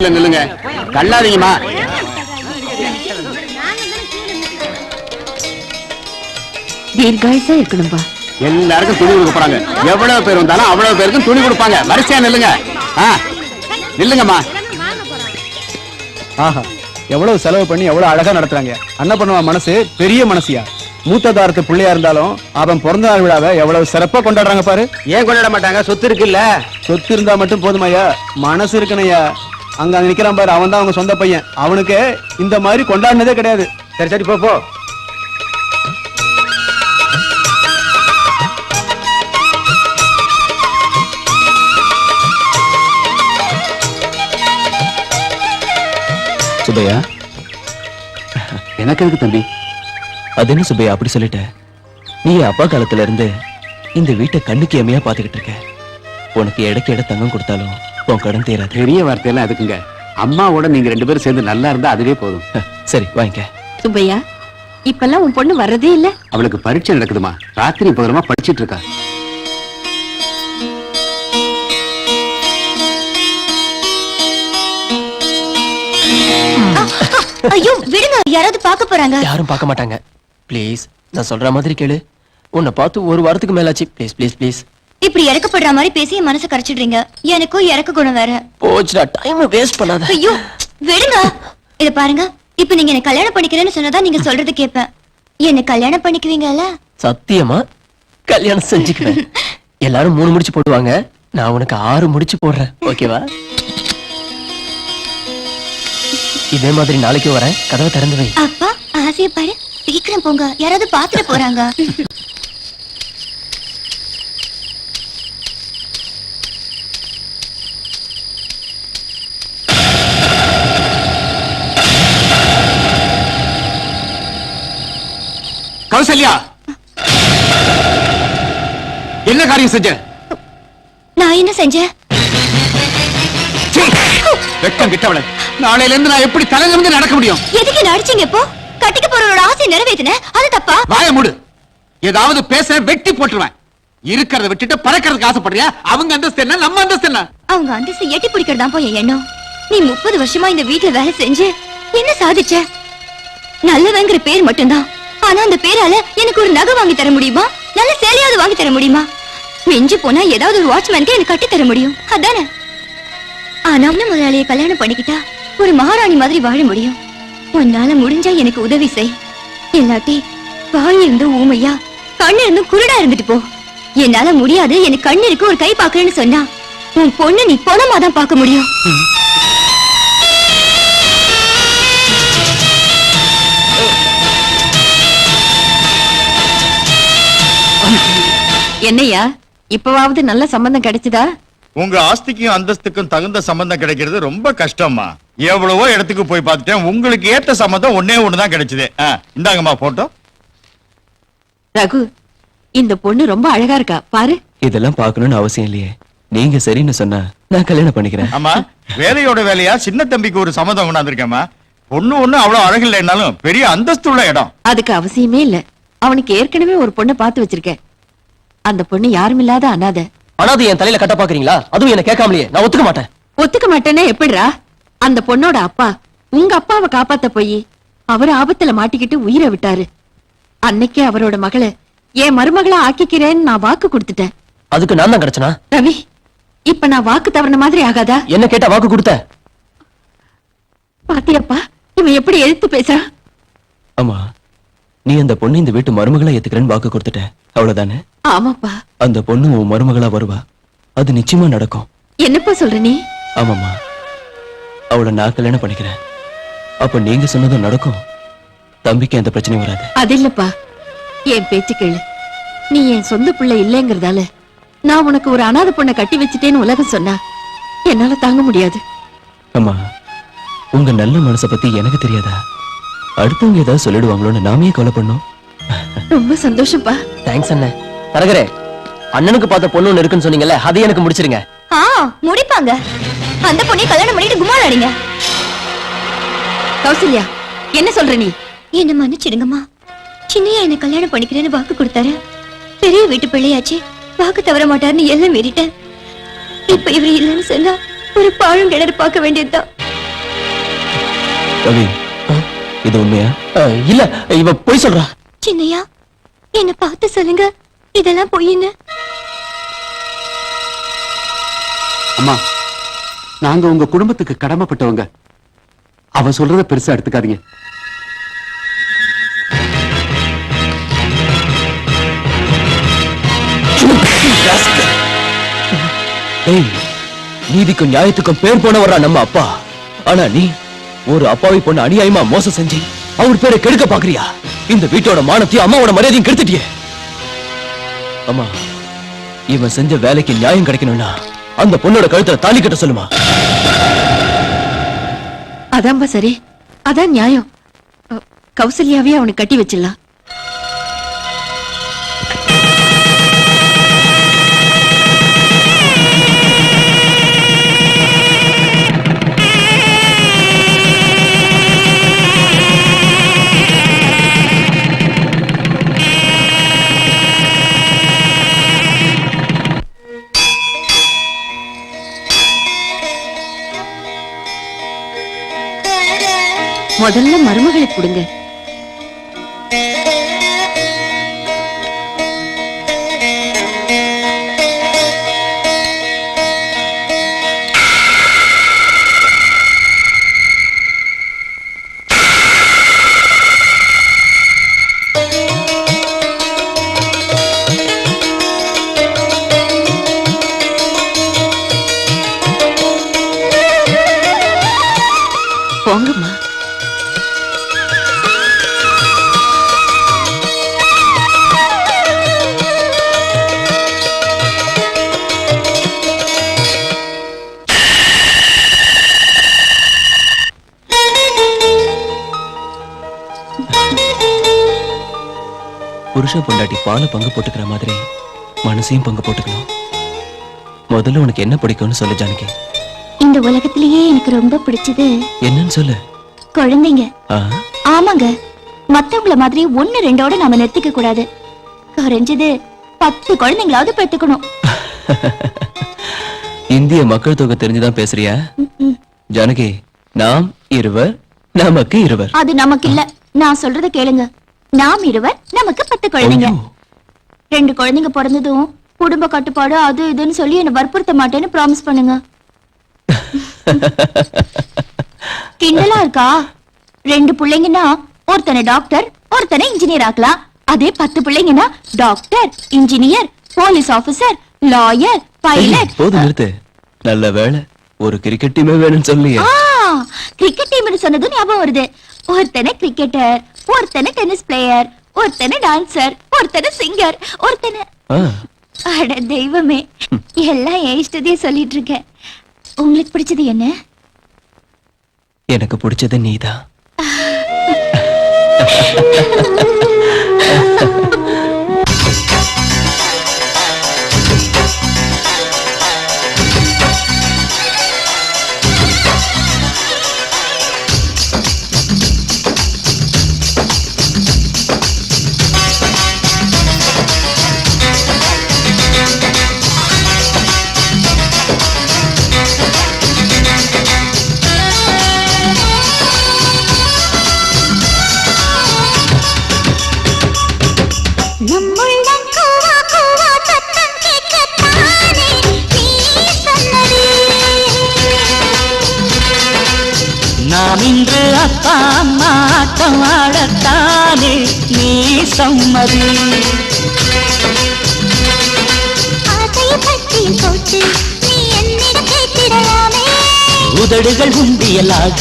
சைடுல நில்லுங்க, தள்ளாதீங்கம்மா. தீர்காயுசா இருக்கணும்பா. எல்லாருக்கும் துணி கொடுக்க போறாங்க. எவ்வளவு பேர் வந்தாலும் அவ்வளவு பேருக்கும் துணி கொடுப்பாங்க. வரிசையா நில்லுங்க. நில்லுங்கம்மா. ஆஹா, எவ்வளவு செலவு பண்ணி எவ்வளவு அழகா நடத்துறாங்க. அன்னபூர்ணா மனசு பெரிய மனசியா. மூத்ததாரத்து பிள்ளையா இருந்தாலும் அவன் பிறந்த நாள் விழாவை எவ்வளவு சிறப்பா கொண்டாடுறாங்க பாரு. ஏன் கொண்டாட மாட்டாங்க? சொத்து இருக்குல்ல. சொத்து இருந்தா மட்டும் போதுமையா, மனசு இருக்கணையா. அங்க நிக்கிறான் பாரு, அவன் தான் அவங்க சொந்த பையன். அவனுக்கு இந்த மாதிரி கொண்டாடினதே கிடையாது. சரி சரி, போ. சுப்பையா, எனக்கு எதுக்கு தம்பி? அது என்ன சுப்பையா அப்படி சொல்லிட்ட? நீ அப்பா காலத்துல இருந்து இந்த வீட்டை கண்ணுக்கு எமையா பாத்துக்கிட்டு இருக்க. உனக்கு இடக்கு இட தங்கம் கொடுத்தாலும் உன் கடன் தீராது. பெரிய வார்த்தையெல்லாம் எதுக்குங்க? அம்மாவோட நீங்க 2 பேரும் சேர்ந்து நல்லா இருந்தா அதுவே போதும். சரி வாங்கிக்க. சுப்பையா, இப்பெல்லாம் உன் பொண்ணு வர்றதே இல்ல. அவளுக்கு பரீட்சை நடக்குதுமா, ராத்திரி பகலமா படிச்சிட்டு இருக்கா. ஐயோ விடுங்க, யாராவது பார்க்க போறாங்க. யாரும் பார்க்க மாட்டாங்க. ப்ளீஸ், நான் சொல்ற மாதிரி கேளு. உன்னை பார்த்து 1 வாரத்துக்கு மேலாச்சு. Please please please. இப்படி இறக்கப்படுற மாதிரி பேசி என் மனசை கரைச்சிடுறீங்க. எனக்கும் இறக்க குணம் வேற. போச்சுடா, டைம் வேஸ்ட் பண்ணாத. ஐயோ விடுங்க. இத பாருங்க, இப்ப நீங்க என்ன கல்யாணம் பண்ணிக்கிறேன்னு சொன்னதா நீங்க சொல்றது கேட்பேன். என்ன கல்யாணம் பண்ணிக்குவீங்கல்ல? சத்தியமா கல்யாணம் செஞ்சுக்குவேன். எல்லாரும் 3 முடிச்சு போடுவாங்க, நான் உனக்கு 6 முடிச்சு போடுறேன். ஓகேவா? இதே மாதிரி நாளைக்கு வரேன். கதவை திறந்து வை. அப்பா ஆசைய பாரு. சீக்கிரம் போங்க, யாராவது பாத்துட்டு போறாங்க. கௌசல்யா, என்ன காரியம் செஞ்ச? நான் என்ன செஞ்சேன்? வெட்கம் கிட்டவள. நாளையில இருந்து நான் எப்படி தலை நிமிர்ந்து நடக்க முடியும்? எதுக்கு நடிச்சீங்க? இப்போ கட்டிக்க போறவரோட ஆசையை நிறைவேத்தின, அது தப்பா? வாய மூடு. ஏதாவது பேச வெட்டி போட்டுருவேன். இருக்கிறத விட்டுட்டு பறக்கிறதுக்கு ஆசைப்படுறியா? அவங்க அந்தஸ்து என்ன, நம்ம அந்தஸ்து என்ன? அவங்க அந்தஸ்து எட்டி பிடிக்கிறதா போய் எண்ணம். நீ 30 வருஷமா இந்த வீட்டுல வேலை செஞ்சு என்ன சாதிச்ச? நல்லவங்கிற பேர் மட்டும்தான். ஆனா அந்த பேரால எனக்கு ஒரு நகை வாங்கி தர முடியுமா? நல்ல சேலையாவது வாங்கி தர முடியுமா? மிஞ்சி போனா ஏதாவது ஒரு வாட்ச்மேனுக்கு எனக்கு கட்டி தர முடியும், அதானே? ஆனா முதலாளியை கல்யாணம் பண்ணிக்கிட்டா ஒரு மகாராணி மாதிரி வாழ முடியும். உன்னால முடிஞ்சா எனக்கு உதவி செய். இல்லாட்டி வாய் இருந்து ஊமையா, கண்ணு இருந்து குருடா இருந்துட்டு போ. என்னால முடியாது, எனக்கு கண்ணு இருக்கு, ஒரு கை பாக்குறேன்னு சொன்னா உன் பொண்ணு நீ பொணமாதான் பார்க்க முடியும். என்னையா, இப்பவாவது நல்ல சம்பந்தம் கிடைச்சதா? உங்க ஆஸ்திக்கும் அந்தஸ்துக்கும் தகுந்த சம்பந்தம் கிடைக்கிறது ரொம்ப கஷ்டமா. எவ்வளவோ இடத்துக்கு போய் பார்த்துட்டேன். உங்களுக்கு ஏத்த சம்பந்தம் ஒன்னே ஒண்ணுதான் கிடைச்சது. இந்தாங்கம்மா போட்டோ. ரகு, இந்த பொண்ணு ரொம்ப அழகா இருக்கா பாரு. இதெல்லாம் பார்க்கணும்னு அவசியம் இல்லையே. நீங்க சரின்னு சொன்னா நான் கல்யாணம் பண்ணிக்கிறேன். ஆமா, வேலையோட வேலையா சின்ன தம்பிக்கு ஒரு சம்மதம் கொண்டாந்துருக்கேம்மா. பொண்ணு ஒண்ணு அவ்வளவு அழகு இல்லைன்னாலும் பெரிய அந்தஸ்து உள்ள இடம். அதுக்கு அவசியமே இல்ல. அவனுக்கு ஏற்கனவே ஒரு பொண்ணை பார்த்து வச்சிருக்கேன். அந்த பொண்ணு யாரும் இல்லாத அனாதை. அனாதை என் தலையில கட்ட பாக்குறீங்களா? அதுவும் என்ன கேட்காமலையே. நான் ஒத்துக்க மாட்டேன். ஒத்துக்க மாட்டேன்னா எப்படிரா? அந்த பொண்ணோட அப்பா உங்க அப்பாவை காப்பாத்த போய் அவர் ஆபத்துல மாட்டிக்கிட்டு உயிரை விட்டாரு. அன்னைக்கே அவரோட மகளை என் மருமகளா ஆக்கிக்கிறேன்னு நான் வாக்கு கொடுத்துட்டேன். அதுக்கு நான் தான் கிடைச்சனா? ரவி, இப்ப நான் வாக்கு தவறின மாதிரி ஆகாதா? என்ன கேட்டா வாக்கு கொடுத்த? பாத்தியாப்பா இவன் எப்படி எதிர்த்து பேசுறான்? ஆமா, நீ அந்த பொண்ணு இந்த வீட்டு மருமகளா ஏத்துக்கிறேன்னு வாக்கு கொடுத்துட்ட, அவ்வளவுதானே? ஆமாப்பா. அந்த பொண்ணு உன் மருமகளா வருவா. அது நிச்சயமா நடக்கும். என்னப்பா சொல்ற நீ? ஆமாமா, அவளை நான் கல்யாணம் பண்ணிக்கிறேன். அப்ப நீங்க சொன்னதும் நடக்கும். தம்பிக்கு எந்த பிரச்சனையும் வராது. அது இல்லப்பா, என் பேச்சு கேளு. நீ என் சொந்த பிள்ளை இல்லைங்கிறதால நான் உனக்கு ஒரு அனாதை பொண்ணை கட்டி வச்சுட்டேன்னு உலகம் சொன்னா என்னால தாங்க முடியாது. அம்மா, உங்க நல்ல மனசை பத்தி எனக்கு தெரியாதா? அடுத்தவங்க ஏதாவது சொல்லிடுவாங்களோன்னு நாமே கொலை பண்ணோம். ரொம்ப சந்தோஷப்பா. தேங்க்ஸ் அண்ணே. தரகரே, அண்ணனுக்கு பார்த்த பொண்ணு ஒண்ணு இருக்குன்னு சொன்னீங்கல்ல, அதை எனக்கு முடிச்சிருங்க. முடிப்பாங்க. அந்த பொண்ணை கல்யாணம் பண்ணிட்டு குமாராடிங்க. கௌசல்யா, என்ன சொல்ற நீ? என்ன மன்னிச்சிடுங்கம்மா. சின்னையா என்ன கல்யாணம் பண்ணிக்கிறேன்னு வாக்கு கொடுத்தாரு. பெரிய வீட்டு பிள்ளையாச்சு, வாக்கு தவற மாட்டாருன்னு எல்லாம் மீறிட்டேன். இப்ப இவர் இல்லைன்னு சொன்னா ஒரு பாழும் கிணறு பார்க்க வேண்டியதுதான். ரவி இது உண்மையா? இல்ல, இவ பொய் சொல்றா. சின்னையா என்ன பார்த்து சொல்லுங்க, இதெல்லாம் பொய்ன்னு. அம்மா, நாங்க உங்க குடும்பத்துக்கு கடமைப்பட்டவங்க. அவ சொல்றத பெருசா எடுத்துக்காதீங்க. ஏய், நீதிக்கும் நியாயத்துக்கும் பேர் போனவரா நம்ம அப்பா. ஆனா நீ ஒரு அப்பாவி பொண்ணு அநியாயமா மோசம் செஞ்சு அவர் பேரை கெடுக்க பாக்குறியா? இந்த வீட்டோட மானத்தையும் அம்மாவோட மரியாதையும் கெடுத்துட்டியே. அம்மா, இவன் செஞ்ச வேலைக்கு நியாயம் கிடைக்கணும்னா அந்த பொண்ணோட கழுத்துல தாலி கட்ட சொல்லுமா. அதான்பா சரி, அதான் நியாயம். கௌசல்யாவே அவனுக்கு கட்டி வச்சிடலாம். முதல்ல மருமகளை கொடுங்க. போங்கம்மா. புருஷன் பொண்டாட்டி பாலை பங்கு போட்டுக்கிற மாதிரி மனசையும் பங்கு போட்டுக்கணும். முதல்ல உனக்கு என்ன பிடிக்கும்னு சொல்லு ஜானகி. இந்த உலகத்திலேயே எனக்கு ரொம்ப பிடிச்சது என்னன்னு சொல்லு. குழந்தைங்க. ஆ, ஆமாங்க, மத்தவங்கள மாதிரி 1-2ஓட நாம நிறுத்திக்க கூடாது. குறைஞ்சது 10 குழந்தைங்களாவது பெத்துக்கணும். இந்திய மக்கள் தொகை தெரிஞ்சுதான் பேசுறியா? ஜானகி, நாம் இருவர் நமக்கு இருவர். அது நமக்கு இல்ல, நான் சொல்றத கேளுங்க. நாம் இருவர் நமக்கு 10 குழந்தைங்க. ஐயோ. 2 குழந்தைங்க பிறந்ததும் குடும்ப கட்டுப்பாடு அது இதுன்னு சொல்லி என்ன வற்புறுத்த மாட்டேன்னு ப்ராமிஸ் பண்ணுங்க. கிண்டலா இருக்கா? 2 பிள்ளைங்கன்னா ஒருத்தனை டாக்டர் ஒருத்தனை இன்ஜினியர் ஆக்கலாம். அதே 10 பிள்ளைங்கன்னா doctor, engineer, police officer, lawyer, pilot. போதும் நிறுத்து. நல்ல வேளை ஒரு கிரிக்கெட் டீமே வேணும்னு சொல்லியே. கிரிக்கெட் டீம்னு சொன்னது ஞாபகம் வருது. ஒருத்தனை கிரிக்கெட்டர், ஒருத்தனை டென்னிஸ் பிளேயர், ஒருத்தனை டான்சர், ஒருத்தனை சிங்கர், ஒருத்தனை. அட தெய்வமே, எல்லாம் என் இஷ்டத்தையே சொல்லிட்டு இருக்கேன். உங்களுக்கு பிடிச்சது என்ன? எனக்கு பிடிச்சது நீதான். நாம் இன்று அப்பா அம்மா ஆட்டம் ஆடத்தானே நீ சம்மதி. உதடுகள் உண்டியலாக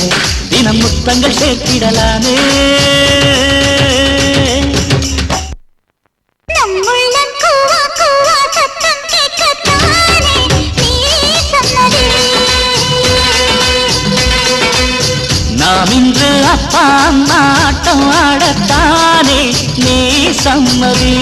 தினம் முத்தங்கள் சேர்த்திடலாமே. நாம் இன்று அப்பா அம்மா ஆட்டம் ஆடத்தானே நீ சம்மதி.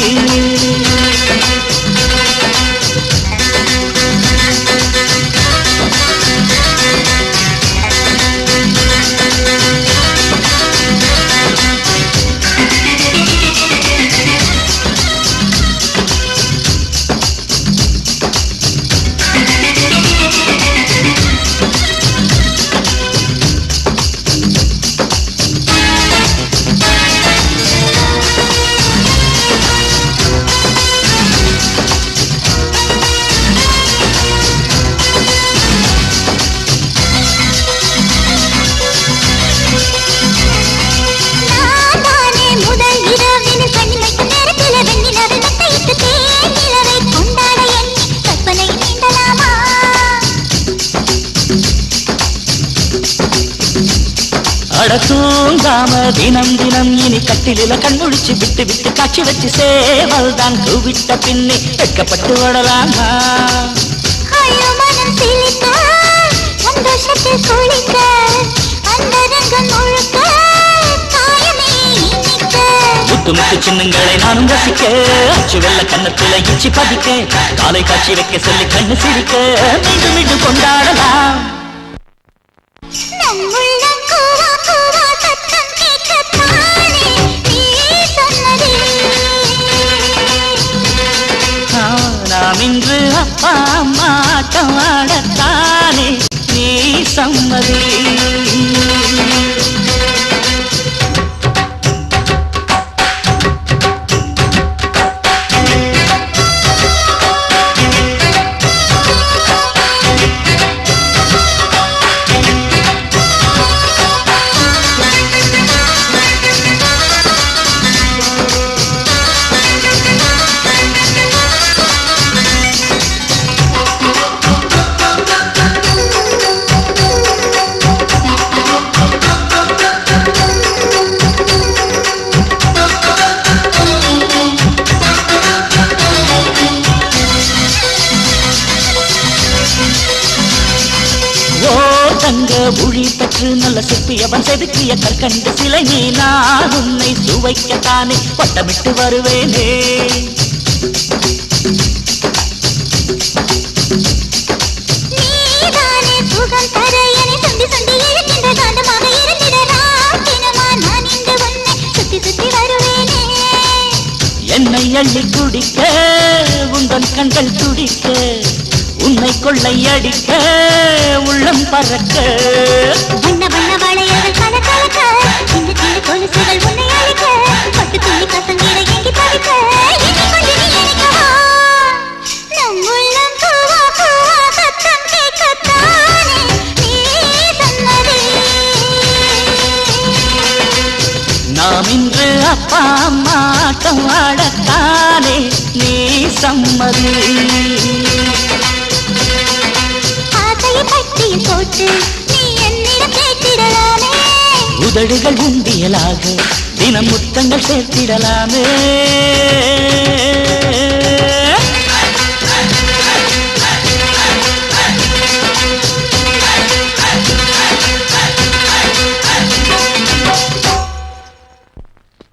அட தூங்காம தினம் தினம் இனி கட்டிலில கண்முழிச்சு விட்டு விட்டு காட்சி வச்சு சேவல் தான் கூவிட்ட பின்னே வெட்கப்பட்டு ஓடலாமா ஐயோ மனம் சிலிக்க சந்தோஷத்தில் குளிக்க அந்தரங்கம் முழுக்க காயமே இனிக்க முத்து முத்து சின்னங்களை நானும் ரசிக்க அச்சு வெள்ள கண்ணத்துல இச்சி பதிக்க காலை காட்சி வைக்க சொல்லி கண்ணு சிரிக்க மீண்டும் மீண்டும் கொண்டாடலாம் நம்முள்ளம் கூவா கூவா சத்தம் கேட்கத்தானே நீ சொன்னதே நாம் இன்று அப்பா அம்மா ஆட்டம் ஆடத்தானே நீ சம்மதி மொழி பெற்று நல்ல சிற்பியவன் செதுக்கிய கற்கண்டு சிலை நீ நான் உன்னை சுவைக்கத்தானே வட்டமிட்டு வருவேனே நீதானே சுகம் தர என்னை சுண்டி சுண்டி இழுக்கின்ற காந்தமாக இருந்திடலாம் தினமா நான் இன்று உன்னை சுத்தி சுத்தி வருவேனே என்னை அள்ளி குடிக்க உந்தன் கண்கள் துடிக்க உன்னை கொள்ளை அடிக்க உள்ளம் பறக்க வண்ண வண்ண வளையல்கள் கல கலக்க இந்த சின்ன கொலுசுகள் உன்னை அழிக்க பட்டு துணி கசங்கிட எங்கி தவிக்க என்னை கொண்டு நீ அழைக்கவா நம் உள்ளம் பூவா பூவா சத்தம் கேட்கத்தானே நீ சொன்னதே நாம் இன்று அப்பா அம்மா ஆட்டம் ஆடத்தானே நீ சம்மதி பட்டியில் போட்டு நீ என்னிடம் கேட்டிடலாமே உதடுகள் உண்டியலாக தினம் முத்தங்கள் சேர்த்திடலாமே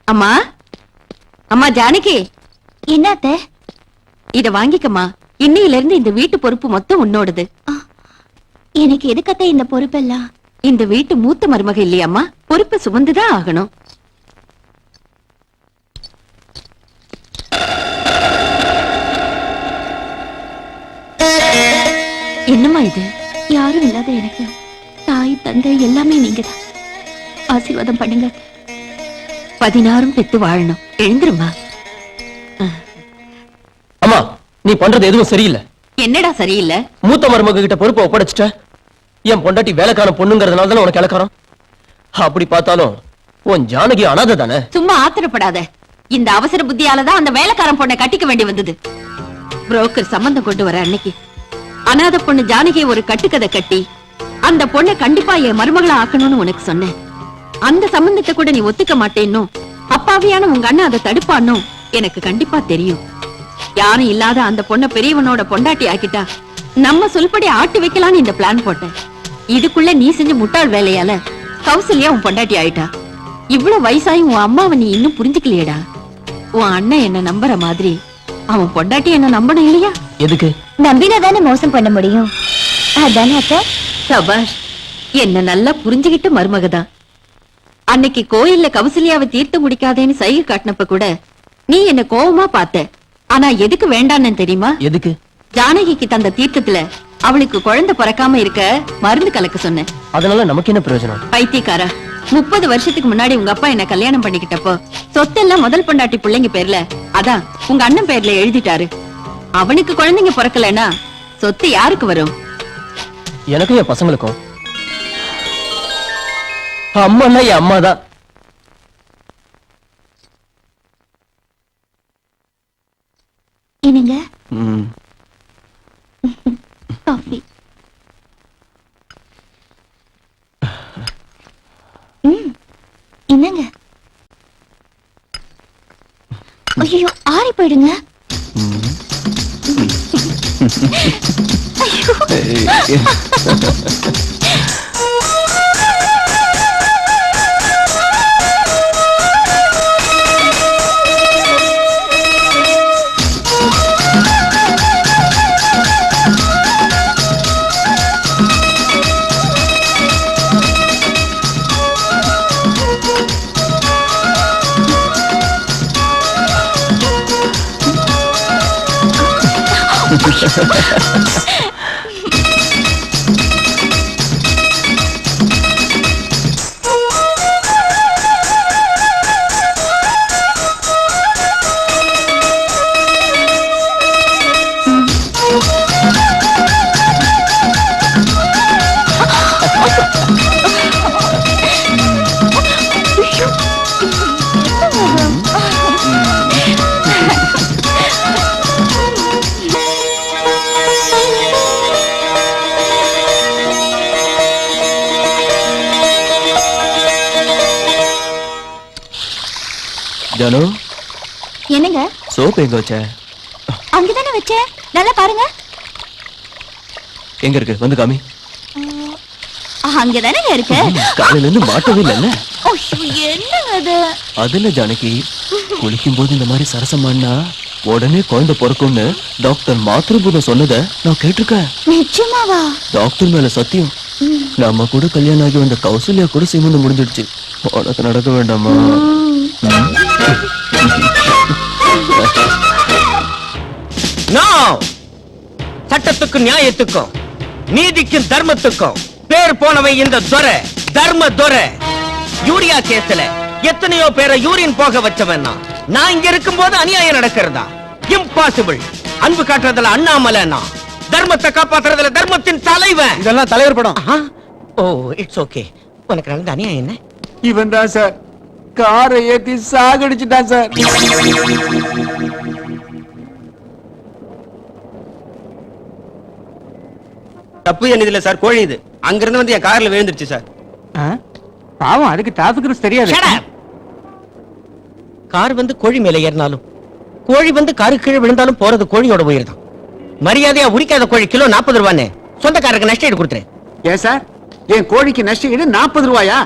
அம்மா அம்மா ஜானகி என்னத்த இத வாங்கிக்கம்மா இன்னையில இருந்து இந்த வீட்டு பொறுப்பு மொத்தம் உன்னோடது எனக்கு எதுக்கத்த இந்த பொறுப்பெல்லாம் இந்த வீட்டு மூத்த மருமக இல்லையாம்மா பொறுப்பை சுமந்துதான் ஆகணும் என்னம்மா இது யாரும் இல்லாத எனக்கு தாய் தந்தை எல்லாமே நீங்கதான் ஆசீர்வாதம் பண்ணுங்க 16 பெத்து வாழணும் எழுந்துருமா அம்மா நீ பண்றது எதுவும் சரியில்லை என்னடா சரியில்லை மூத்த மருமக கிட்ட பொறுப்பை ஒப்படைச்சிட்ட என் பொண்டாட்டி வேலைக்காரன் பொண்ணுங்கிறதுனால தானே உனக்கு இலக்காரம் அப்படி பார்த்தாலும் உன் ஜானகி அனாதை தானே சும்மா ஆத்திரப்படாத இந்த அவசர புத்தியாலதான் அந்த வேலைக்காரன் பொண்ணை கட்டிக்க வேண்டி வந்தது புரோக்கர் சம்பந்தம் கொண்டு வர அன்னைக்கு அனாதை பொண்ணு ஜானகியை ஒரு கட்டுக்கதை கட்டி அந்த பொண்ணை கண்டிப்பா என் மருமகளை ஆக்கணும்னு உனக்கு சொன்னேன் அந்த சம்பந்தத்தை கூட நீ ஒத்துக்க மாட்டேன்னு அப்பாவியான உங்க அண்ணன் அதை தடுப்பான்னு எனக்கு கண்டிப்பா தெரியும் யாரும் இல்லாத அந்த பொண்ணை பெரியவனோட பொண்டாட்டி ஆக்கிட்டா நம்ம சொல்படி ஆட்டி வைக்கலான்னு இந்த பிளான் போட்டேன் இதுக்குள்ள நீ செஞ்ச முட்டாள் வேலையால கௌசல்யா உன் பொண்டாட்டி ஆயிட்டா இவ்வளவு வயசாயும் உன் அம்மாவை நீ இன்னும் புரிஞ்சுக்கலையேடா உன் அண்ணன் என்ன நம்புற மாதிரி அவன் பொண்டாட்டி என்ன நம்பணும் இல்லையா எதுக்கு நம்பினாதானே மோசம் பண்ண முடியும் அதானே அத்த சபாஷ் என்ன நல்லா புரிஞ்சுகிட்டு மருமகதான் அன்னைக்கு கோயில்ல கௌசல்யாவை தீர்த்து முடிக்காதேன்னு சைகை காட்டினப்ப கூட நீ என்ன கோவமா பார்த்த ஆனா எதுக்கு வேண்டான்னு தெரியுமா எதுக்கு ஜானகிக்கு தந்த தீர்த்தத்துல அவளுக்கு குழந்தை பிறக்காம இருக்க மருந்து கலக்க சொன்னேன் அதனால நமக்கு என்ன பிரயோஜனம் பைத்தியக்காரா 30 வருஷத்துக்கு முன்னாடி உங்க அப்பா என்ன கல்யாணம் பண்ணிக்கிட்டப்போ சொத்தெல்லாம் முதல் பொண்டாட்டி பிள்ளைங்க பேர்ல அதான் உங்க அண்ணன் பேர்ல எழுதிட்டாரு அவனுக்கு குழந்தைங்க பிறக்கலன்னா சொத்து யாருக்கு வரும் எனக்கும் என் பசங்களுக்கும் அம்மான்னா என் அம்மா தான் என்னங்க காஃபி ம் ஐயோ ஆறி போயிடுங்க. ஜானு, என்னங்க சோப் எங்க வச்ச? அங்கதானே வச்சேன், நல்லா பாருங்க. எங்க இருக்கு வந்து காமி. அங்கதானே இருக்கு. காலையில இருந்து மாட்டவே இல்லைல்ல. என்னங்க அது? அதுல ஜானகி, குளிக்கும் போது இந்த மாதிரி சரசமானா உடனே குழந்தை பிறக்கும்னு டாக்டர் மாத்ருபூதம் சொன்னதை நான் கேட்டிருக்கேன். நிச்சயமாவா? டாக்டர் மேல சத்தியம். நம்ம கூட கல்யாணம் ஆகி வந்த கௌசல்யா கூட சீமந்தம் முடிஞ்சிடுச்சு. உனக்கு நடக்க வேண்டாமா? சட்டத்துக்கும் நியாயத்துக்கும் நீதிக்கும் தர்மத்துக்கும் பேர் போனவை இந்த துரை, தர்ம துரை. யூரியா கேஸ்ல எத்தனையோ பேரை யூரின் போக வச்சவன் நான் இங்க இருக்கும் போது அநியாயம் நடக்கிறதா? இம்பாசிபிள். அன்பு காட்டுறதுல அண்ணாமலைனா, தர்மத்தை காப்பாத்துறதுல தர்மத்தின் தலைவன். இதெல்லாம் தலைவர் படம். ஓ இட்ஸ் ஓகே. உனக்கு நடந்த அநியாயம் என்ன? இவன் தான் சார் காரை ஏத்தி சாகடிச்சுட்டான் சார். தப்பு என்னதுல சார், கோழி இது அங்கிருந்து வந்து என் கார்ல விழுந்துருச்சு சார். பாவம், அதுக்கு டிராபிக் ரூல்ஸ் தெரியாது. கார் வந்து கோழி மேல ஏறினாலும், கோழி வந்து காரு கீழே விழுந்தாலும் போறது கோழியோட உயிர் தான். மரியாதையா உரிக்காத கோழி கிலோ 40 ரூபான்னு சொந்தக்காரருக்கு நஷ்ட ஈடு கொடுத்துறேன். ஏன் சார், என் கோழிக்கு நஷ்ட ஈடு 40 ரூபாயா?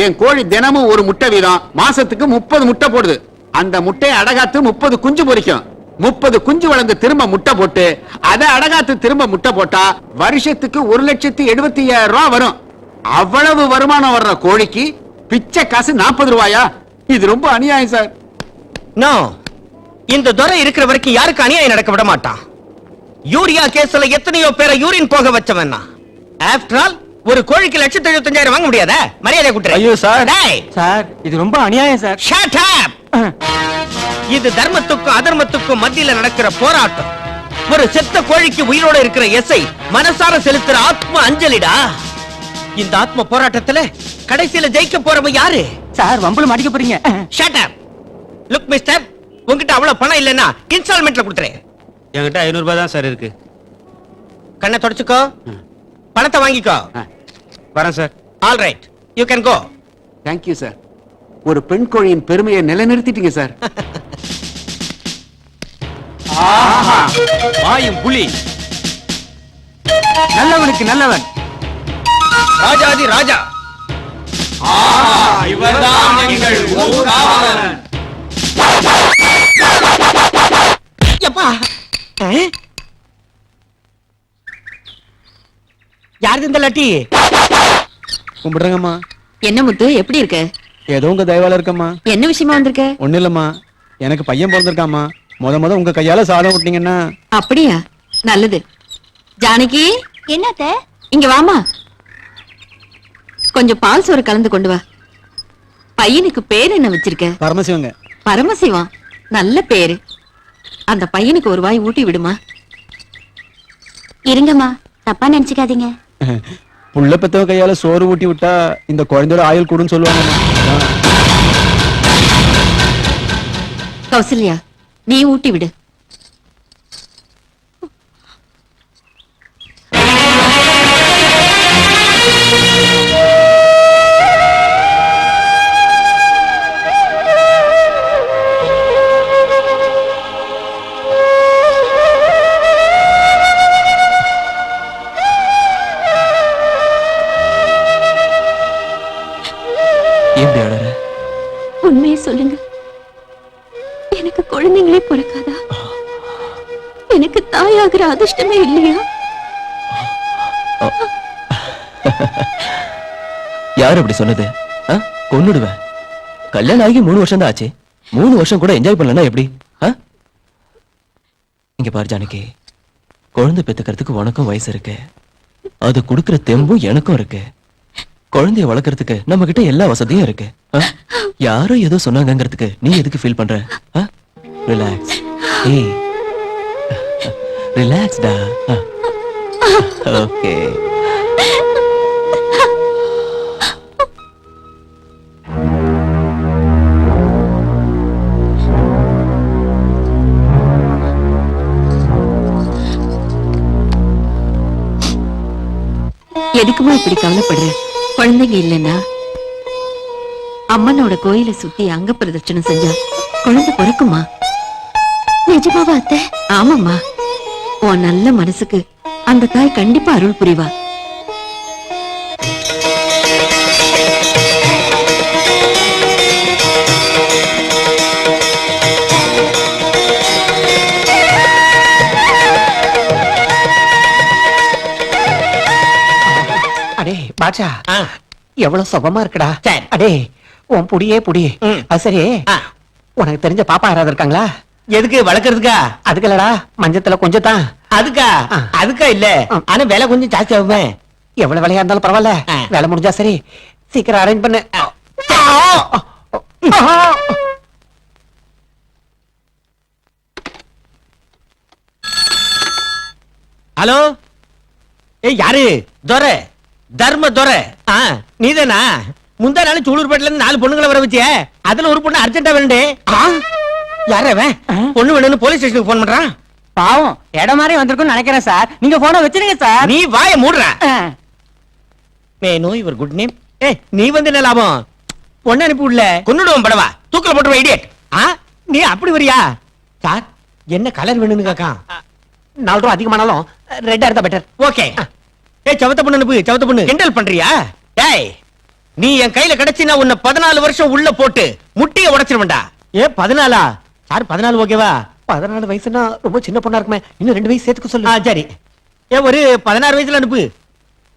என் கோழி தினமும் ஒரு முட்டை வீதம் மாசத்துக்கு 30 முட்டை போடுது. அந்த முட்டையை அடகாத்து 30 குஞ்சு பொரிக்கும். 30 குஞ்சு வளர்ந்து திரும்ப முட்டை போட்டு அதை அடகாத்து திரும்ப முட்டை போட்டா வருஷத்துக்கு 1,70,75,000 ரூபாய் வரும். அவ்வளவு வருமானம் வர்ற கோழிக்கு பிச்சை காசு 40 ரூபாயா? இது ரொம்ப அநியாயம் சார். நோ, இந்த துரை இருக்கிற வரைக்கும் யாருக்கு அநியாயம் நடக்க விட மாட்டான். யூரியா கேஸ்ல எத்தனையோ பேரை யூரின் போக வச்சவன். ஆஃப்டர் ஆல் ஒரு கோழிக்கு 1,75,000 வாங்க முடியாத? மரியாதை குடுறேன். ஐயோ சார், டேய் சார் இது ரொம்ப அநியாயம் சார். Shut up. இது தர்மத்துக்கும் அதர்மத்துக்கும் மத்தியில நடக்கிற போராட்டம். ஒரு செத்த கோழிக்கு உயிரோட இருக்கிற எஸ்ஐ மனசார செலுத்துற ஆத்ம அஞ்சலிடா. இந்த ஆத்ம போராட்டத்துல கடைசியில ஜெயிக்க போறவன் யாரு? சார் வம்புல மாட்டிக்க போறீங்க. Shut up. லுக் மிஸ்டர், உங்ககிட்ட அவ்வளவு பணம் இல்லைன்னா இன்ஸ்டால்மெண்ட்ல கொடுத்துறேன். என்கிட்ட 500 ரூபாய் தான் சார் இருக்கு. கண்ணை தொடச்சுக்கோ, பணத்தை வாங்கிக்கோ. வரேன் sir. All right, you can go. Thank you sir. ஒரு பெண் கோழியின் பெருமையை நிலைநிறுத்திட்டீங்க சார். வாயும் புலி நல்லவனுக்கு நல்லவன். ராஜாதி ராஜா. இவர்தான் எங்கள் ஊர்காவலன். எப்பா யாரு இந்த லட்டி? கும்பிடுறேங்கம்மா. என்ன முத்து, எப்படி இருக்க? ஏதோ உங்க தயவால இருக்கம்மா. என்ன விஷயமா வந்திருக்க? ஒண்ணு இல்லம்மா, எனக்கு பையன் பிறந்திருக்காம்மா. முத உங்க கையால சாதம் விட்டீங்கன்னா. அப்படியா? நல்லது. ஜானகி, என்னத்த? இங்க வாமா. கொஞ்சம் பால் சோறு கலந்து கொண்டு வா. பையனுக்கு பேர் என்ன வச்சிருக்க? பரமசிவங்க. பரமசிவம், நல்ல பேரு. அந்த பையனுக்கு ஒரு வாய் ஊட்டி விடுமா. இருங்கம்மா, தப்பா நினைச்சுக்காதீங்க. புள்ள பெத்தவ கையால சோறு ஊட்டி விட்டா இந்த குழந்தையோட ஆயுள் கூடுன்னு சொல்லுவாங்க. கௌசல்யா, நீ ஊட்டி விடு. எனக்கு குழந்தைங்களே பிறக்காதா? எனக்கு தாயாகிற அதிர்ஷ்டமே இல்லையா? யார் அப்படி சொன்னது? கொன்னுடுவேன். கல்யாணம் ஆகி 3 வருஷம் தான் ஆச்சு. 3 வருஷம் கூட என்ஜாய் பண்ணலன்னா எப்படி? இங்க பாரு ஜானகி, குழந்தை பெத்துக்கிறதுக்கு உனக்கும் வயசு இருக்கு, அது குடுக்கிற தெம்பும் எனக்கும் இருக்கு. குழந்தைய வளர்க்கறதுக்கு நம்ம கிட்ட எல்லா வசதியும் இருக்கு. யாரோ ஏதோ சொன்னாங்கிறதுக்கு நீ எதுக்கு ஃபீல் பண்ற? ரிலாக்ஸ். ஏய் ரிலாக்ஸ்டா. ஓகே. எதுக்குமா இப்படி கவலைப்படுற? குழந்தைங்க இல்லைன்னா அம்மனோட கோயிலை சுத்தி அங்க பிரதட்சணம் செஞ்சா குழந்தை பிறக்குமா? நிஜமாவா அத்தை? ஆமாம்மா, உன் நல்ல மனசுக்கு அந்த தாய் கண்டிப்பா அருள் புரிவா. அடே பாட்சா, எவ்வளவு சுகமா இருக்குடா. அடே உன் புடியே புடி. அது சரி, உனக்கு தெரிஞ்ச பாப்பா யாராவது இருக்காங்களா? எதுக்கு வளர்க்கறதுக்கா? அதுக்கு இல்லடா, மஞ்சத்துல கொஞ்சம் தான். அதுக்கா? அதுக்கா இல்ல, ஆனா விலை கொஞ்சம் ஜாஸ்தி ஆகுமே. எவ்வளவு விலையா இருந்தாலும் பரவாயில்ல, வேலை முடிஞ்சா சரி, சீக்கிரம் அரேஞ்ச் பண்ணு. ஹலோ, ஏய் யாரு? துரை, தர்ம துரை. நீதானா? முந்தா நாள் சூலூர்பேட்டில இருந்து 4 பொண்ணுங்களை வர வச்சிய, அதுல ஒரு பொண்ணு அர்ஜென்டா வேணுண்டே. யார அவன்? பொண்ணு வேணும்னு போலீஸ் ஸ்டேஷனுக்கு போன் பண்றான். பாவம், இடம் மாதிரி வந்திருக்கும்னு நினைக்கிறேன் சார். நீங்க போன வச்சிருங்க சார். நீ வாய மூடுற. மே நோ யுவர் குட் நேம். ஏய் நீ வந்து என்ன லாபம்? பொண்ணு அனுப்பி விடல, கொன்னுடுவோம் படவா, தூக்கல போட்டு இடியட். நீ அப்படி வரியா? சார் என்ன கலர் வேணும்னு கேக்கான். 4 ரூபா அதிகமானாலும் ரெட்டா இருந்தா பெட்டர். ஓகே. ஏய் சவத்த பொண்ணு அனுப்பு, சவத்த பொண்ணு. கிண்டல் பண்றியா? டேய் நீ என் கையில கிடைச்சினா உன்னை 14 வருஷம் உள்ள போட்டு முட்டிய உடைச்சிருவேன்டா. ஏ 14? சார் 14 ஓகேவா? 14 வயசுனா ரொம்ப சின்ன பொண்ணா இருக்குமே, இன்னும் 2 வயசு சேர்த்துக்க சொல்லு. சரி, ஏ ஒரு 16 வயசுல அனுப்பு.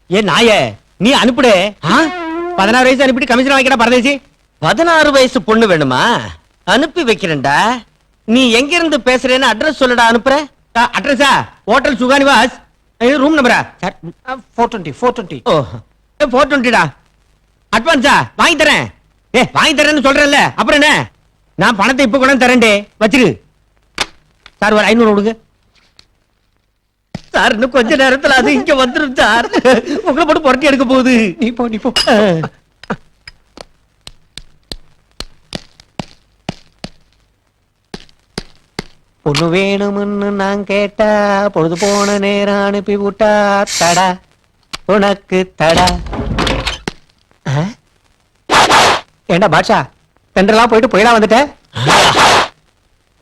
ஏ நாயே, நீ அனுப்புடே. 16 வயசு அனுப்பிட்டு கமிஷன் வாங்கிடா பரதேசி. 16 வயசு பொண்ணு வேணுமா? அனுப்பி வைக்கிறேன்டா. நீ எங்க இருந்து பேசுறேன்னு அட்ரஸ் சொல்லுடா. அனுப்புற அட்ரஸா? ஹோட்டல் சுகானிவாஸ், ரூம் நம்பரா? சார் 420. ஓ 420டா. அட்வான்ஸா? வாங்கி தரேன். வாங்கி தரேன்னு சொல்றேன்ல, அப்புறம் என்ன? நான் பணத்தை இப்ப கொண்டு தரேன்டே, வச்சிரு. சார் ஒரு 500 கொடுங்க சார். இன்னும் கொஞ்ச நேரத்துல அது இங்க வந்துரும் சார். உங்களை போட்டு புரட்டி எடுக்க போகுது. நீ போ, நீ போ. பொண்ணு வேணும்னு நான் கேட்டா, பொழுது போன நேரம் அனுப்பி விட்டா, தடா உனக்கு தடா. ஏண்டா பாட்சா, தென்றலா போயிட்டு போயிடா வந்துட்ட.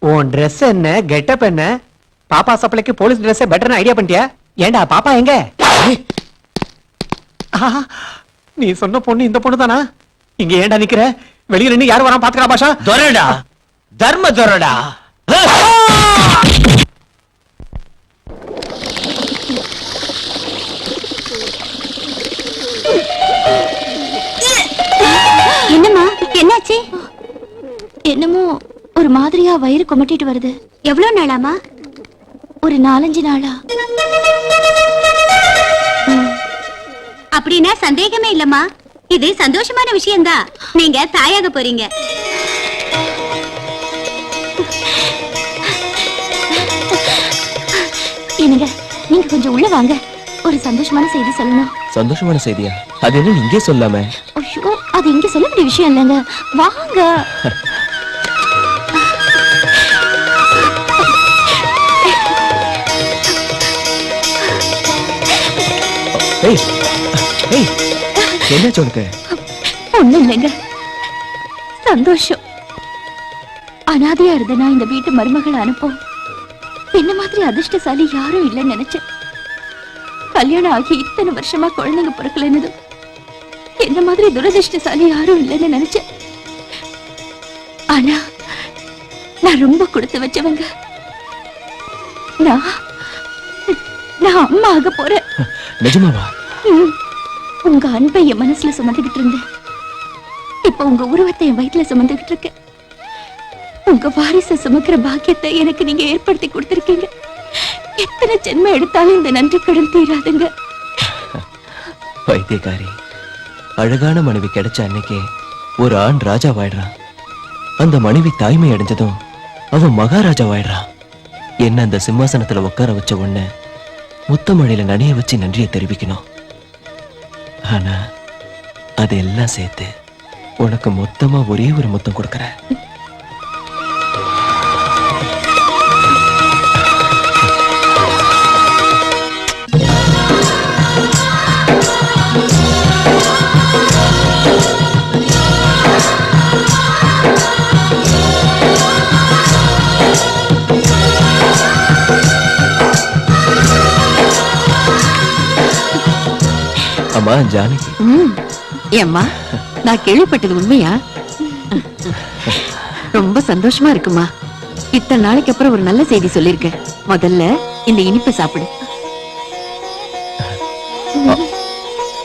உன் ட்ரெஸ் என்ன, கெட்டப் என்ன? பாப்பா சப்ளைக்கு போலீஸ் ட்ரெஸ் பெட்டர்னு ஐடியா பண்ணிட்டியா? ஏண்டா பாப்பா எங்க? நீ சொன்ன பொண்ணு இந்த பொண்ணு தானா? இங்க ஏண்டா நிக்கிற? வெளியில நின்னு யாரும் வராம பாத்துக்கா பாஷா. துரடா, தர்ம துரடா. என்னம்மா, என்னாச்சு? என்னமோ ஒரு மாதிரியா வயிறு கொமட்டிட்டு வருது. எவ்வளவு நாளாமா? ஒரு 4-5 நாளா. அப்படின்னா சந்தேகமே இல்லம்மா, இது சந்தோஷமான விஷயம்தான். நீங்க தாயாக போறீங்க. என்னங்க, நீங்க கொஞ்சம் உள்ள வாங்க, ஒரு சந்தோஷமான செய்தி சொல்லணும். சந்தோஷமான செய்தியா? அது என்ன இங்கே சொல்லாம? ஐயோ, அது இங்க சொல்ல வேண்டிய விஷயம் இல்லைங்க, வாங்க. என்ன சொல்லுங்க? ஒண்ணும் இல்லைங்க, சந்தோஷம். அனாதையா இருந்த நான் இந்த வீட்டு மருமகள் அனுப்போம் என்ன மாதிரி அதிர்ஷ்டசாலி யாரும் இல்லைன்னு நினைச்சேன். கல்யாணம் ஆகி இத்தனை வருஷமா குழந்தைங்க பிறக்கலன்னு என்ன மாதிரி துரதிர்ஷ்டசாலி யாரும் இல்லைன்னு நினைச்சேன். ஆனா நான் ரொம்ப கொடுத்து வச்சவங்க. நான் அம்மா ஆக போறேன். நிஜமாவா? உங்க அன்பை என் மனசுல சுமந்துகிட்டு இருந்தேன். இப்ப உங்க உருவத்தை என் வயிற்றுல சுமந்துகிட்டு இருக்கேன். உங்க வாரிசை சுமக்கிற பாக்கியத்தை எனக்கு நீங்க ஏற்படுத்தி கொடுத்திருக்கீங்க. எத்தனை ஜென்மம் எடுத்தாலும் இந்த நன்றி கடன் தீராதுங்க. வைத்தியக்காரி, அழகான மனைவி கிடைச்ச அன்னைக்கே ஒரு ஆண் ராஜாவாயிடுறான். அந்த மனைவி தாய்மை அடைஞ்சதும் அவன் மகாராஜாவாயிடுறான். என்ன அந்த சிம்மாசனத்துல உட்கார வச்ச உடனே முத்தமழையில நனைய வச்சு நன்றியை தெரிவிக்கணும். ஆனா அதெல்லாம் சேர்த்து உனக்கு மொத்தமா ஒரே ஒரு முத்தம் கொடுக்கறேன். அம்மா ஜானகி. ஏம்மா, நான் கேள்விப்பட்டது உண்மையா? ரொம்ப சந்தோஷமா இருக்குமா. இத்தனை நாளைக்கு அப்புறம் ஒரு நல்ல செய்தி சொல்லிருக்க. முதல்ல இந்த இனிப்பை சாப்பிடு.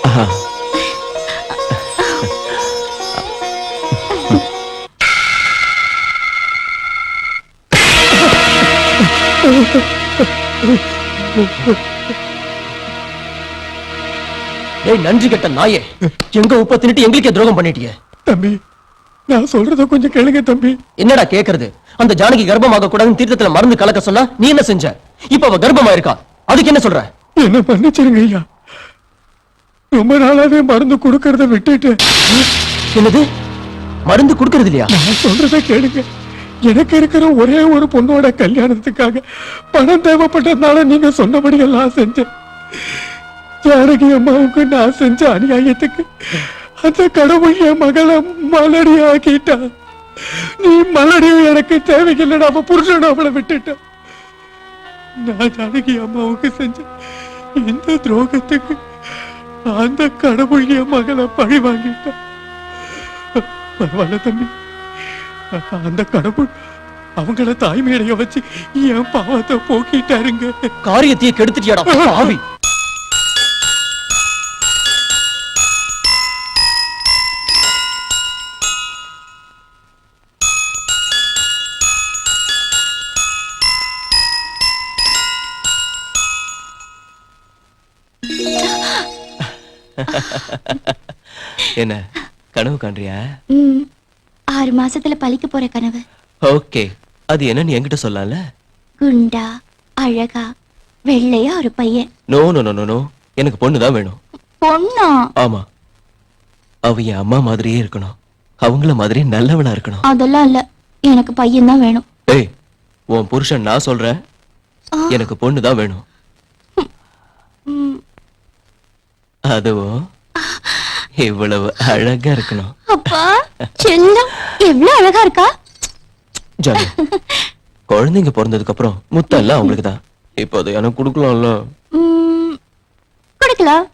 ஆஹா. ஏய் நன்றி கெட்ட நாயே, எங்க உப்ப தின்னுட்டு எங்களுக்கே துரோகம் பண்ணிட்டீங்க. தம்பி, நான் சொல்றத கொஞ்சம் கேளுங்க தம்பி. என்னடா கேக்குறது? அந்த ஜானகி கர்ப்பமாக கூடாதுன்னு தீர்த்தத்துல மருந்து கலக்க சொன்னா நீ என்ன செஞ்ச? இப்ப அவ கர்ப்பமா இருக்கா, அதுக்கு என்ன சொல்ற? என்ன மன்னிச்சிருங்க ஐயா, ரொம்ப நாளாவே மருந்து கொடுக்கறத விட்டுட்டு. என்னது மருந்து கொடுக்கறது இல்லையா? நான் சொல்றத கேளுங்க. எனக்கு இருக்கிற ஒரே ஒரு பொண்ணோட கல்யாணத்துக்காக பணம் தேவைப்பட்டதுனால நீங்க சொன்னபடி எல்லாம் செஞ்சேன். ஜானகி அம்மாவுக்கு நான் செஞ்ச அநியாயத்துக்கு அந்த கடவுள் என் மகளை மலடி ஆக்கிட்டா. நீ மலடியும் எனக்கு தேவையில்லை, அவ புருஷனும் அவளை விட்டுட்டான். நான் ஜானகி அம்மாவுக்கு செஞ்ச இந்த துரோகத்துக்கு அந்த கடவுள் என் மகளை பழி வாங்கிட்டான். பரவாயில்ல தம்பி, அந்த கடவுள் அவங்கள தாய்மையடைய வச்சு என் பாவத்தை போக்கிட்டாருங்க. காரியத்தையே கெடுத்துட்டியாடா பாவி. என்ன கனவு காண்றியா? 6 மாசத்துல பழிக்க போற கனவு. ஓகே, அது என்னன்னு என்கிட்ட சொல்லல. குண்டா அழகா வெள்ளையா ஒரு பையன். நோ நோ நோ நோ, எனக்கு பொண்ணுதான் வேணும். பொண்ணா? ஆமா, அவ என் அம்மா மாதிரியே இருக்கணும், அவங்கள மாதிரி நல்லவளா இருக்கணும். அதெல்லாம் இல்ல, எனக்கு பையன் தான் வேணும். ஏய், உன் புருஷன் நான் சொல்றேன், எனக்கு பொண்ணுதான் வேணும். அதுவும் இவ்வளவு அழகா இருக்கணும். அப்பா செல்லம் எவ்வளவு அழகா இருக்கா. ஜானு, குழந்தைங்க பிறந்ததுக்கு அப்புறம் முத்தம் எல்லாம் அவங்களுக்கு தான். இப்போ அதை எனக்கு கொடுக்கலாம்ல. கொடுக்கலாம்.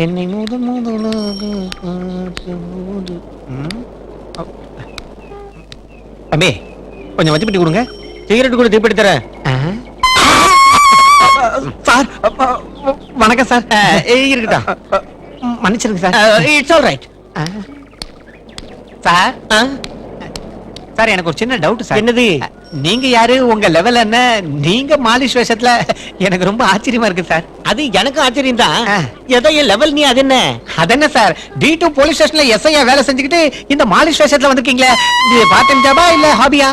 என்னை அம்மே கொஞ்சம் வச்சு கொடுங்க. சிகரெட் கூட திருப்பி தரேன். சார் வணக்கம் சார். இருக்கட்டும், மன்னிச்சிருங்க sir. It's all right sir. Sir எனக்கு ஒரு சின்ன டவுட் சார். என்னது? நீங்க யாரு, உங்க லெவல் என்ன? நீங்க மாலிஷ் வேஷத்துல எனக்கு ரொம்ப ஆச்சரியமா இருக்கு சார். அது எனக்கு ஆச்சரியம் தான். ஏதோ என் லெவல் நீ அது என்ன? அது என்ன சார், D2 போலீஸ் ஸ்டேஷன்ல எஸ்ஐயா வேலை செஞ்சுக்கிட்டு இந்த மாலிஷ் வேஷத்துல வந்திருக்கீங்களே, இது பார்ட் டைம் ஜாபா இல்ல ஹாபியா?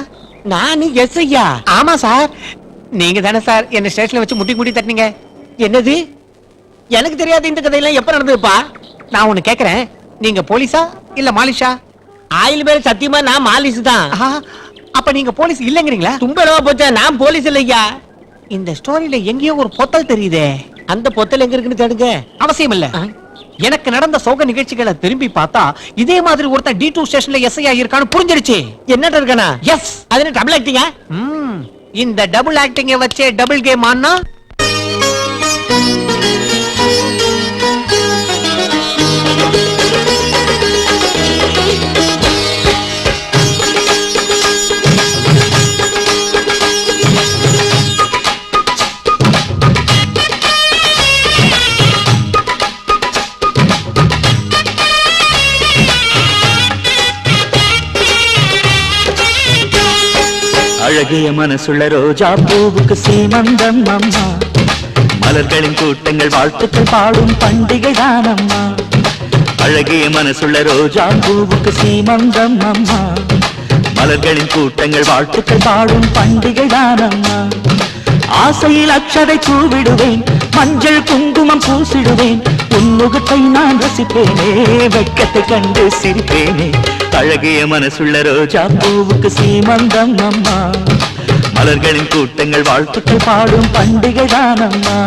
நான் எஸ்ஐயா? ஆமா சார். நீங்க தானே சார் என்ன ஸ்டேஷன்ல வச்சு முட்டி முட்டி தட்டினீங்க. என்னது? எனக்கு தெரியாது இந்த கதையெல்லாம் எப்ப நடந்ததுப்பா. நான் ஒண்ணு கேக்குறேன், நீங்க போலீஸா இல்ல மாலிஷா? ஆயில் பேர் சத்தியமா நான் மாலிஷ் தான். அப்ப நீங்க போலீஸ் இல்லங்கிறீங்களா? தும்பரவா போச்சா, நான் போலீஸ் இல்லையா. இந்த ஸ்டோரியில எங்கேயோ ஒரு பொத்தல் தெரியுதே, அந்த பொத்தல் எங்க இருக்குன்னு தேடுங்க. அவசியம் இல்ல. எனக்கு நடந்த சோக நிகழ்ச்சிகளை திரும்பி பார்த்தா இதே மாதிரி ஒருத்தன் D2 ஸ்டேஷன்ல எஸ்ஐ இருக்கான்னு புரிஞ்சிருச்சு. என்ன இருக்கானா? எஸ், அது டபுள் ஆக்டிங்க. இந்த டபுள் ஆக்டிங்க வச்சே டபுள் கேம் ஆனா அழகிய மனசுள்ள ரோஜா பூவுக்கு சீமந்தம் அம்மா, மலர்களின் கூட்டங்கள் வாழ்த்துக்கள் பாடும் பண்டிகை தானம்மா. அழகிய மனசுள்ள ரோஜா பூவுக்கு சீமந்தம் அம்மா, மலர்களின் கூட்டங்கள் வாழ்த்துக்கள் பாடும் பண்டிகை தானம்மா. ஆசையில் அக்ஷதை பூவிடுவேன், மஞ்சள் குங்குமம் பூசிடுவேன், உன்முகத்தை நான் ரசிப்பேனே, வெட்கத்தை கண்டு சிரிப்பேனே. அழகிய மனசுள்ள ரோஜா பூவுக்கு சீமந்தம் அம்மா, மலர்களின் கூட்டங்கள் வாழ்த்துக்கள் பாடும் பண்டிகை தானம்மா.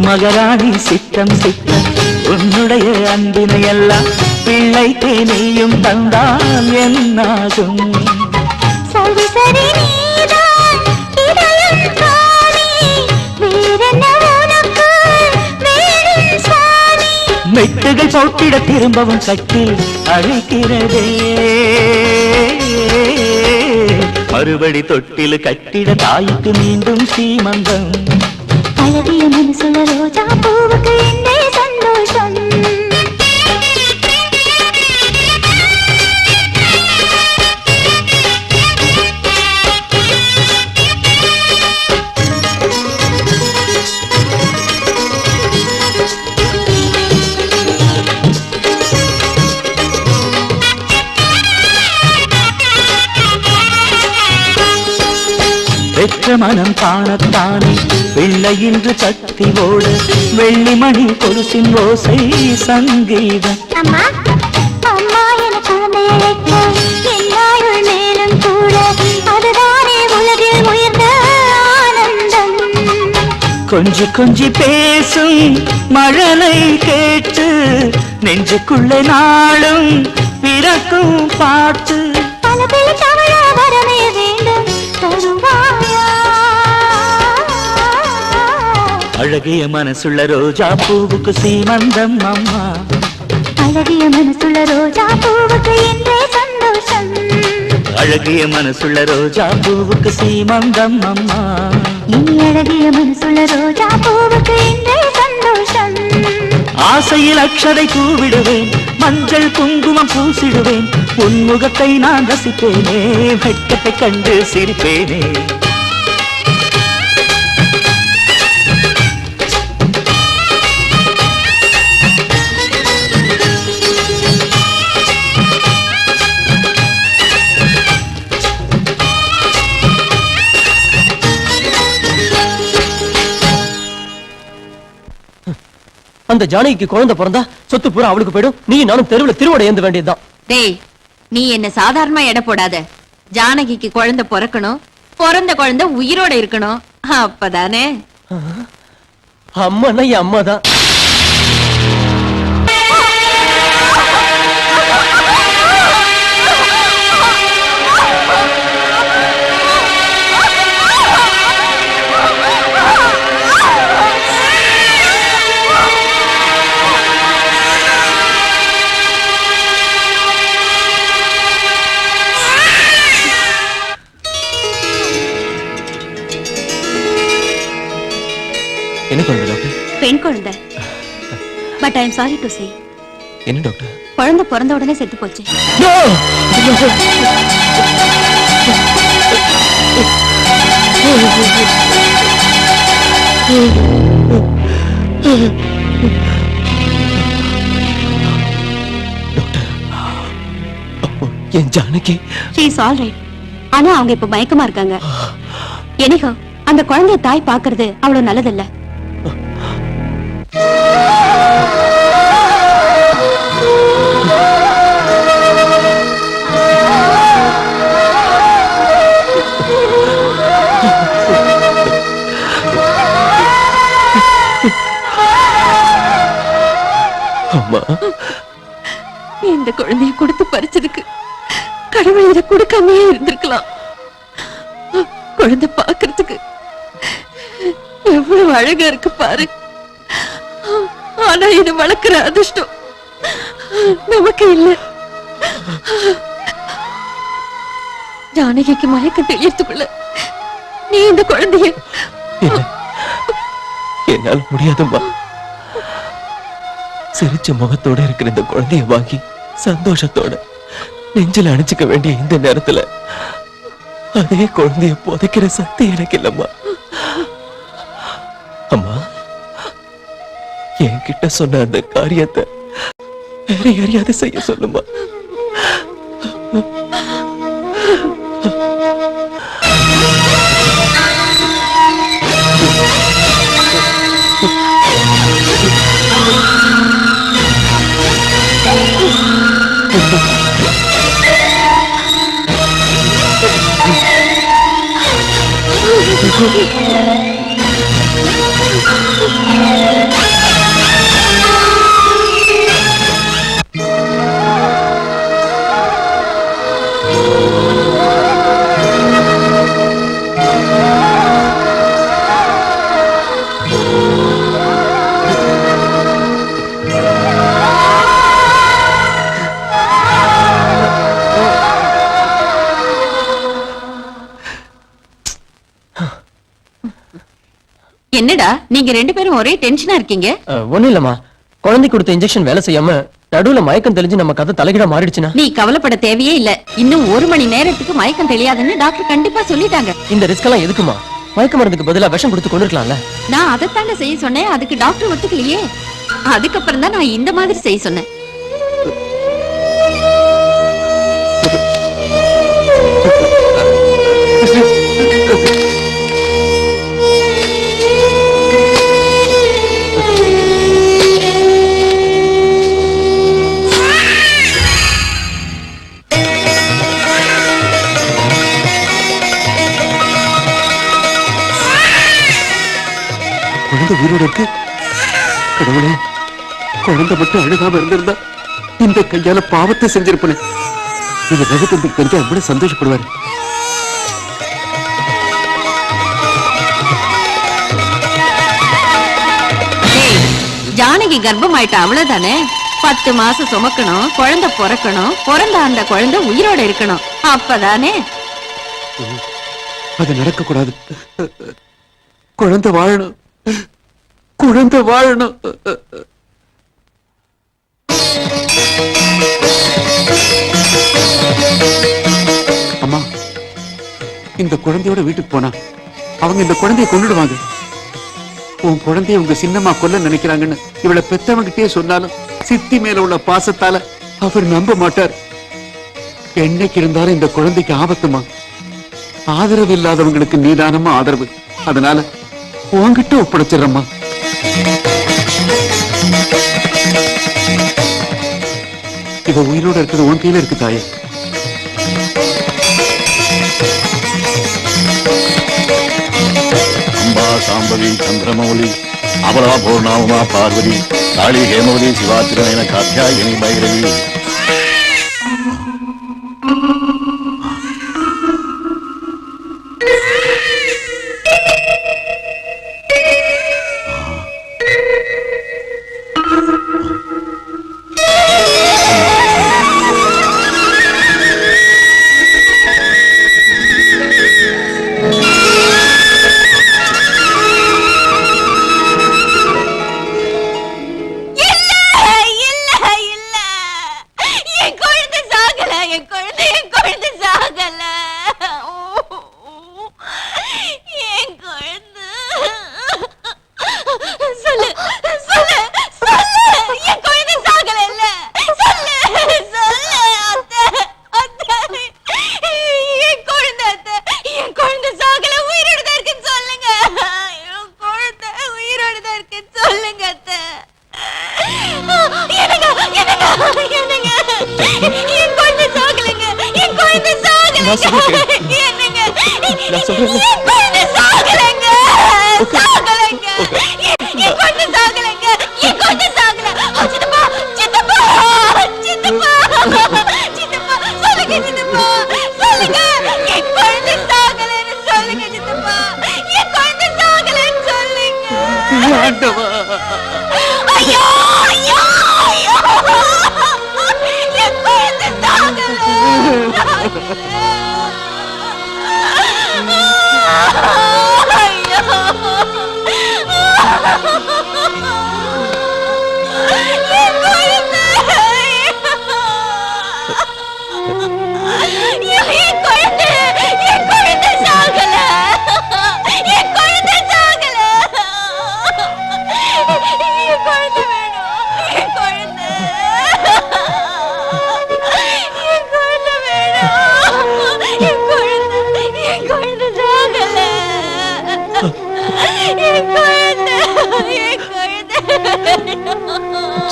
மகராணி சித்தம் சித்தம் உன்னுடைய அன்பினை எல்லாம் பிள்ளை தேனையும் தந்தால் என்னாகும். சரி சரி நீதான் இதயம் காணி, வேறென்ன உனக்கு வேணும் சுவாமி. மெட்டுகள் போட்டிட திரும்பவும் கட்டி அழைக்கிறதே, மறுபடி தொட்டில் கட்டிட தாய்க்கு மீண்டும் சீமந்தம். அழகிய மனசுல ரோஜா பூவுக்கு என்னே சந்தோஷம். பெற்ற மனம் காணத்தானே வெள்ளை இன்று கத்தி ஓட, வெள்ளி மணி கொலுசின் ஓசை சங்கீதம். அம்மா அம்மா என குழந்தையை வைக்க என்னாயுள் மேலும் கூட, அதுதானே உலகில் உயர்ந்த ஆனந்தம். கொஞ்சி கொஞ்சி பேசும் மழலை கேட்டு நெஞ்சுக்குள்ளே நாளும் பிறக்கும் பாட்டு. பல பல தமிழ வரமே வேண்டும் தருவாயா. அழகிய மனசுள்ள ரோஜா பூவுக்கு சீமந்தம் அம்மா, அழகிய மனசுள்ள ரோஜா பூவுக்கு என்றே சந்தோஷம். அழகிய மனசுள்ள ரோஜா பூவுக்கு சீமந்தம் அம்மா. இனி அழகிய மனசுள்ள ரோஜா பூவுக்கு என்றே சந்தோஷம். ஆசையில் அக்ஷதை பூவிடுவேன், மஞ்சள் குங்குமம் பூசிடுவேன், உன்முகத்தை நான் ரசிப்பேனே, வெட்கத்தை கண்டு சிரிப்பேனே. அந்த ஜானகிக்கு குழந்தை பிறந்தா சொத்து பூரா அவளுக்கு போயிடும், நீ நானும் தெருவுல திருவடை ஏந்து வேண்டியதுதான். டேய், நீ என்ன சாதாரணமா எடை போடாத. ஜானகிக்கு குழந்தை பிறக்கணும், பிறந்த குழந்தை உயிரோட இருக்கணும், அப்பதானே. அம்மானா என் அம்மா தான். என்ன குழந்தை டாக்டர்? பெண் குழந்தை. But I am sorry to say. என்ன டாக்டர்? குழந்தை பிறந்த உடனே செத்து போச்சு. என் Janaki she is all right. ஆனா அவங்க இப்ப மயக்கமா இருக்காங்க. எனிகோ அந்த குழந்தைய தாய் பாக்குறது அவ்வளவு நல்லதில்ல. அம்மா நீ இந்த குழந்தைய கொடுத்து பறிச்சதுக்கு கடவுள் இதை கொடுக்காமயே இருந்திருக்கலாம். குழந்தை பாக்குறதுக்கு எவ்வளவு அழகா இருக்கு பாரு. ஆனா இது வளர்க்கிற அதிர்ஷ்டம் நமக்கு இல்ல. ஜானகிக்கு மயக்கம் தெரியறதுக்குள்ள நீ இந்த குழந்தைய என்னால முடியாதும்மா. சிரிச்ச முகத்தோட இருக்கிற இந்த குழந்தைய வாங்கி சந்தோஷத்தோட நெஞ்சில அணைச்சுக்க வேண்டிய இந்த நேரத்துல அதே குழந்தைய புதைக்கிற சக்தி எனக்கு இல்லம்மா. அம்மா, என்கிட்ட சொன்ன அந்த காரியத்தை வேற யாரையாவது செய்ய சொல்லுமா. என்னடா நீங்க ரெண்டு பேரும் ஒரே டென்ஷனா இருக்கீங்க? ஒண்ணும் இல்லம்மா, குழந்தை கொடுத்த இன்ஜெக்ஷன் வேலை செய்யாம நடுவுல மயக்கம் தெளிஞ்சு நம்ம கதை தலைகிட மாறிடுச்சுன்னா நீ கவலைப்பட தேவையே இல்ல. இன்னும் 1 மணி நேரத்துக்கு மயக்கம் தெளியாதுன்னு டாக்டர் கண்டிப்பா சொல்லிட்டாங்க. இந்த ரிஸ்க் எல்லாம் எதுக்குமா? மயக்க மருந்துக்கு பதிலா விஷம் கொடுத்து கொண்டிருக்கலாம்ல. நான் அதைத்தாண்ட செய்ய சொன்னேன், அதுக்கு டாக்டர் ஒத்துக்கலையே. அதுக்கப்புறம் தான் நான் இந்த மாதிரி செய்ய சொன்னேன். குழந்தை உயிரோட இருக்கு. கடவுளே, குழந்தை மட்டும் அழுகாம இருந்திருந்தா இந்த கையால பாவத்தை செஞ்சிருப்பேன். இந்த ரகத்துக்கு தெரிஞ்சா எவ்வளவு சந்தோஷப்படுவாரு. ஜானகி கர்ப்பம் ஆயிட்டா, அவ்வளவுதானே. 10 மாசம் சுமக்கணும், குழந்தை பிறக்கணும், பிறந்த அந்த குழந்தை உயிரோட இருக்கணும். அப்பதானே அது நடக்க கூடாது. குழந்தை வாழணும், குழந்தை வாழணும். அம்மா, இந்த குழந்தையோட வீட்டுக்கு போனா அவங்க இந்த குழந்தைய கொண்டுடுவாங்க. உன் குழந்தைய உங்க சின்னம்மா கொல்ல நினைக்கிறாங்கன்னு இவளை பெத்தவங்கிட்டே சொன்னாலும் சித்தி மேல உள்ள பாசத்தால அவர் நம்ப மாட்டார். என்னைக்கு இருந்தாலும் இந்த குழந்தைக்கு ஆபத்துமா. ஆதரவு இல்லாதவங்களுக்கு நீதானமா ஆதரவு. அதனால உன்கிட்ட ஒப்படைச்சிடறம்மா. இவ உயிரோட இருக்கிறது உன் கையில இருக்கு தாயே. அம்பா சாம்பவி சந்திரமௌலி அபலா பூர்ணாவுமா பார்வதி காளி ஹேமவதி சிவாத்திரன காத்தியாயனி பைரவி.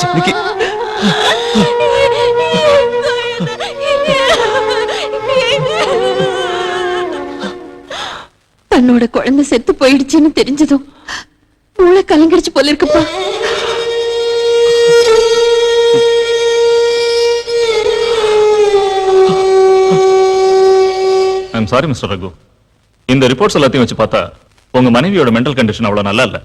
ஜானகி தன்னோட குழந்தை செத்து போயிடுச்சுன்னு தெரிஞ்சதும் மூளை கலங்கிடுச்சு போல இருக்குப்பா. ஐம் சாரி மிஸ்டர் ரகு, இந்த ரிப்போர்ட்ஸ் எல்லாத்தையும் வச்சு பார்த்தா உங்க மனைவியோட மென்டல் கண்டிஷன் அவ்வளவு நல்லா இல்ல.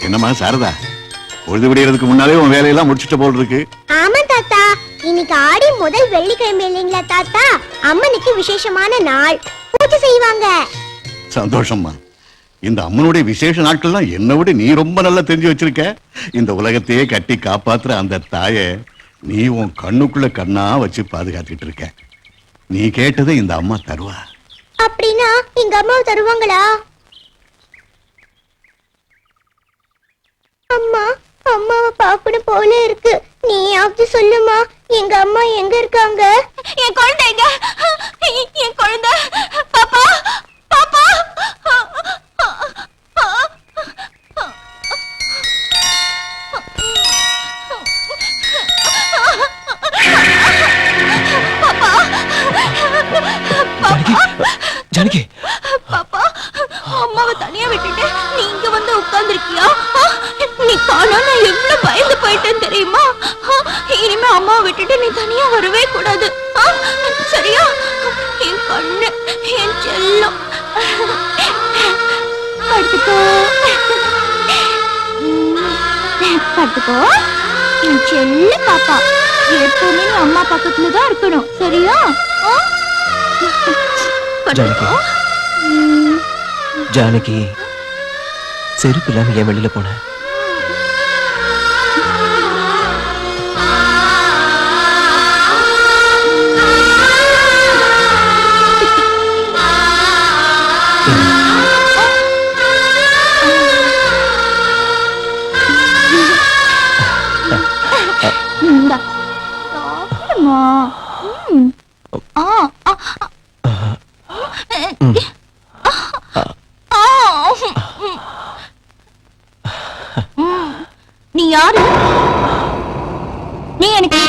என்னம்மா சாரதா, பொழுது விடியறதுக்கு முன்னாலே உன் வேலையெல்லாம் முடிச்சிட்ட போல் இருக்கு. ஆமா தாத்தா, இன்னைக்கு ஆடி முதல் வெள்ளிக்கிழமை இல்லைங்களா தாத்தா? அம்மனுக்கு விசேஷமான நாள், பூஜை செய்வாங்க. சந்தோஷம்மா. இந்த அம்மனுடைய விசேஷ நாட்கள்லாம் என்னை விட நீ ரொம்ப நல்லா தெரிஞ்சு வச்சிருக்க. இந்த உலகத்தையே கட்டி காப்பாத்துற அந்த தாயை நீ உன் கண்ணுக்குள்ள கண்ணா வச்சு பாதுகாத்துட்டு இருக்க. நீ கேட்டதை இந்த அம்மா தருவா. அப்படின்னா எங்க அம்மாவை தருவாங்களா? அம்மா, அம்மாவை பாக்கணும் போல இருக்கு. நீயாவது சொல்லுமா, எங்க அம்மா எங்க இருக்காங்க? என் குழந்தை எங்க? என் குழந்தை பாப்பா, பாப்பா. ஜானகி, பாப்பா, அம்மாவை தனியா விட்டுட்டு நீ இங்க வந்து உட்கார்ந்திருக்கியா? நீ காணோம், நான் எவ்வளவு பயந்து போயிட்டேன் தெரியுமா? இனிமே அம்மாவை விட்டுட்டு நீ தனியா வரவே கூடாது, சரியா? என் கண்ணு, என் செல்லம், படுத்துக்கோ, படுத்துக்கோ என் செல்ல பாப்பா. எப்பவுமே நீ அம்மா பக்கத்துலதான் இருக்கணும், சரியா? ஜானகி, ஜானகி, செருப்பு இல்லாம ஏன் வெளியில போன? நீ யாரு? நீ எனக்கு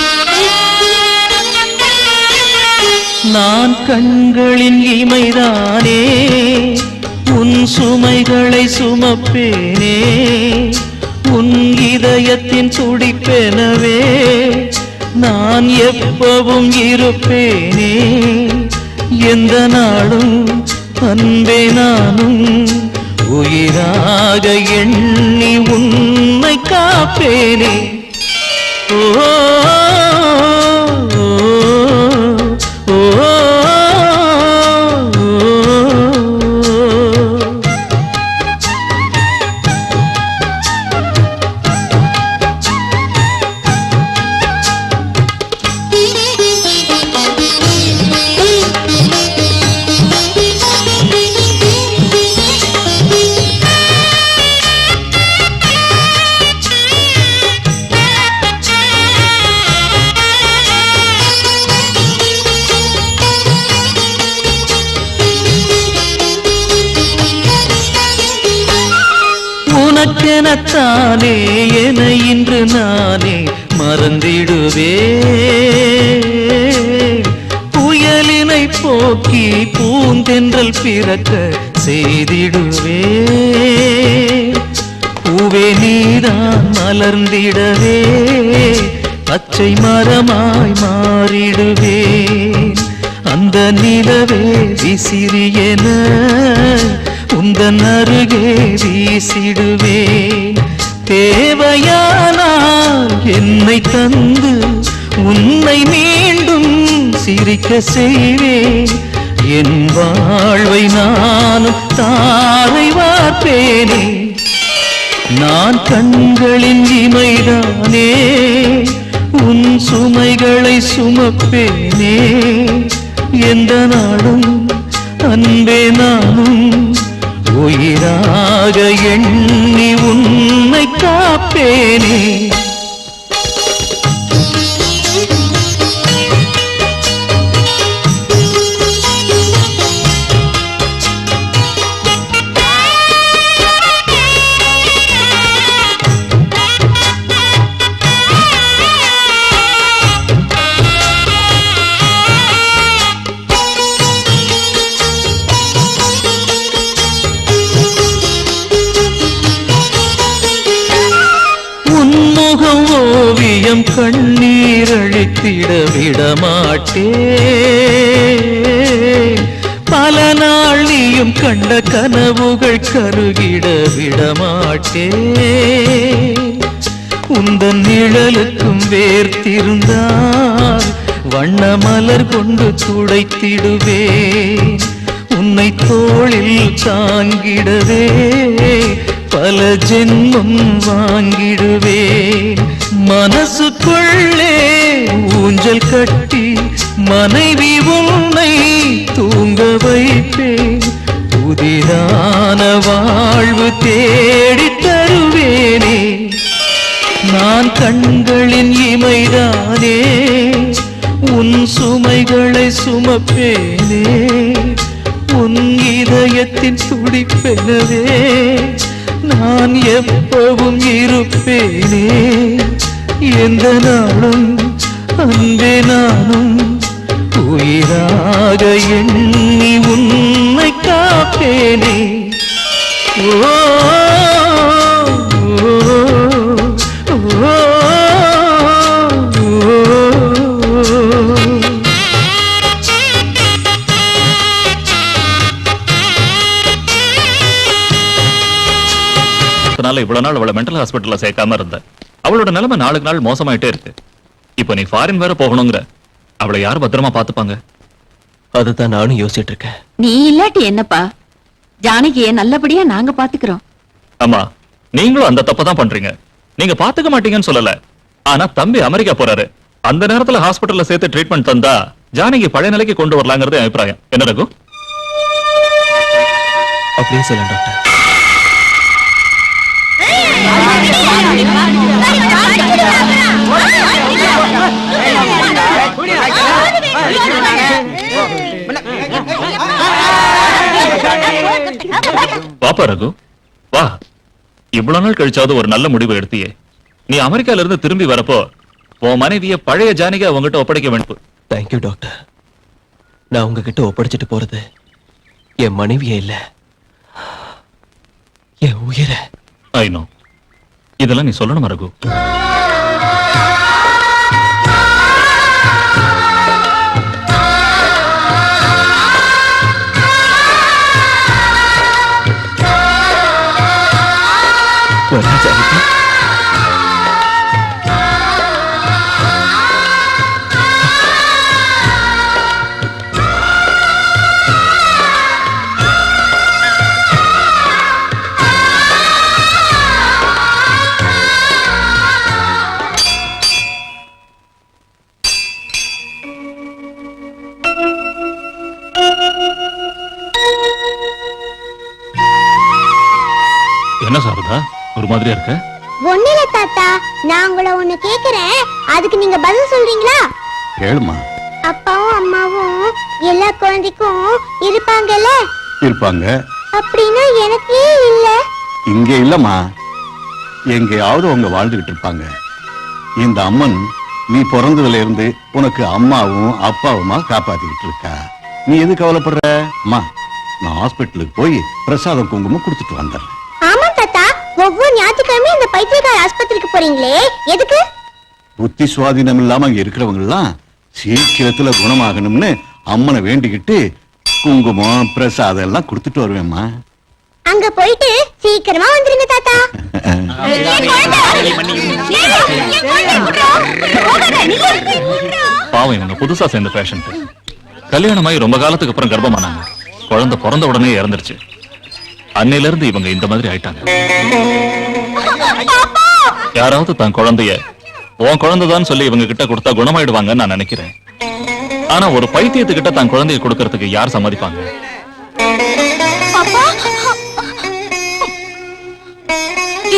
நான் கண்களின் இமைதானே, உன் சுமைகளை சுமப்பேனே, உன் இதயத்தின் துடிப்பெனவே நான் எப்பவும் இருப்பேனே. எந்த நாளும் அன்பே நானும் உயிராக எண்ணி உன்னை காப்பேனே. ஓ உனக்கெனத்தானே என இன்று நானே மறந்திடுவே. புயலினை போக்கி பூந்தென்றல் பிறக்க செய்திடுவே. பூவே நீதான் மலர்ந்திடவே பச்சை மரமாய் மாறிடுவே. அந்த நிலவே விசிறியென உந்தன் அருகே வீசிடுவேன். தேவையானால் என்னை தந்து உன்னை மீண்டும் சிரிக்க செய்வேன். என் வாழ்வை நானும் தாரை வார்ப்பேனே. நான் கண்களின் இமைதானே, உன் சுமைகளை சுமப்பேனே. எந்த நாளும் அன்பே நானும் உயிராக எண்ணி உன்னை காப்பேனே. ஓவியம் கண்ணீர் அழித்திட விடமாட்டே. பல நாள் நீயும் கண்ட கனவுகள் கருகிட விடமாட்டே. உந்தன் நிழலுக்கும் வேர்த்திருந்தால் வண்ண மலர் கொண்டு துடைத்திடுவேன். உன்னை தோளில் தாங்கிடவே பல ஜென்மம் வாங்கிடுவேன். மனசுக்குள்ளே ஊஞ்சல் கட்டி மனைவி உன்னை தூங்க வைப்பேன். புதிதான வாழ்வு தேடி தருவேனே. நான் கண்களின் இமைதானே, உன் சுமைகளை சுமப்பேனே. உன் இதயத்தின் துடிப்பெனவே நான் எப்பவும் இருப்பேனே. எந்த நாளும் அன்பே நானும் உயிராக எண்ணி உன்னை காப்பேனே. ஓ இவ்வளவு நாள் அவளை மென்டல் ஹாஸ்பிட்டல்ல சேர்க்காம இருந்த அவளோட நிலைமை நாளுக்கு நாள் மோசமாயிட்டே இருக்கு. இப்ப நீ ஃபாரின் வேற போகணுங்கிற, அவளை யார் பத்திரமா பாத்துப்பாங்க? அதுதான் நானும் யோசிச்சுட்டு இருக்கேன். நீ இல்லாட்டி என்னப்பா, ஜானகியை நல்லபடியா நாங்க பாத்துக்கிறோம். அம்மா, நீங்களும் அந்த தப்பதான் பண்றீங்க. நீங்க பாத்துக்க மாட்டீங்கன்னு சொல்லல, ஆனா தம்பி அமெரிக்கா போறாரு. அந்த நேரத்துல ஹாஸ்பிட்டல்ல சேர்த்து ட்ரீட்மெண்ட் தந்தா ஜானகி பழைய நிலைக்கு கொண்டு வரலாங்கிறது என் அபிப்பிராயம். என்ன ரகு? அப்படியே சொல்ல டாக்டர். பாப்பா ரகு, வா. இவ்வளவு நாள் கழிச்சாவது ஒரு நல்ல முடிவு எடுத்தியே. நீ அமெரிக்கால இருந்து திரும்பி வரப்போ உன் மனைவிய பழைய ஜானகி உங்ககிட்ட ஒப்படைக்க வேண்டும். Thank you doctor. நான் உங்ககிட்ட ஒப்படைச்சிட்டு போறது என் மனைவியே இல்ல, என் உயிரை. I know. இதெல்லாம் நீ சொல்லணும் ரகு. என்ன சாரதா, ஒரு மாதிரியா இருக்க? ஒண்ணுல தாத்தா, நான் உங்களை ஒண்ணு கேக்குறேன், அதுக்கு நீங்க பதில் சொல்றீங்களா? கேளுமா. அப்பாவும் அம்மாவும் எல்லா குழந்தைக்கும் இருப்பாங்கல்ல? இருப்பாங்க. அப்படின்னா எனக்கு இல்ல? இங்க இல்லம்மா, எங்கேயாவது அவங்க வாழ்ந்துகிட்டு இருப்பாங்க. இந்த அம்மன் நீ பிறந்ததுல இருந்து உனக்கு அம்மாவும் அப்பாவுமா காப்பாத்திக்கிட்டு இருக்கா. நீ எது கவலைப்படுற? அம்மா, நான் ஹாஸ்பிட்டலுக்கு போய் பிரசாதம் குங்குமம் கொடுத்துட்டு வந்தேன். ஆமா தாத்தா, ஒவ்வொரு ஞாயிற்றுக்கிழமையும் இந்த பைத்தியக்கார ஆஸ்பத்திரிக்கு போறீங்களே, எதுக்கு? புத்தி சுவாதீனம் இல்லாம அங்க இருக்கிறவங்க எல்லாம் சீக்கிரத்துல குணமாகணும்னு அம்மனை வேண்டிக்கிட்டு குங்குமம் பிரசாதம் எல்லாம் கொடுத்துட்டு வருவேம்மா. அங்க போயிட்டு சீக்கிரமா வந்துருங்க தாத்தா. பாவம் இவங்க புதுசா சேர்ந்த பேஷண்ட். கல்யாணமாயி ரொம்ப காலத்துக்கு அப்புறம் கர்ப்பமானாங்க. குழந்தை பிறந்த உடனே இறந்துருச்சு. அன்னையில இருந்து இவங்க இந்த மாதிரி ஆயிட்டாங்க. யாராவது தான் குழந்தைய உன் குழந்தைதான் சொல்லி இவங்க கிட்ட கொடுத்தா குணமாயிடுவாங்கன்னு நான் நினைக்கிறேன். ஆனா ஒரு பைத்தியத்துக்கிட்ட தான் குழந்தைய கொடுக்கறதுக்கு யார் சம்மதிப்பாங்க?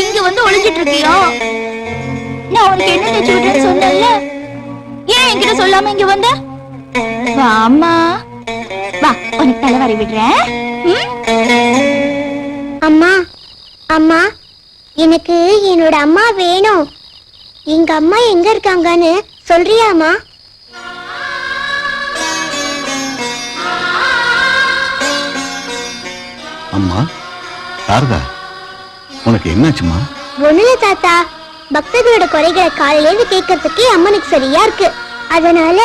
இங்க வந்து ஒளிஞ்சிட்டு இருக்கியா? நான் உனக்கு என்ன தேய்ச்சி விடுறேன்னு சொன்னேன்ல, ஏன் என்கிட்ட சொல்லாம இங்க வந்த? வாமா வா, உனக்கு தலைவாரி விடுறேன். அம்மா அம்மா, எனக்கு என்னோட அம்மா வேணும். எங்க அம்மா எங்க இருக்காங்கன்னு சொல்றியாமா? அம்மா சாரதா, உனக்கு என்னாச்சுமா? ஒண்ணுல தாத்தா, பக்தர்களோட குறைகளை காலையில இருந்து கேட்கறதுக்கே அம்மனுக்கு சரியா இருக்கு. அதனால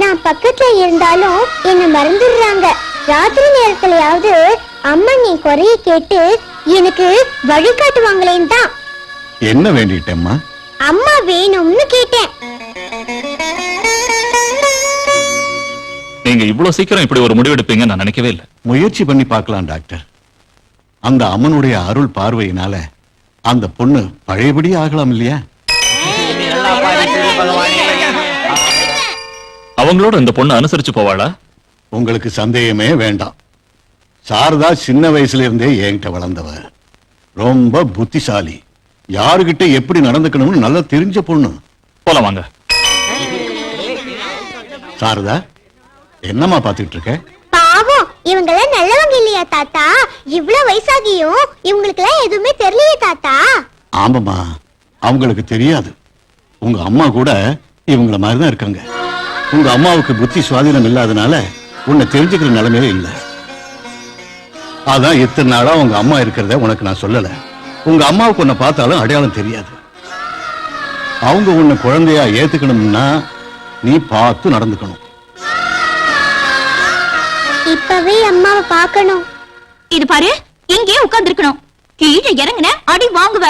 நான் பக்கத்துல இருந்தாலும் என்ன மறந்துடுறாங்க. ராத்திரி நேரத்துலயாவது அம்மன் என் குறைய கேட்டு எனக்கு வழிகாட்டுவாங்களேன்னு தான். என்ன வேண்டிட்டேம்மா? அம்மா வேணும்னு கேட்டேன். நீங்க இவ்வளவு சீக்கிரம் இப்படி ஒரு முடிவெடுப்பீங்க நான் நினைக்கவே இல்லை. முயற்சி பண்ணி பார்க்கலாம் டாக்டர். அந்த அம்மனுடைய அருள் பார்வையினால அந்த பொண்ணு பழையபடி ஆகலாம் இல்லையா? அவங்களோட இந்த பொண்ணு அனுசரிச்சு போவாளா? உங்களுக்கு சந்தேகமே வேண்டாம். சாரதா சின்ன வயசுல இருந்தே என்கிட்ட வளர்ந்தவ. ரொம்ப புத்திசாலி. யாருகிட்ட எப்படி நடந்துக்கணும்னு நல்லா தெரிஞ்ச பொண்ணு. போலாம் வாங்க. சாரதா, என்னம்மா பாத்துக்கிட்டு இருக்க? பாவம், இவங்கெல்லாம் நல்லவங்க இல்லையா தாத்தா? இவ்வளவு வயசாகியும் இவங்களுக்கு எல்லாம் எதுவுமே தெரியலையே தாத்தா. ஆமாம்மா, அவங்களுக்கு தெரியாது. உங்க அம்மா கூட இவங்கள மாதிரிதான் இருக்காங்க. உங்க அம்மாவுக்கு புத்தி சுவாதீனம் இல்லாதனால உன்னை தெரிஞ்சுக்கிற நிலைமையே இல்லை. அதான் இத்தனை நாளா உங்க அம்மா இருக்கிறத உனக்கு நான் சொல்லல. உங்க அம்மாவுக்கு உன்னை பார்த்தாலும் அடையாளம் தெரியாது. அவங்க உன்னை குழந்தையா ஏத்துக்கணும்னா நீ பார்த்து நடந்துக்கணும். இப்பவே அம்மாவை பார்க்கணும். இது பாரு, இங்கே உட்கார்ந்து இருக்கணும். கீழே இறங்குன அடி வாங்குவ.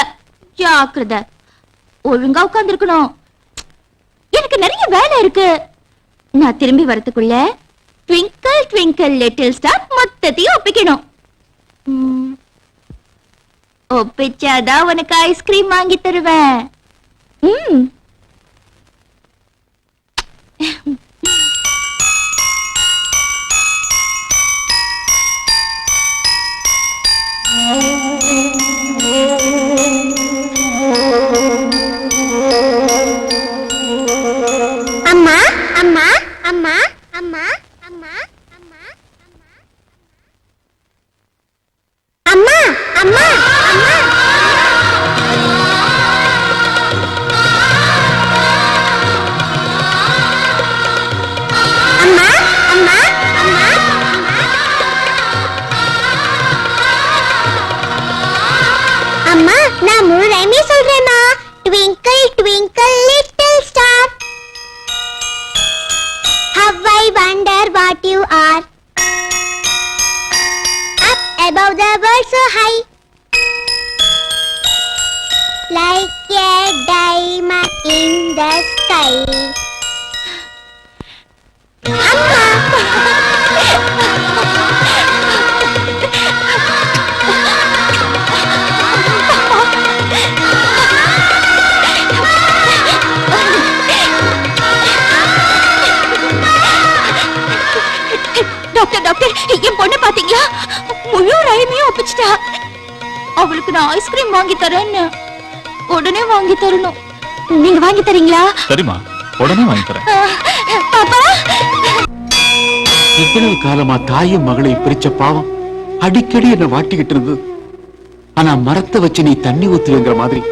ஜாக்கிரதை. ஒழுங்கா உட்கார்ந்து இருக்கணும். எனக்கு நிறைய வேலை இருக்கு. நான் திரும்பி வரதுக்குள்ள ட்விங்கிள் ட்விங்கிள் லிட்டில் ஸ்டார் மொத்தத்தையும் ஒப்பிக்கணும். ஒப்பிச்சாதான் உனக்கு ஐஸ்கிரீம் வாங்கி தருவேன். அம்மா அம்மா அம்மா அம்மா அம்மா அம்மா அம்மா அம்மா அம்மா. அம்மா அம்மா அம்மா அம்மா, நான் முழு ரைமே சொல்றேம்மா. Twinkle twinkle little star, how I wonder what you are, up above the world so high, like a diamond in the sky. அம்மா, டாக்டர் டாக்டர், என் பொண்ணு பாத்தீங்களா? முழு ரைமையும் ஒப்பிச்சிட்டா. அவளுக்கு நான் ஐஸ்கிரீம் வாங்கி தரேன்னு. உடனே வாங்கி தரணும். நீங்க வாங்கி தரீங்களா? சரிம்மா, உடனே வாங்கி தரேன். பாப்பா, இவ்வளவு காலமா தாயும் மகளையும் பிரிச்ச பாவம் அடிக்கடி என்ன வாட்டிக்கிட்டு இருந்தது. ஆனா மரத்தை வச்சு நீ தண்ணி ஊத்துவேங்கிற மாதிரி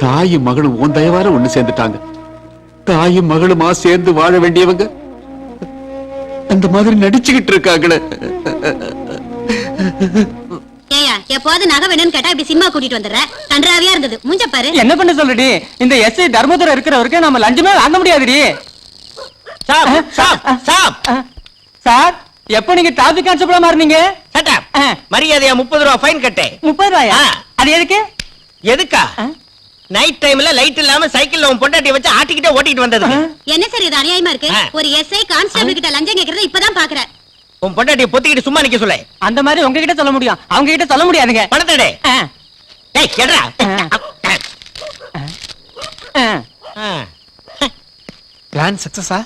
தாயும் மகளும் உன் தயவார ஒண்ணு சேர்ந்துட்டாங்க. தாயும் மகளுமா சேர்ந்து வாழ வேண்டியவங்க அந்த மாதிரி நடிச்சுக்கிட்டு இருக்காங்களே. ஏயா எப்போது நகை வேணும்னு கேட்டா இப்படி சினிமா கூட்டிட்டு வந்துடுற. கன்றாவியா இருந்தது. மூஞ்ச பாரு. என்ன பண்ண சொல்லுடி? இந்த எஸ்ஐ தர்மதுரை இருக்கிற வரைக்கும் நம்ம லஞ்சமே வாங்க முடியாதுடி. சார் எப்ப நீங்க டிராபிக் கான்ஸ்டபிளா மாறுனீங்க? மரியாதையா 30 ரூபாய் ஃபைன் கட்டு. 30 ரூபாயா? அது எதுக்கு? எதுக்கா? நைட் டைம்ல லைட் இல்லாம சைக்கிள்ல உன் பொண்டாட்டிய வச்சு ஆட்டிக்கிட்டே ஓட்டிட்டு வந்தது. என்ன சார் இது அநியாயமா இருக்கு? ஒரு எஸ்ஐ கான்ஸ்டபிள் கிட்ட லஞ்சம் கேக்குறத இப்பதான் பாக்குறேன். உன் பொண்டாட்டிய பொத்திக்கிட்டு சும்மா நிக்க சொல்லு. அந்த மாதிரி உங்ககிட்ட சொல்ல முடியும், அவங்க கிட்ட சொல்ல முடியாதுங்க. பணத்தடே. டேய் கேடா. பிளான் சக்சஸா?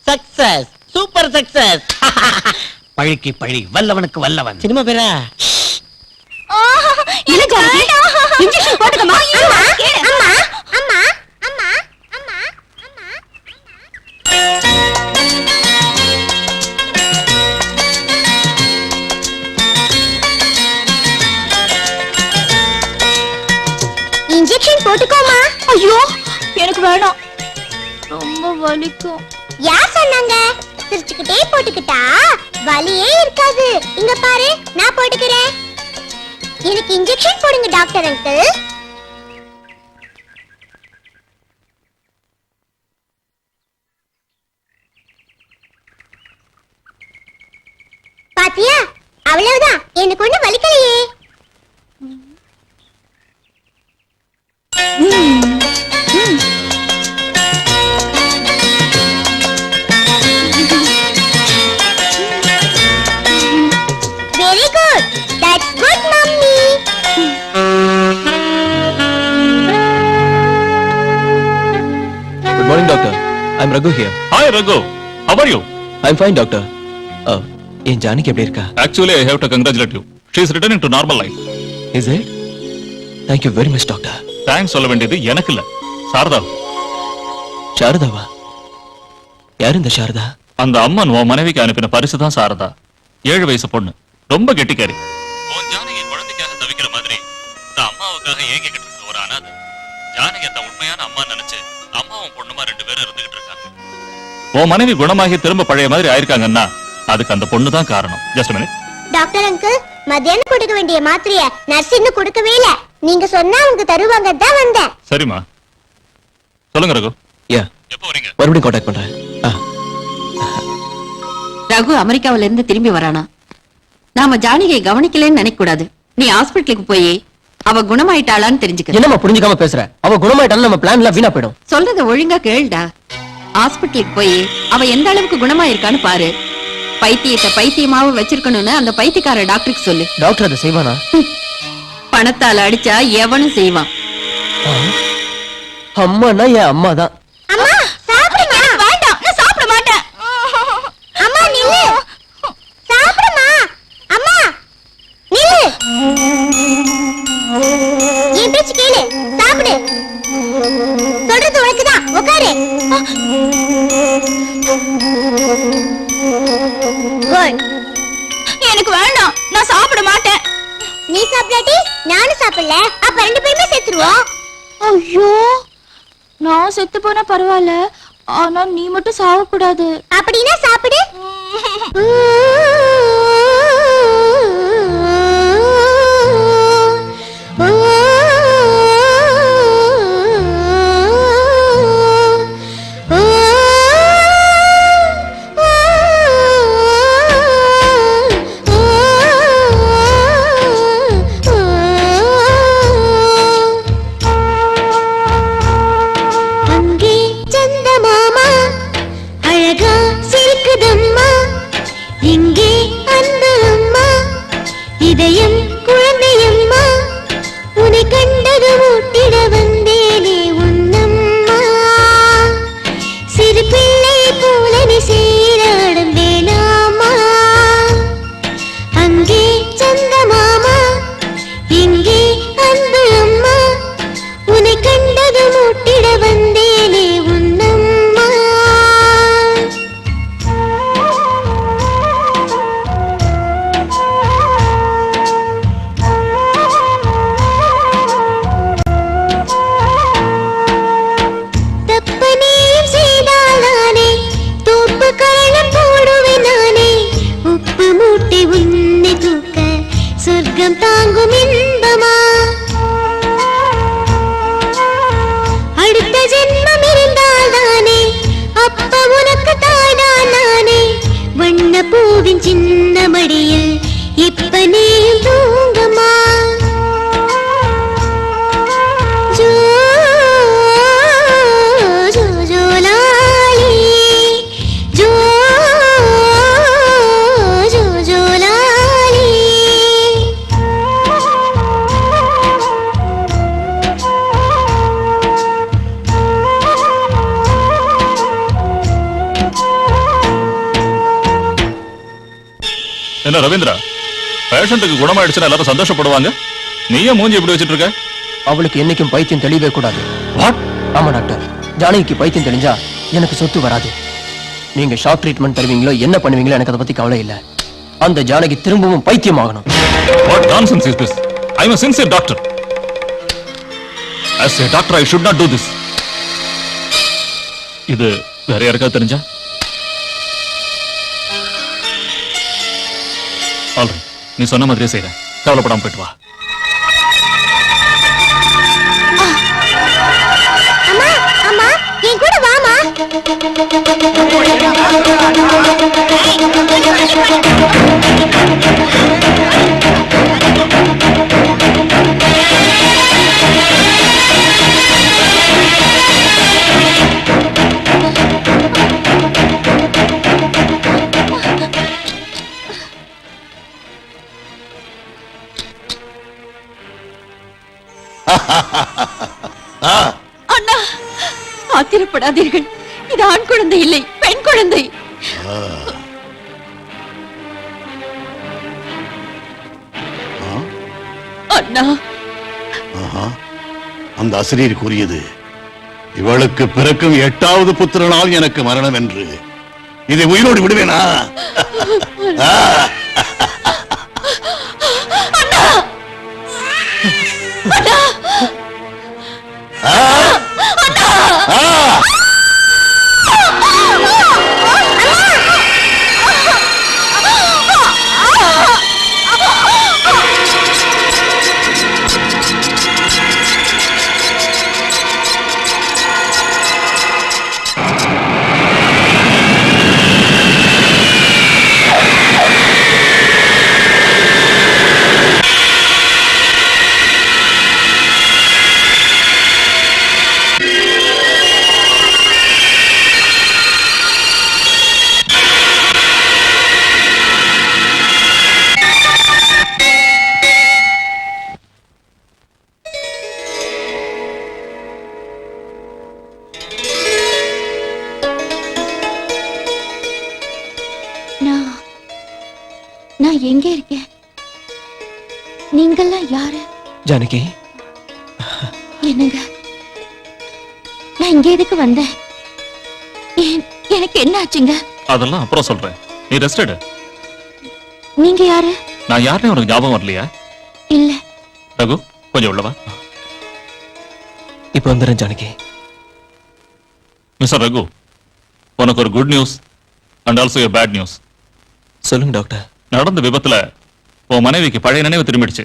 Success, super success. பழிக்கு பழி, வல்லவனுக்கு வல்லவன். சினிமா பேரா? இல்ல ஜானகி, இன்ஜெக்ஷன் போட்டுக்கமா. அம்மா அம்மா அம்மா அம்மா அம்மா இன்ஜெக்ஷன் போட்டுக்கோமா. ஐயோ எனக்கு வேணாம், ரொம்ப வலிக்கும். யார் சொன்னாங்க? சிரிச்சுக்கிட்டே போட்டுக்கிட்டா வலியே இருக்காது. இங்க பாரு, நான் போட்டுக்கிறேன். எனக்கு இன்ஜெக்ஷன் போடுங்க டாக்டர் அங்கிள். பாத்தியா, அவ்வளவுதான், எனக்கு ஒண்ணு வலிக்கலையே. Very good. That's good, Mummy. Good morning, doctor. I'm Raghu here. Hi, Raghu. How are you? I'm fine, doctor. என் ஜானகி எப்படி இருக்கா? Actually, I have to congratulate you. She is returning to normal life. Is it? Thank you very much, doctor. Thanks சொல்ல வேண்டியது எனக்கு இல்ல, சாரதா. சாரதாவா? யார் இந்த சாரதா? அந்த அம்மன் உன் மனைவிக்கு அனுப்பின பரிசு தான் சாரதா. 7 வயசு பொண்ணு, ரொம்ப கெட்டிக்காரி. உன் ஜானகி குழந்தைக்காக தவிக்கிற மாதிரி இந்த அம்மாவுக்காக ஏங்கிக்கிட்டு இருக்க ஒரு அனாதை. ஜானகி அந்த உண்மையான அம்மா நினைச்சு அம்மாவும் பொண்ணுமா 2 பேரும் இருந்துகிட்டு இருக்காங்க. உன் மனைவி குணமாகி திரும்ப பழைய மாதிரி ஆயிருக்காங்கன்னா அதுக்கு அந்த பொண்ணு தான் காரணம். Just minute. டாக்டர் அங்கிள், மத்தியானம் கொடுக்க வேண்டிய மாத்திரைய நர்ஸ் இன்னும் கொடுக்கவே இல்ல. நீங்க சொன்னா அவங்க தருவாங்க தான் வந்தேன். சரிம்மா, சொல்லுங்க ரகு. யா, எப்போ வரீங்க? மறுபடியும் கான்டாக்ட் பண்றேன். ரகு அமெரிக்காவில இருந்து திரும்பி வரானா. நாம ஜானகியை கவனிக்கலன்னு நினைக்க கூடாது. நீ ஹாஸ்பிட்டலுக்கு போய் அவ குணமாயிட்டாளான்னு தெரிஞ்சுக்க. என்னம்மா புரிஞ்சுக்காம பேசுற? அவ குணமாயிட்டாலும் நம்ம பிளான் எல்லாம் வீணா போயிடும். சொல்றத ஒழுங்கா கேளுடா. ஹாஸ்பிட்டலுக்கு போய் அவ எந்த அளவுக்கு குணமாயிருக்கான்னு பாரு. பைத்தியத்தை பைத்தியமாவ வச்சிருக்கணும்னு அந்த பைத்தியக்கார டாக்டருக்கு சொல்லு. டாக்டர் அதை செய்வானா? பணத்தால அடிச்சா எவனும் செய்வான். அம்மானா என் அம்மா தான். அம்மா சாப்பிடுமா. வேண்டாம், நான் சாப்பிட மாட்டேன். அம்மா நில்லு. சாப்பிடுமா. அம்மா நில்லு. என் பேச்சு கேளு, சாப்பிடு. சொல்றது உனக்குதான், உட்காரு. குட். எனக்கு வேண்டாம், நான் சாப்பிட மாட்டேன். நீ சாப்பிடாட்டி நானும் சாப்பிடல, அப்ப 2 பேருமே செத்துருவோம். ஐயோ, நான் செத்து போனா பரவாயில்ல, ஆனா நீ மட்டும் சாகக்கூடாது. அப்படின்னா சாப்பிடு. அங்கே சந்தமாமா அழகா சிரிக்குதம்மா, இங்கே அந்த அம்மா இதயம் குழந்தையம்மா, உன்னை கண்டது ஊட்டிட வந்தேனே உன்னம்மா, சிறு பிள்ளை போல நீ சீராடும் வேணாமா, அங்கே சந்தமாமா இங்கே அந்த அம்மா, உன்னை கண்டது ஊட்டிட வந்தேனே உன்னம்மா. தப்பனையும் செய்தால் நானே தோப்பு கரணம் போடுவேன் நானே, உப்பு மூட்டை உன்னை தூக்க சொர்க்கம் தாங்கும் இன்பமா, அடுத்த ஜென்மம் இருந்தால் தானே அப்ப உனக்கு தாய்தான் நானே, வண்ண பூவின் சின்ன இப்ப நீ தூங்கம்மா ஜோ ஜோ ஜோலாலி ஜோ ஜோ ஜோலாலி என்ன ரவீந்திரா, பேஷண்ட்டுக்கு குணமாயிடுச்சுன்னா எல்லாரும் சந்தோஷப்படுவாங்க. நீயே மூஞ்சி எப்படி வச்சிட்டு இருக்க? அவளுக்கு என்னைக்கும் பைத்தியம் தெளிவே கூடாது. வாட்? ஆமா டாக்டர், ஜானகிக்கு பைத்தியம் தெளிஞ்சா எனக்கு சொத்து வராது. நீங்க ஷாக் ட்ரீட்மெண்ட் தருவீங்களோ என்ன பண்ணுவீங்களோ எனக்கு அதை பத்தி கவலை இல்ல. அந்த ஜானகி திரும்பவும் பைத்தியம் ஆகணும். What nonsense is this? I am a sincere doctor. As a doctor, I should not do this. இது வேற யாருக்காவது தெரிஞ்சா? ஆல்ரைட், நீ சொன்ன மாதிரியே செய்றேன். கவலைப்படாம போயிட்டு வா. அம்மா அம்மா என் கூட வாமா அண்ணா, ஆத்திரப்படாதீர்கள். இது ஆண் குழந்தை இல்லை, பெண் குழந்தை. அண்ணா, அந்த அசிரியர் கூறியது இவளுக்கு பிறக்கும் 8வது புத்திரனால் எனக்கு மரணம் என்று. இதை உயிரோடு விடுவேனா? நான் எங்க இருக்கேன்? நீங்கெல்லாம் யாரு? ஜானகி, என்னங்க, நான் இங்க எதுக்கு வந்தேன்? எனக்கு என்ன ஆச்சுங்க? அதெல்லாம் அப்புறம் சொல்றேன். நீ ரெஸ்ட் எடு. நீங்க யாரு? நான் யாருன்னு உனக்கு ஞாபகம் வரலையா? இல்ல. ரகு, கொஞ்சம் உள்ளவா. இப்ப வந்துடுறேன் ஜானகி. மிஸ்டர் ரகு, உனக்கு ஒரு good news and also a bad news. சொல்லுங்க டாக்டர். நடந்த விபத்துல உன் மனைவிக்கு பழைய நினைவு திரும்பிடுச்சு.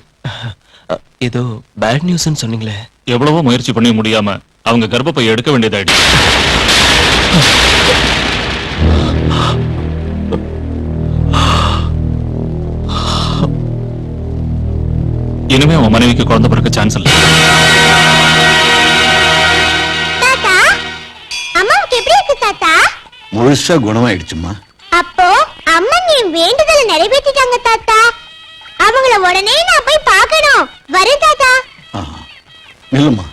ஏதோ பேட் நியூஸ்னு சொன்னீங்களே. எவ்வளவோ முயற்சி பண்ணி முடியாம அவங்க கர்ப்பப்பை எடுக்க வேண்டியதாயிடுச்சு. இனிமே உன் மனைவிக்கு குழந்தை பிறக்க சான்ஸ் இல்லை. தாத்தா, அம்மாவுக்கு எப்படி இருக்கு தாத்தா? முழுசா குணமாயிடுச்சுமா. அப்போ அம்மன் என் வேண்டுதலை நிறைவேற்றிட்டாங்க தாத்தா. அவங்கள உடனே நான் போய் பார்க்கணும். வரேன் தாத்தா. இல்லம்மா,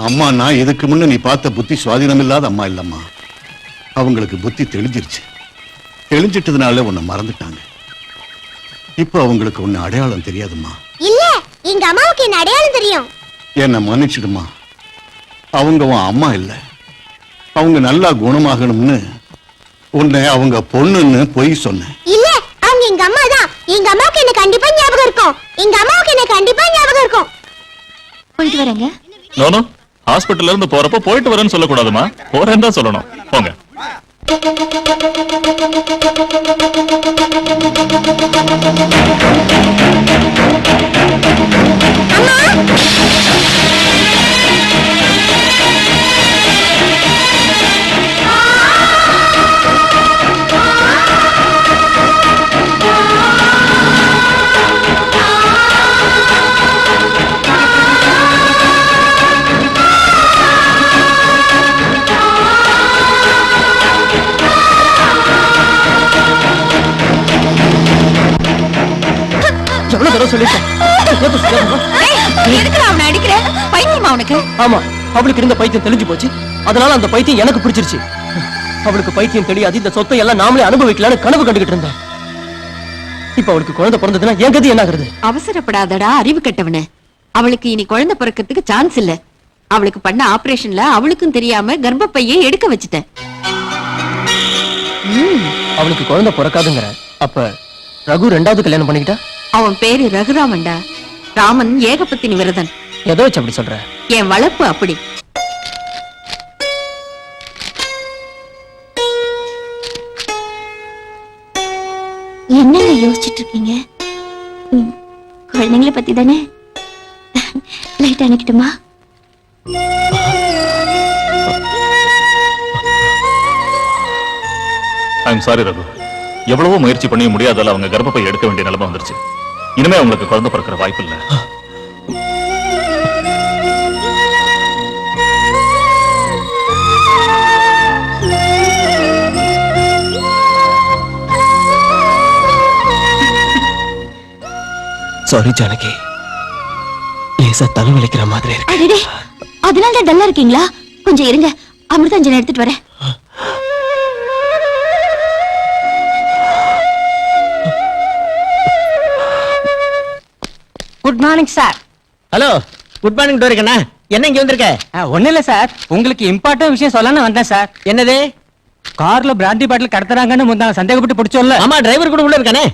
அம்மா நான் இதுக்கு முன்ன நீ பார்த்த புத்தி சுவாதீனம் இல்லாத அம்மா இல்லம்மா. அவங்களுக்கு புத்தி தெளிஞ்சிருச்சு. தெளிஞ்சிட்டதுனால உன்னை மறந்துட்டாங்க. இப்ப அவங்களுக்கு உன்னை அடையாளம் தெரியாதும்மா. இல்ல, எங்க அம்மாவுக்கு என்ன அடையாளம் தெரியும். என்ன மன்னிச்சிடுமா. அவங்க உன் அம்மா இல்ல. அவங்க நல்லா குணமாகணும்னு உன்னை அவங்க பொண்ணுன்னு பொய் சொன்னேன். இல்ல, அவங்க எங்க அம்மா தான். எங்க அம்மாவுக்கு என்ன கண்டிப்பா ஞாபகம் இருக்கும். எங்க அம்மாவுக்கு என்ன கண்டிப்பா ஞாபகம் இருக்கும். போயிட்டு வரேங்க. நோனோ, ஹாஸ்பிட்டல்ல இருந்து போறப்ப போயிட்டு வரேன்னு சொல்லக்கூடாதுமா, போறேன்னு தான் சொல்லணும். போங்க. அம்மா தடவை சொல்லிட்டேன். எதுக்கு அவனை அடிக்கிற? பைத்தியமா அவனுக்கு? ஆமா, அவளுக்கு இருந்த பைத்தியம் தெளிஞ்சு போச்சு. அதனால அந்த பைத்தியம் எனக்கு பிடிச்சிருச்சு. அவளுக்கு பைத்தியம் தெரியாது, இந்த சொத்தை எல்லாம் நாமளே அனுபவிக்கலாம்னு கனவு கண்டுகிட்டு இருந்தேன். இப்ப அவளுக்கு குழந்தை பிறந்ததுன்னா என் கதி என்ன ஆகுறது? அவசரப்படாதடா அறிவு கெட்டவனு. அவளுக்கு இனி குழந்தை பிறக்கிறதுக்கு சான்ஸ் இல்ல. அவளுக்கு பண்ண ஆபரேஷன்ல அவளுக்கும் தெரியாம கர்ப்பப்பையை எடுக்க வச்சுட்டேன். அவளுக்கு குழந்தை பிறக்காதுங்கிற. அப்ப ரகு ரெண்டாவது கல்யாணம் பண்ணிக்கிட்டா? அவன் பேரு ரகுராமன்டா. ராமன் ஏகபத்தினி விரதன். எதை வச்சு அப்படி சொல்ற? என் வளர்ப்பு அப்படி. என்னங்க யோசிச்சுட்டு இருக்கீங்க? குழந்தைங்கள பத்தி தானே? லைட் அணைக்கட்டுமா? I'm sorry Raghu. எவ்வளவோ முயற்சி பண்ணி முடியாதால அவங்க கர்ப்பப்பை எடுக்க வேண்டிய நிலைமை வந்துருச்சு. இனிமே அவங்களுக்கு குழந்தை பிறக்கிற வாய்ப்பு இல்ல. சாரி ஜானகி, லேசா தலைவலிக்கிற மாதிரி இருக்கு. அடடே, அதனால தான் டல்லா இருக்கீங்களா? கொஞ்சம் இருங்க, அமிர்தாஞ்சன் எடுத்துட்டு வரேன். Good morning sir. Hello, good morning டோரிக்கண்ணா. என்ன இங்க வந்திருக்க? ஒண்ணு இல்ல சார், உங்களுக்கு இம்பார்ட்டன்ட் விஷயம் சொல்லலாம்னு வந்தேன் சார். என்னது? கார்ல பிராண்டி பாட்டில் கடத்துறாங்கன்னு முந்தாங்க சந்தேகப்பட்டு பிடிச்சோம்ல. ஆமா, டிரைவர் கூட உள்ள இருக்கானே.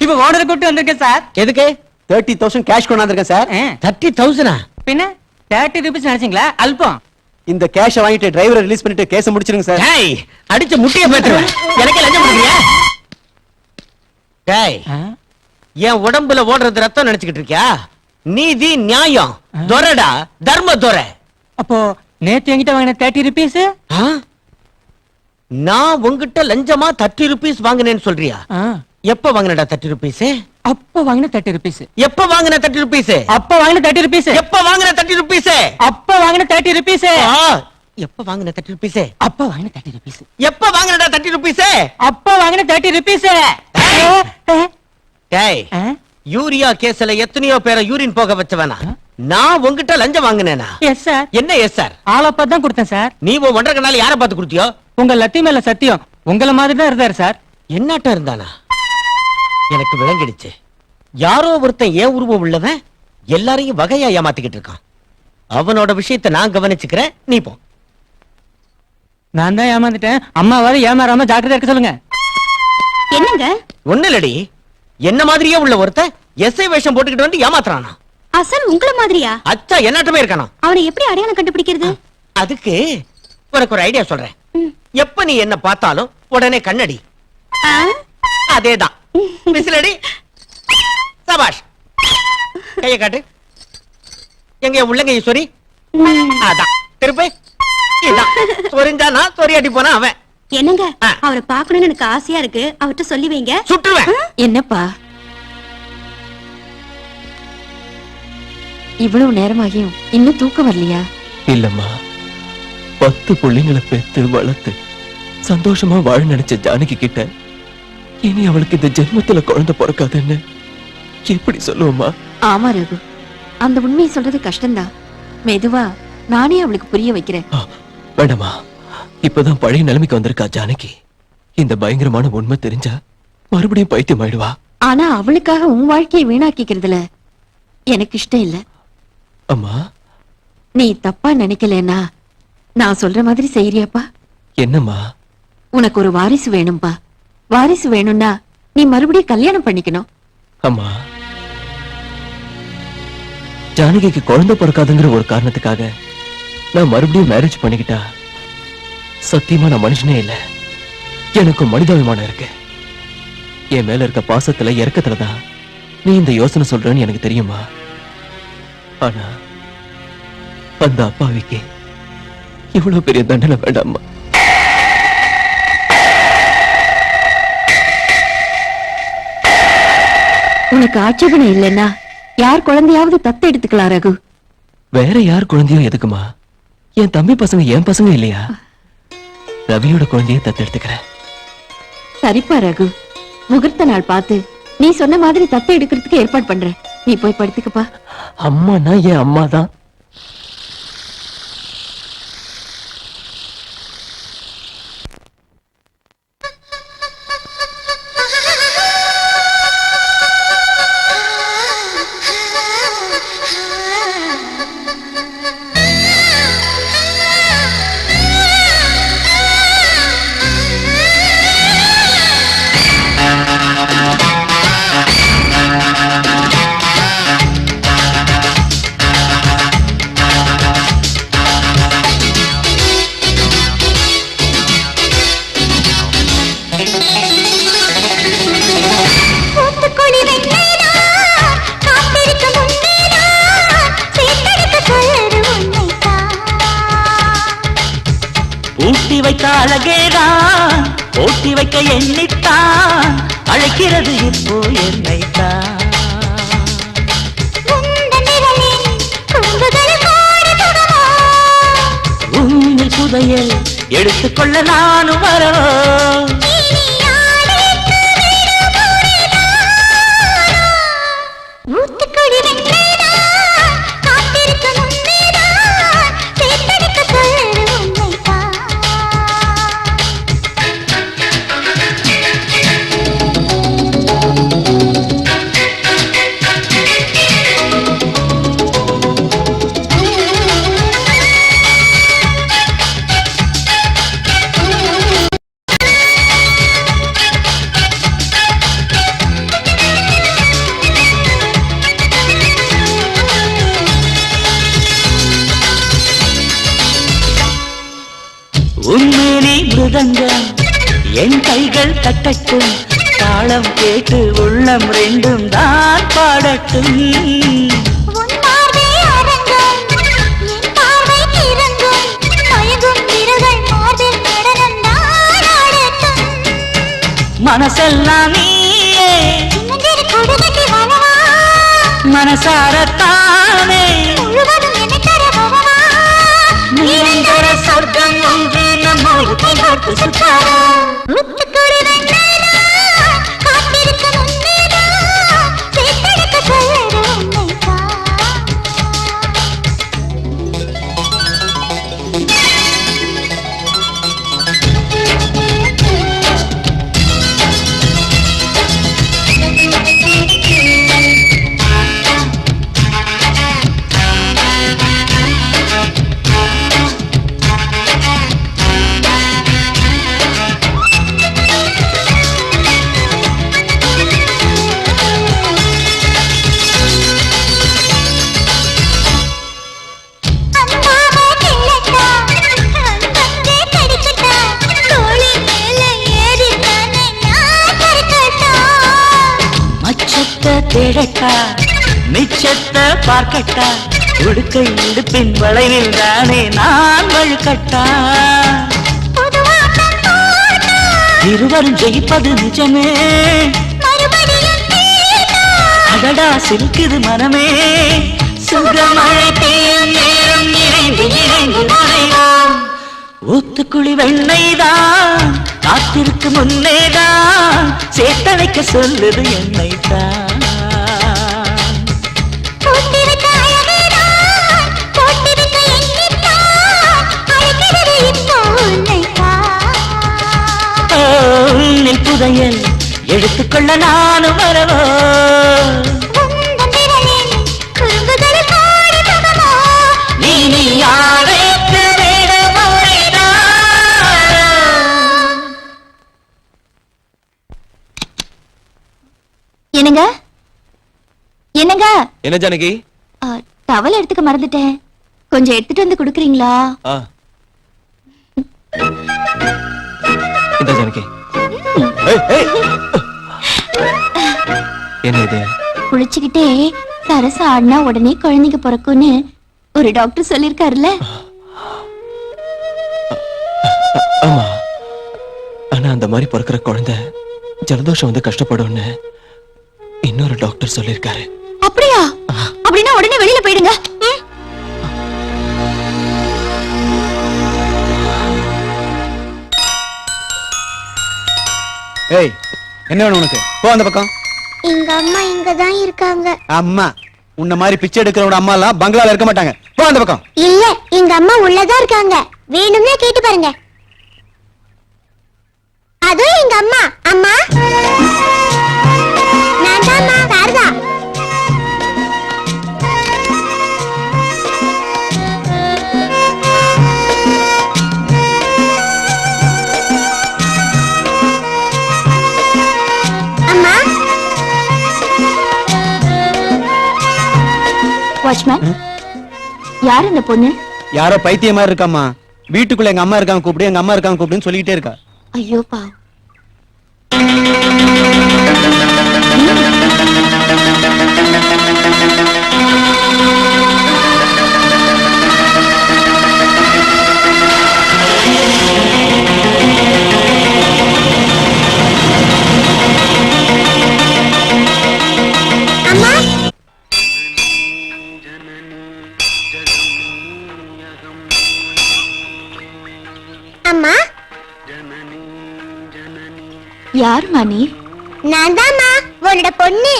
இப்ப ஓனரை கூட்டு வந்திருக்கேன் சார். எதுக்கு? 30,000 கேஷ் கொண்டாந்துருக்கேன் சார். 30,000? பின்ன 30 ரூபீஸ் நினைச்சீங்களா? அல்பம். இந்த கேஷ வாங்கிட்டு டிரைவரை ரிலீஸ் பண்ணிட்டு கேஸ முடிச்சிருங்க சார். டேய், அடிச்சு முட்டிய பேத்துறேன். எனக்கு லஞ்சம் கொடுக்குறியா? டேய், என் உடம்புல ஓடுறது ரத்தம் நினைச்சுக்கிட்டு இருக்கியா? நீதி நியாயம் துரடா, தர்ம துரை. அப்போ நேத்து என்கிட்ட வாங்கின 30 ரூபீஸ் நான் உங்ககிட்ட லஞ்சமா 30 ரூபீஸ் வாங்கினேன்னு சொல்றியா? எப்ப வாங்கினடா 30 ரூபீஸ்? அப்ப வாங்கின 30 ரூபீஸ். எப்ப வாங்கின 30 ரூபீஸ்? அப்ப வாங்கின 30 ரூபீஸ். எப்ப வாங்கின 30 ரூபீஸ்? அப்ப வாங்கின 30 ரூபீஸ். எப்ப வாங்கின 30 ரூபீஸ்? அப்ப வாங்கின 30 ரூபீஸ். எப்ப வாங்கினடா 30 ரூபீஸ்? அப்ப வாங்கின 30 ரூபீஸ். டேய், யூரியா கேஸ்ல எத்தனையோ பேரை யூரின் போக வச்சவனா? நான் உங்ககிட்ட லஞ்சம் வாங்கினேனா? Yes sir. என்ன எஸ் சார்? ஆளப்பா தான் கொடுத்தேன் சார். நீ உன் ஒன்றரை கண்ணால யாரை பார்த்து கொடுத்தியோ? உங்க லத்தி மேல சத்தியம், உங்கள மாதிரி தான் இருந்தாரு சார். என்னாட்டம் இருந்தானா? எனக்கு விளங்கிடுச்சு. யாரோ ஒருத்தன் ஏன் உருவம் உள்ளவன் எல்லாரையும் வகையா ஏமாத்திக்கிட்டு இருக்கான். அவனோட விஷயத்தை நான் கவனிச்சுக்கிறேன், நீ போ. நான் தான் ஏமாந்துட்டேன். அம்மாவாவது ஏமாறாம ஜாக்கிரதை இருக்க சொல்லுங்க. என்னங்க? ஒண்ணு இல்லடி, என்ன மாதிரியே உள்ள ஒருத்தன் எஸ்ஐ வேஷம் போட்டுக்கிட்டு வந்து ஏமாத்துறானா? அசல் உங்கள மாதிரியா? அச்சா, என்னாட்டமே இருக்கானா? அவனை எப்படி அடையாளம் கண்டுபிடிக்கிறது? அதுக்கு உனக்கு ஒரு ஐடியா சொல்றேன். எப்ப நீ என்ன பார்த்தாலும் உடனே கண்ணடி. அதேதான். விசிலடி. சபாஷ். கைய காட்டு. எங்க உள்ளங்கைய சொரி. அதான். திருப்பி. இதான். சொரிஞ்சானா சொரியாட்டி போனா அவன். என்னங்க, அவரை பார்க்கணும்னு எனக்கு ஆசையா இருக்கு. அவர்கிட்ட சொல்லி வைங்க. சுட்டுருவேன். என்னப்பா இவ்வளவு நேரமாகியும் இன்னும் தூக்கம் வரலையா? இல்லம்மா, 10 பிள்ளைங்களை பெத்து வளர்த்து சந்தோஷமா வாழ நினைச்ச ஜானகி கிட்ட இனி அவளுக்கு இந்த ஜென்மத்துல குழந்தை பிறக்காதுன்னு எப்படி சொல்லுவோமா? ஆமா ரகு, அந்த உண்மையை சொல்றது கஷ்டம்தான். மெதுவா நானே அவளுக்கு புரிய வைக்கிறேன். வேண்டாமா, இப்பதான் பழைய நிலைமைக்கு வந்திருக்கா ஜானகி. இந்த பயங்கரமான உண்மை தெரிஞ்சா மறுபடியும் பைத்தியம் ஆயிடுவா. ஆனா அவளுக்காக உன் வாழ்க்கையை வீணாக்கிக்கிறதுல எனக்கு இஷ்டம் இல்ல. அம்மா, நீ தப்பா நினைக்கலன்னா நான் சொல்ற மாதிரி செய்யறியாப்பா? என்னம்மா? உனக்கு ஒரு வாரிசு வேணும்பா. வாரிசு வேணும்னா நீ மறுபடியும் கல்யாணம் பண்ணிக்கணும். அம்மா, ஜானகிக்கு குழந்தை பிறக்காதுங்கிற ஒரு காரணத்துக்காக நான் மறுபடியும் மேரேஜ் பண்ணிக்கிட்டா சத்தியமா நான் மனுஷனே இல்ல. எனக்கு மனிதாபிமானம் இருக்கு. என் மேல இருக்க பாசத்துல இறக்கத்துலதான் நீ இந்த யோசனை சொல்றன்னு எனக்கு தெரியுமா? ஆனா அந்த அப்பாவிக்கு இவ்வளவு பெரிய தண்டனை வேண்டாமா? உனக்கு ஆட்சேபணம் இல்லைன்னா யார் குழந்தையாவது தத்து எடுத்துக்கலாம் ரகு. வேற யார் குழந்தையோ எதுக்குமா? என் தம்பி பசங்க என் பசங்க இல்லையா? ரவியோட குழந்தைய தத்து எடுத்துக்கிறேன். சரிப்பா ரகு, முகூர்த்த நாள் பார்த்து நீ சொன்ன மாதிரி தத்தை எடுக்கிறதுக்கு ஏற்பாடு பண்றேன். நீ போய் படுத்துக்கப்பா. அம்மானா என் அம்மா தான். ஊட்டி வைத்த அழகேதான் ஓட்டி வைக்க எண்ணித்தான் அழைக்கிறது இப்போ என்னைத்தான். உன்னில் புதையல் எடுத்துக்கொள்ள நானும் வரவோ. உண்மையிலே மிருதங்கம் என் கைகள் தட்டட்டும், தாளம் கேட்டு உள்ளம் ரெண்டும் தான் பாடட்டும். மனசெல்லாம் நீயே மனசாரத்தானே நிரந்தர சொர்க்கம் ஒன்று நம்மோடு பார்த்து சுற்றாரா. தேடட்டா மிச்சத்தை பார்க்கட்டா, உடுக்கை இடுப்பின் வளைவில் தானே நான் வழுக்கட்டா. இருவரும் ஜெயிப்பது நிஜமே, அடடா சிரிக்குது மனமே. சுகமழை பெய்யும் நேரம் இணைந்து இணைந்து நுழைவோம். ஊத்துக்குழி வெண்ணைதான் காத்திருக்கு முன்னேதான் சேத்தனைக்க சொல்லுது என்னைத்தான். புதையல் எடுத்துக்கொள்ள நானும் வரவோ. நீ யாரைக்கு என்னங்க என்னங்க? என்ன ஜானகி? டவல் எடுத்துக்க மறந்துட்டேன், கொஞ்சம் எடுத்துட்டு வந்து கொடுக்குறீங்களா? இந்த ஜானகி என்ன இது? குளிச்சுக்கிட்டே சரச ஆடினா உடனே குழந்தைங்க பிறக்கும்னு ஒரு டாக்டர் சொல்லிருக்காருல்ல. ஆமா, ஆனா அந்த மாதிரி பிறக்கிற குழந்தை ஜலதோஷம் வந்து கஷ்டப்படும்னு இன்னொரு டாக்டர் சொல்லிருக்காரு. அப்படியா? அப்படின்னா உடனே வெளியில போயிடுங்க. ஏய், என்ன வேணும் உனக்கு? போ அந்த பக்கம். எங்க அம்மா இங்கதான் இருக்காங்க. அம்மா உன்ன மாதிரி பிச்சை எடுக்கிறவங்க அம்மா எல்லாம் பங்களால இருக்க மாட்டாங்க. போ அந்த பக்கம். இல்ல, எங்க அம்மா உள்ளதான் இருக்காங்க. வேணும்னா கேட்டு பாருங்க. அதுவும் எங்க அம்மா. அம்மா, நான் தான்மா, சாரதா. அம்மா, வாட்ச்மேன், யார் இந்த பொண்ணு? யாரோ பைத்திய மாதிரி இருக்காம்மா. வீட்டுக்குள்ள எங்க அம்மா இருக்காங்க கூப்பிடு, எங்க அம்மா இருக்காங்க கூப்பிடுன்னு சொல்லிக்கிட்டே இருக்கா. ஐயோ பா. அம்மா, அம்மா, யாரும்மா நீ? நான் தான்மா, உன்னோட பொண்ணு.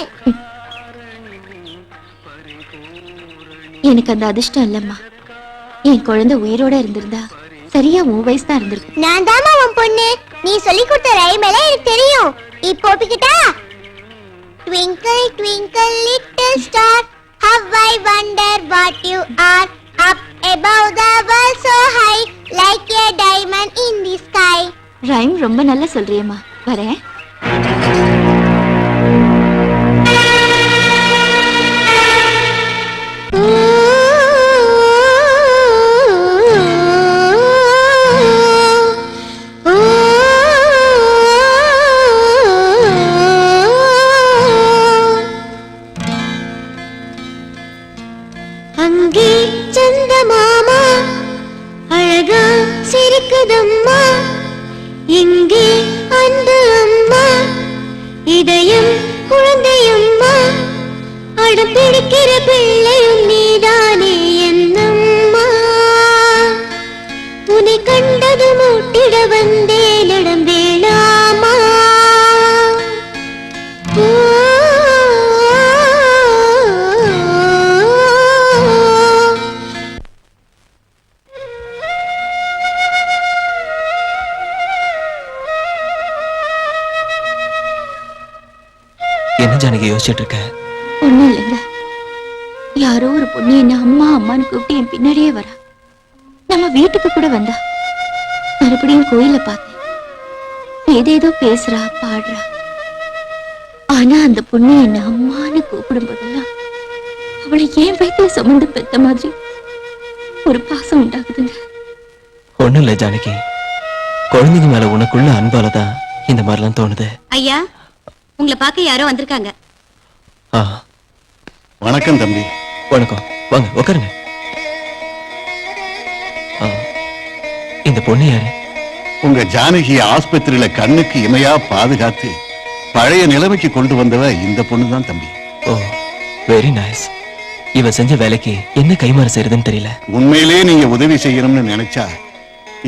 எனக்கு அந்த அதிர்ஷ்டம் இல்லம்மா. என் குழந்தை உயிரோட இருந்திருந்தா சரியா 3 வயசு தான் இருந்திருக்கு. நான் தான்மா உன் பொண்ணு. நீ சொல்லி கொடுத்த ரைம் எல்லாம் எனக்கு தெரியும். இப்போ ஒப்பிக்கிட்டா? Twinkle twinkle little star, how I wonder what you are. Up above the world so high, like a diamond in the sky. Rhyme ரொம்ப நல்லா சொல்றியம்மா. வரேன். அங்கே சந்த மாமா அழகா சிரிக்குதம்மா, இங்கே அன்பு அம்மா, இதயம் குழந்தையம்மா, அடம் பிடிக்கிற பிள்ளையும் நீதானே என்னம்மா. உன்னை கண்டது மூட்டிட வந்தேன் இடம் வேணாமா. என்ன ஜானகி யோசிச்சுட்டு இருக்க? ஒண்ணும் இல்லைங்க. யாரோ ஒரு பொண்ணு என்ன அம்மா அம்மான்னு கூப்பிட்டு என் பின்னாடியே வரா. நம்ம வீட்டுக்கு கூட வந்தா. மறுபடியும் கோயில பார்த்தேன். ஏதேதோ பேசுறா, பாடுறா. ஆனா அந்த பொண்ணு என்ன அம்மான்னு கூப்பிடும் போதெல்லாம் அவளை ஏன் வயித்துல சுமந்து பெத்த மாதிரி ஒரு பாசம் உண்டாகுதுங்க. ஒண்ணும் இல்ல ஜானகி, குழந்தைங்க மேல உனக்குள்ள அன்பாலதான் இந்த மாதிரிலாம் தோணுது. ஐயா, உங்களை பார்க்க யாரோ வந்திருக்காங்க. வணக்கம் தம்பி. வணக்கம், வாங்க உட்காருங்க. இந்த பொண்ணு யாரு? உங்க ஜானகி ஆஸ்பத்திரியில கண்ணுக்கு இமையா பாதுகாத்து பழைய நிலைமைக்கு கொண்டு வந்தவ இந்த பொண்ணுதான் தம்பி. ஓ, வெரி நைஸ். இவ செஞ்ச வேலைக்கு என்ன கைமாறு செய்யறதுன்னு தெரியல. உண்மையிலே நீங்க உதவி செய்யணும்னு நினைச்சா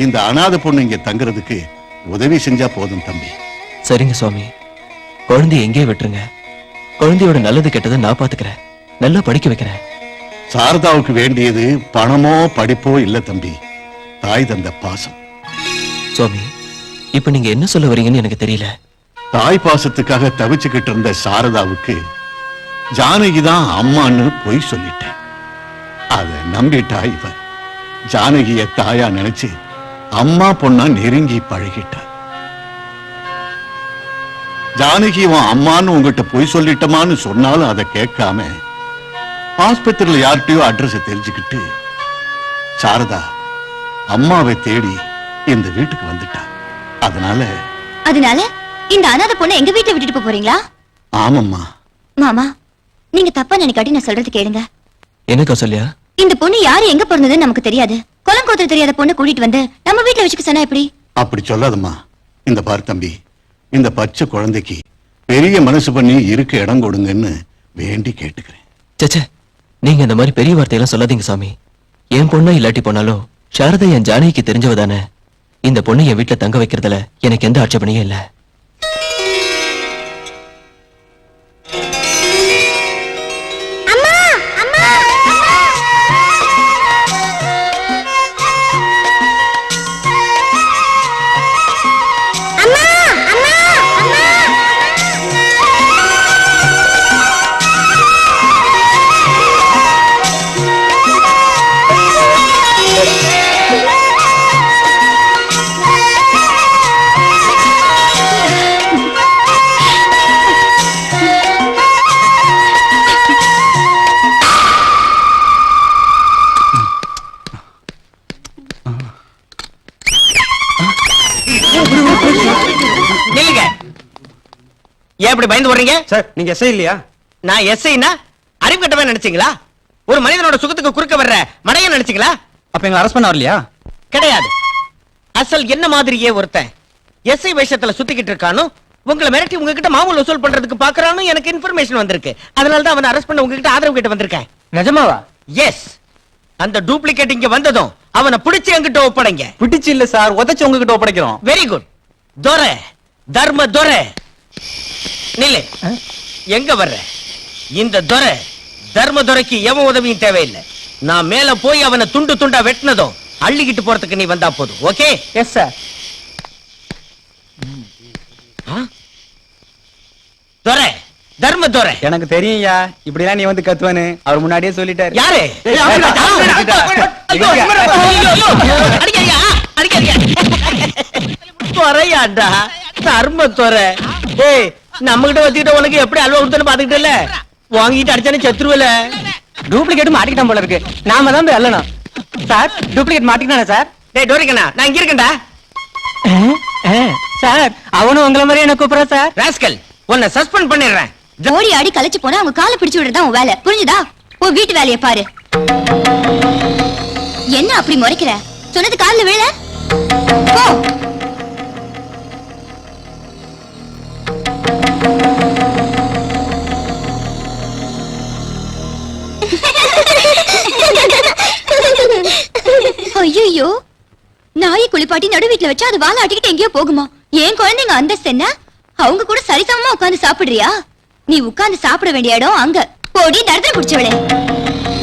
இந்த அனாதை பொண்ணு இங்க தங்குறதுக்கு உதவி செஞ்சா போதும் தம்பி. சரிங்க சுவாமி, குழந்தைய எங்கே விட்டுருங்க. குழந்தையோட நல்லது கெட்டதை நான் பாத்துக்கிறேன். நல்லா படிக்க வைக்கிறேன். சாரதாவுக்கு வேண்டியது பணமோ படிப்போ இல்ல தம்பி, தாய் தந்த பாசம். சுவாமி, இப்ப நீங்க என்ன சொல்ல வரீங்கன்னு எனக்கு தெரியல. தாய் பாசத்துக்காக தவிச்சுக்கிட்டு இருந்த சாரதாவுக்கு ஜானகி தான் அம்மான்னு பொய் சொல்லிட்டேன். அத நம்பிட்டா இவ. ஜானகிய தாயா நினைச்சு அம்மா பொண்ணா நெருங்கி பழகிட்டா. ஜானகி உன் அம்மான்னு உங்ககிட்ட பொய் சொல்லிட்டமான்னு சொன்னாலும் அதை கேட்காம ஆஸ்பத்திரியில யார்கிட்டயோ அட்ரஸ் தெரிஞ்சுக்கிட்டு சாரதா அம்மாவை தேடி இந்த வீட்டுக்கு வந்துட்டா. அதனால இந்த அனாதை பொண்ணை எங்க வீட்டுல விட்டுட்டு போறீங்களா? ஆமாம்மா. மாமா, நீங்க தப்பா நினைக்காட்டி நான் சொல்றது கேளுங்க. என்னக்கா சொல்லியா? இந்த பொண்ணு யாரு எங்க பிறந்ததுன்னு நமக்கு தெரியாது. குலம் கோத்திரம் தெரியாத பொண்ணு கூட்டிட்டு வந்து நம்ம வீட்டுல வச்சுக்க சொன்னா எப்படி? அப்படி சொல்லாதம்மா. இந்த பாரு தம்பி, இந்த பச்சை குழந்தைக்கு பெரிய மனசு பண்ணி இருக்க இடம் கொடுங்கன்னு வேண்டி கேட்டுக்கிறேன். சச்சே, நீங்க இந்த மாதிரி பெரிய வார்த்தையெல்லாம் சொல்லாதீங்க சாமி. என் பொண்ணா இல்லாட்டி போனாலும் சாரதா என் ஜானகிக்கு தெரிஞ்சவ தானே. இந்த பொண்ணு என் வீட்டுல தங்க வைக்கிறதுல எனக்கு எந்த ஆட்சேபனையும் இல்ல. ஏன் இப்படி பயந்து வர்றீங்க? சார் நீங்க எஸ்ஐ இல்லையா? நான் எஸ்ஐனா அறிவு கட்டவே நினைச்சீங்களா? ஒரு மனிதனோட சுகத்துக்கு குறுக்க வர்ற மடைய நினைச்சீங்களா? அப்ப எங்களை அரெஸ்ட் பண்ண வரலையா? கிடையாது. அசல் என்ன மாதிரியே ஒருத்தன் எஸ்ஐ வேஷத்துல சுத்திக்கிட்டு இருக்கானோ, உங்களை மிரட்டி உங்ககிட்ட மாமூல் வசூல் பண்றதுக்கு பாக்குறானோ எனக்கு இன்ஃபர்மேஷன் வந்திருக்கு. அதனாலதான் அவனை அரெஸ்ட் பண்ண உங்ககிட்ட ஆதரவு கேட்டு வந்திருக்கேன். நிஜமாவா? எஸ். அந்த டூப்ளிகேட் இங்க வந்ததும் அவனை பிடிச்சு என்கிட்ட ஒப்படைங்க. பிடிச்சு இல்ல சார், உதச்சு உங்ககிட்ட ஒப்படைக்கிறோம். Very good. துரை, தர்ம துரை. நில்லு. எங்க வர்ற? இந்த துரை தர்ம துரைக்கு எவன் உதவியும் தேவையில்லை. நான் மேல போய் அவனை துண்டு துண்டா வெட்டினதும் அள்ளிக்கிட்டு போறதுக்கு நீ வந்தா போதும். ஓகே? Yes sir. துரை, தர்ம துரை. எனக்கு தெரியும்யா, இப்படிலாம் நீ வந்து கத்துவானு அவர் முன்னாடியே சொல்லிட்டாரு. யாரு? துறையாண்டா, தர்ம துரை. ஏய், நம்ம கிட்ட வச்சுக்கிட்ட உனக்கு எப்படி அல்வா கொடுத்தனு பாத்துக்கிட்டு இல்ல, வாங்கிட்டு அடிச்சானே செத்துருவல. டூப்ளிகேட் மாட்டிக்கிட்டான் போல இருக்கு. நாம தான் போய் அல்லணும். சார் டூப்ளிகேட் மாட்டிக்கிட்டானே சார். டேய் டோரிக்கண்ணா, நான் இங்க இருக்கேன்டா. சார் அவனும் உங்களை மாதிரி என்ன கூப்பிடுறா சார். ராஸ்கல், உன்னை சஸ்பெண்ட் பண்ணிடுறேன். ஓடி ஆடி கலைச்சு போனா அவங்க காலை பிடிச்சு விடுறதா உன் வேலை, புரிஞ்சுதா? உன் வீட்டு வேலையை பாரு. என்ன அப்படி முறைக்கிற? சொன்னது காலில் விழ. போ. ஐயோ, நாயை குளிப்பாட்டி நடு வீட்டுல வச்சா அது வாழ ஆட்டிக்கிட்டு எங்கேயோ போகுமா? ஏன் குழந்தைங்க அந்தஸ்து என்ன? அவங்க கூட சரிசமமா உட்கார்ந்து சாப்பிடுறியா? நீ உட்கார்ந்து சாப்பிட வேண்டிய இடம் அங்க. போடி, தரத்துல பிடிச்சவளே.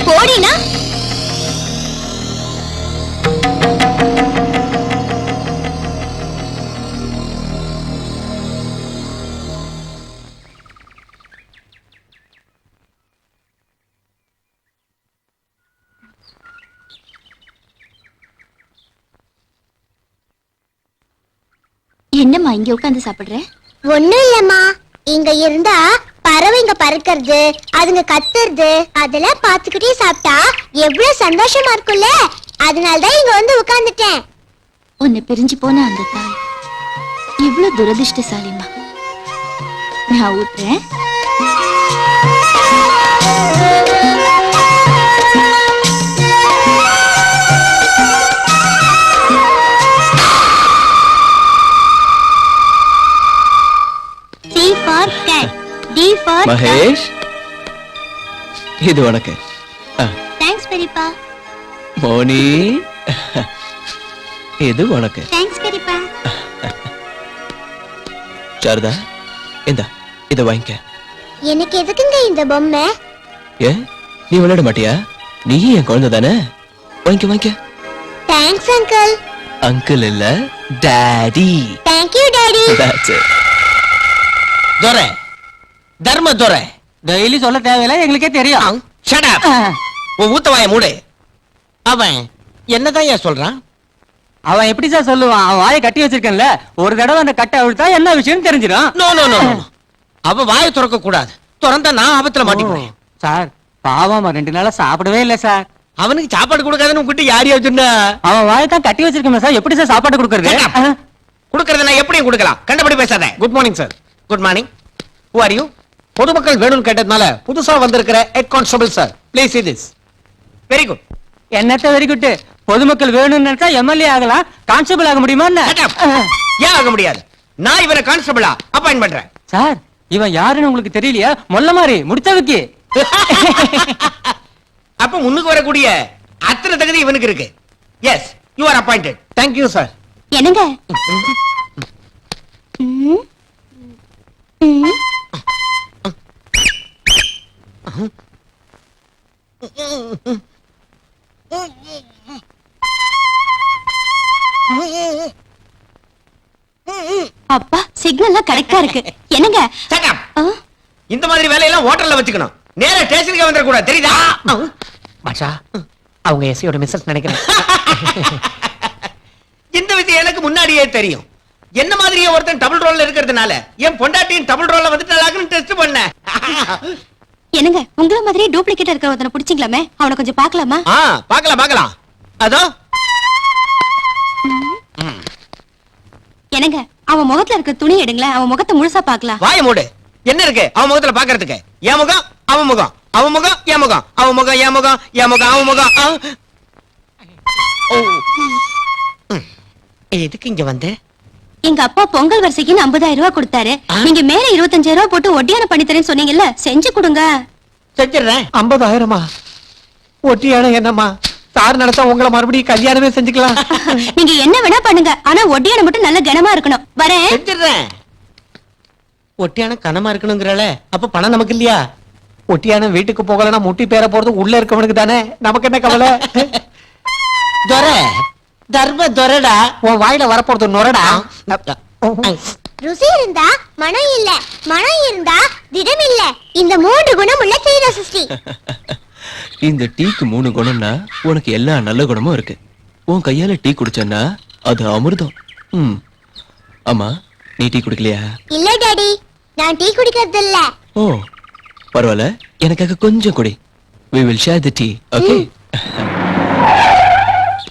போடினா என்னம்மா இங்க உட்கார்ந்து சாப்பிடுற? ஒண்ணும் இல்லம்மா, இங்க இருந்தா பறவைங்க பறக்கிறது, அதுங்க கத்துறது, அதெல்லாம் பாத்துக்கிட்டே சாப்பிட்டா எவ்வளவு சந்தோஷமா இருக்கும்ல. அதனாலதான் இங்க வந்து உட்கார்ந்துட்டேன். உன்னை பிரிஞ்சு போன அந்த தாய் இவ்வளவு துரதிர்ஷ்டசாலிமா. நான் ஊட்டுறேன். C for cat, D for Mahesh, இது உனக்கு. Thanks பெரியப்பா. மோனி, இது உனக்கு. Thanks பெரியப்பா. சாரதா, இந்தா இத வாங்கிக்க. எனக்கு எதுக்குங்க இந்த பொம்மை? ஏ, நீ விளையாட மாட்டியா? நீ என் குழந்தை தானே, வாங்கிக்க வாங்கிக்க. Thanks uncle. அங்கிள் இல்ல, daddy. Thank you daddy. That's it. துரை, தர்ம துரை. டெய்லி சொல்ல தேவையில்ல, எங்களுக்கே தெரியும். Shut up. உன் ஊத்தவாய மூடு. அவன் என்னதான் ஏன் சொல்றான்? அவன் எப்படி சார் சொல்லுவான்? அவன் வாயை கட்டி வச்சிருக்கேன்ல, ஒரு தடவை அந்த கட்டை அவிழ்த்தா என்ன விஷயம் தெரிஞ்சிடும். No no no. அவ வாயை திறக்க கூடாது. திறந்தா நான் ஆபத்துல மாட்டிக்குவேன். சார் பாவம், 2 நாளா சாப்பிடவே இல்ல சார். அவனுக்கு சாப்பாடு கொடுக்காதுன்னு உங்ககிட்ட யாரையா சொன்னா? அவன் வாயை தான் கட்டி வச்சிருக்கேன் சார், எப்படி சார் சாப்பாடு கொடுக்கறது? கொடுக்கறத நான் எப்படியும் கொடுக்கலாம். கண்டபடி பேசாத. Good morning sir. Good morning. Who are you? பொதுமக்கள் வேணும்னு கேட்டதுனால புதுசா வந்திருக்கிற head constable sir. Please see this. Very good. என்னத்த வெரி குட்? பொதுமக்கள் வேணும்னு நினைச்சா எம்எல்ஏ ஆகலாம், கான்ஸ்டபிள் ஆக முடியுமா? ஏன் ஆக முடியாது? நான் இவனை கான்ஸ்டபிளா அப்பாயின்ட் பண்றேன். சார் இவன் யாருன்னு உங்களுக்கு தெரியலையா? மொல்ல மாதிரி முடிச்சவுக்கு. அப்ப முன்னுக்கு வரக்கூடிய அத்தனை தகுதி இவனுக்கு இருக்கு. Yes, you are appointed. Thank you sir. என்னங்க? அப்பா சிக்னல்லாம் கரெக்டா இருக்கு. என்னங்க? இந்த மாதிரி வேலையெல்லாம் ஹோட்டல்ல வச்சுக்கணும். நேரா ஸ்டேஷனுக்கு வந்துட கூடாது, தெரியுதா? பாஷா, அவங்க எஸ்ஐயோட மிஸ்ஸஸ் நினைக்கிறேன். இந்த விஷயம் எனக்கு முன்னாடியே தெரியும். என்ன மாதிரியே ஒருத்தன் டபுள் ரோல்ல இருக்கிறதுனால என் பொண்டாட்டியின் டபுள் ரோல்ல வந்துட்டாங்கன்னு டெஸ்ட் பண்ணேன். என்னங்க, உங்கள மாதிரியே டூப்ளிகேட்டா இருக்கிற ஒருத்தனை பிடிச்சிங்களாமே, அவனை கொஞ்சம் பார்க்கலாமா? பார்க்கலாம் பார்க்கலாம். அதோ என்னங்க, அவன் முகத்துல இருக்க துணி எடுங்களேன், அவன் முகத்தை முழுசா பார்க்கலாம். வாய மூடு. என்ன இருக்கு அவன் முகத்துல பாக்குறதுக்கு? என் முகம் அவன் முகம், அவன் முகம் என் முகம், அவன் முகம் என் முகம், என் முகம் அவன் முகம். எதுக்கு இங்க வந்த? எங்க அப்பா பொங்கல் வரிசைக்கு 50,000 ரூபாய் கொடுத்தாரு. நீங்க மேல 25,000 ரூபாய் போட்டு ஒட்டியான பண்ணி தரேன்னு சொன்னீங்கல்ல, செஞ்சு கொடுங்க. செஞ்சிடுறேன். 50,000மா? ஒட்டியான என்னம்மா? சார் நடத்தா உங்களை மறுபடியும் கல்யாணமே செஞ்சுக்கலாம். நீங்க என்ன வேணா பண்ணுங்க, ஆனா ஒட்டியான மட்டும் நல்ல கனமா இருக்கணும். வரேன். செஞ்சிடுறேன். ஒட்டியான கனமா இருக்கணுங்கிறல, அப்ப பணம் நமக்கு இல்லையா? ஒட்டியான வீட்டுக்கு போகலன்னா முட்டி பேர போறது உள்ள இருக்கவனுக்கு தானே, நமக்கு என்ன கவலை? துரை, தர்ம துரடா. உன் வாயில வரப்போறது நுரடா. ருசி இருந்தா மனம் இல்ல, மனம் இருந்தா திடம் இல்ல. இந்த 3 குணம் உள்ள சீர சிருஷ்டி. இந்த டீக்கு 3 குணம்னா உனக்கு எல்லா நல்ல குணமும் இருக்கு. உன் கையால டீ குடிச்சேன்னா அது அமிர்தம். ஆமா, நீ டீ குடிக்கலையா? இல்ல டாடி, நான் டீ குடிக்கிறது இல்ல. ஓ, பரவாயில்ல, எனக்காக கொஞ்சம் குடி. We will share the tea, okay?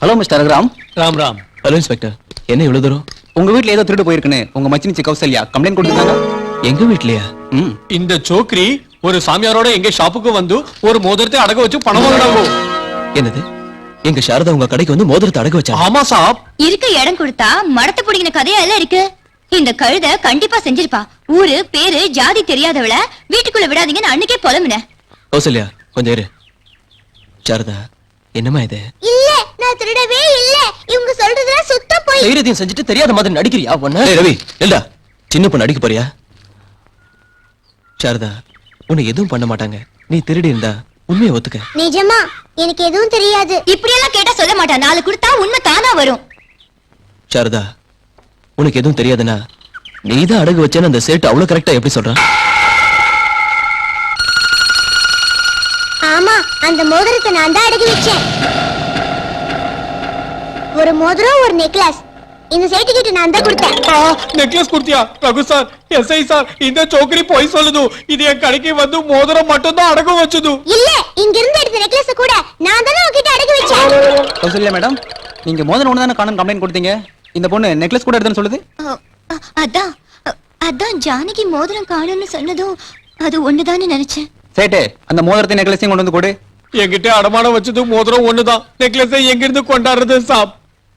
Hello mister Raghuram. Ram Ram. Hello inspector, என்ன இவ்வளவு தூரம்? உங்க வீட்ல ஏதோ திருடு போயிருக்குன்னு உங்க மச்சினிச்சி கௌசல்யா கம்ப்ளைண்ட் கொடுத்துருக்காங்க. எங்க வீட்லயா? இந்த சோக்ரி ஒரு சாமியாரோட எங்க ஷாப்புக்கு வந்து ஒரு மோதிரத்தை அடக வச்சு பணம் வாங்குறாங்க. என்னது? எங்க சாரதா உங்க கடைக்கு வந்து மோதிரத்தை அடக வச்சா? ஆமா சாப். இருக்க இடம் கொடுத்தா மடத்தை பிடிக்கிற கதையா எல்லாம் இருக்கு. இந்த கழுத கண்டிப்பா செஞ்சிருப்பா. ஊரு பேரு ஜாதி தெரியாதவள வீட்டுக்குள்ள விடாதீங்கன்னு அன்னைக்கே புலம்புனேன். கௌசல்யா, கொஞ்சம் இரு. சாரதா, என்னமா இது? இல்ல, நான் திருடவே இல்ல. இவங்க சொல்றதுலாம் சுத்த போய். தைரியத்தையும் செஞ்சுட்டு தெரியாத மாதிரி நடிக்கிறியா? ஒண்ணு ரவி, இல்லடா, சின்ன பொண்ணு நடிக்க போறியா? சாரதா, உன்னை எதுவும் பண்ண மாட்டாங்க. நீ திருடி இருந்தா உண்மையை ஒத்துக்க. நிஜமா எனக்கு எதுவும் தெரியாது. இப்படி எல்லாம் கேட்டா சொல்ல மாட்டா. 4 கொடுத்தா உண்மை தானா வரும். சாரதா, உனக்கு எதுவும் தெரியாதுன்னா நீதான் அடகு வச்சேன்னு அந்த சேட்டு அவ்வளவு கரெக்டா எப்படி சொல்றான்? ஆமா, அந்த மோதிரத்தை நான் தான் அடகு வச்சேன். ஒரு மோதிரம், ஒரு நெக்லஸ். இந்த சேட்டு கிட்ட நான் தான் கொடுத்தேன். நெக்லஸ் குடுத்தியா? ரகு சார், எஸ்ஐ சார், இந்த சோக்கரி போய் சொல்லுது. இது என் கடைக்கு வந்து மோதிரம் மட்டும் தான் அடகு வச்சது. இல்ல, இங்க இருந்து எடுத்த நெக்லஸ் கூட நான் தானே உன்கிட்ட அடகு வச்சேன். கௌசல்யா மேடம், நீங்க மோதிரம் ஒண்ணு தானே காணோம் கம்ப்ளைண்ட் கொடுத்தீங்க. இந்த பொண்ணு நெக்லஸ் கூட எடுத்துன்னு சொல்லுது. அதான் அதான் ஜானகி மோதிரம் காணும்னு சொன்னதும் அது ஒண்ணுதான்னு நினைச்சேன். சேட்டு, அந்த மோதிரத்தை நெக்லஸையும் கொண்டு வந்து கொடு. என்கிட்ட அடமானம் வச்சது மோதிரம் ஒண்ணுதான். நெக்லஸை எங்க இருந்து கொண்டாடுறது சாப்?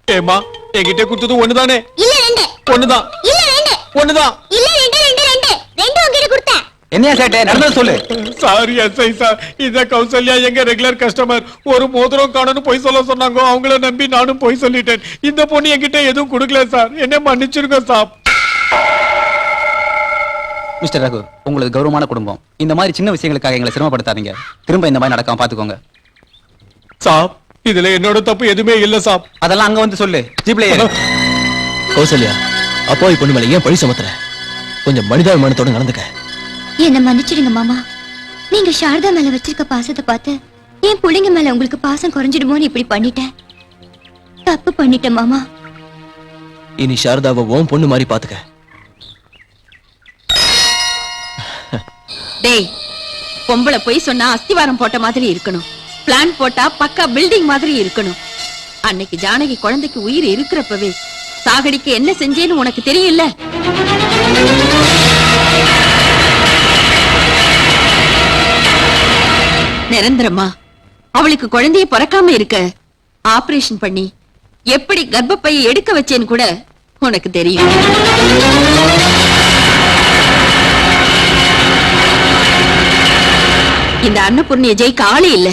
ஏமா, என்கிட்ட கொடுத்தது ஒண்ணுதானே? இல்ல 2. ஒண்ணுதான். இல்ல 2. ஒண்ணுதான். இல்ல 2 உன்கிட்ட கொடுத்தேன். என்னையா சேட்டு, நடந்தது சொல்லு. சாரி எஸ்ஐ சார், இந்த கௌசல்யா எங்க ரெகுலர் கஸ்டமர். ஒரு மோதிரம் காணும்னு போய் சொல்ல சொன்னாங்க. அவங்கள நம்பி நானும் போய் சொல்லிட்டேன். இந்த பொண்ணு என்கிட்ட எதுவும் கொடுக்கல சார். என்ன மன்னிச்சிருங்க சாப். மிஸ்டர் ரகு, உங்களுக்கு கௌரவமான குடும்பம். இந்த மாதிரி சின்ன விஷயங்களுக்காக எங்களை சிரமப்படுத்தாதீங்க. திரும்ப இந்த மாதிரி நடக்காம பாத்துக்கோங்க. சாப், இதுல என்னோட தப்பு எதுவுமே இல்ல சாப். அதெல்லாம் அங்க வந்து சொல்லு. ஜீப்ல ஏறு. கௌசல்யா, அப்பாவி பொண்ணு மேல ஏன் பழி சுமத்துற? கொஞ்சம் மனிதாபிமானத்தோட நடந்துக்க. என்ன மன்னிச்சிடுங்க மாமா. நீங்க சாரதா மேல வச்சிருக்க பாசத்தை பார்த்து என் பிள்ளைங்க மேல உங்களுக்கு பாசம் குறைஞ்சிடுமோன்னு இப்படி பண்ணிட்டேன். தப்பு பண்ணிட்டேன் மாமா. இனி சாரதாவை உன் பொண்ணு மாதிரி பாத்துக்க. டேய், பொம்பளை போய் சொன்னா அஸ்திவாரம் போட்ட மாதிரி இருக்கணும். பிளான் போட்டா பக்கா பில்டிங் மாதிரி இருக்கணும். அன்னைக்கு ஜானகி குழந்தைக்கு உயிர் இருக்கிறப்பவே சாகடிக்க என்ன செஞ்சேன்னு உனக்கு தெரியல. நிரந்தரமா அவளுக்கு குழந்தைய பிறக்காம இருக்க ஆபரேஷன் பண்ணி எப்படி கர்ப்பப்பையை எடுக்க வச்சேன்னு கூட உனக்கு தெரியும். இந்த அன்னபூர்ணிய ஜெயிக்க ஆளே இல்ல.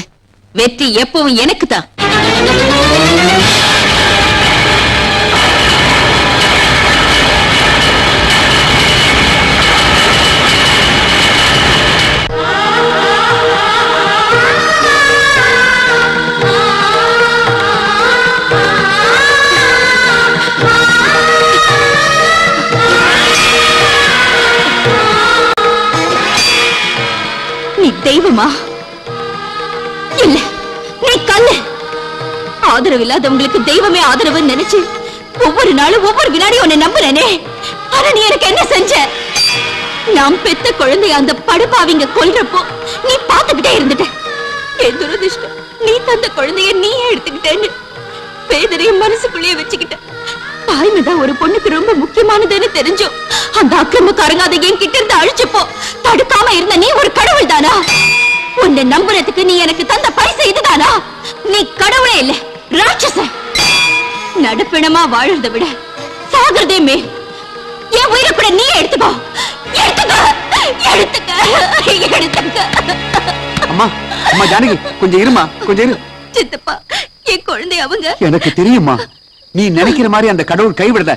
வெற்றி எப்பவும் எனக்கு தான். நீ தெய்வமா? இல்ல, நீ கல்லு. ஆதரவு இல்லாதவங்களுக்கு தெய்வமே ஆதரவு நினைச்சு ஒவ்வொரு நாளும் ஒவ்வொரு வினாடியும் உன்னை நம்புறேனே. ஆனா நீ எனக்கு என்ன செஞ்ச? நாம் பெத்த குழந்தைய அந்த படுபாவிங்க கொல்றப்போ நீ பாத்துக்கிட்டே இருந்துட்ட. என் துரதிர்ஷ்டம், நீ தந்த குழந்தைய நீயே எடுத்துக்கிட்டேன்னு வேதனைய மனசுக்குள்ளேயே வச்சுக்கிட்ட. தாய்மைதான் ஒரு பொண்ணுக்கு ரொம்ப முக்கியமானதுன்னு தெரிஞ்சும் அந்த அக்கிரமக்காரங்க அதை என் கிட்ட இருந்து அழிச்சப்போ தடுக்காம இருந்த நீ ஒரு கடவுள் தானா? உன்னை நம்புறதுக்கு நீ எனக்கு தந்த பரிசு இதுதானா? நீ கடவுளே இல்ல, ராட்சசன். நடுப்பிணமா வாழறதை விட சாகிறதே மேல். என் உயிரை கூட நீ எடுத்துக்கோ. அம்மா அம்மா ஜானகி, கொஞ்சம் இருமா, கொஞ்சம் இரு. சித்தப்பா, என் குழந்தை அவங்க. எனக்கு தெரியுமா, நீ நினைக்கிற மாதிரி அந்த கடவுள் கைவிடத,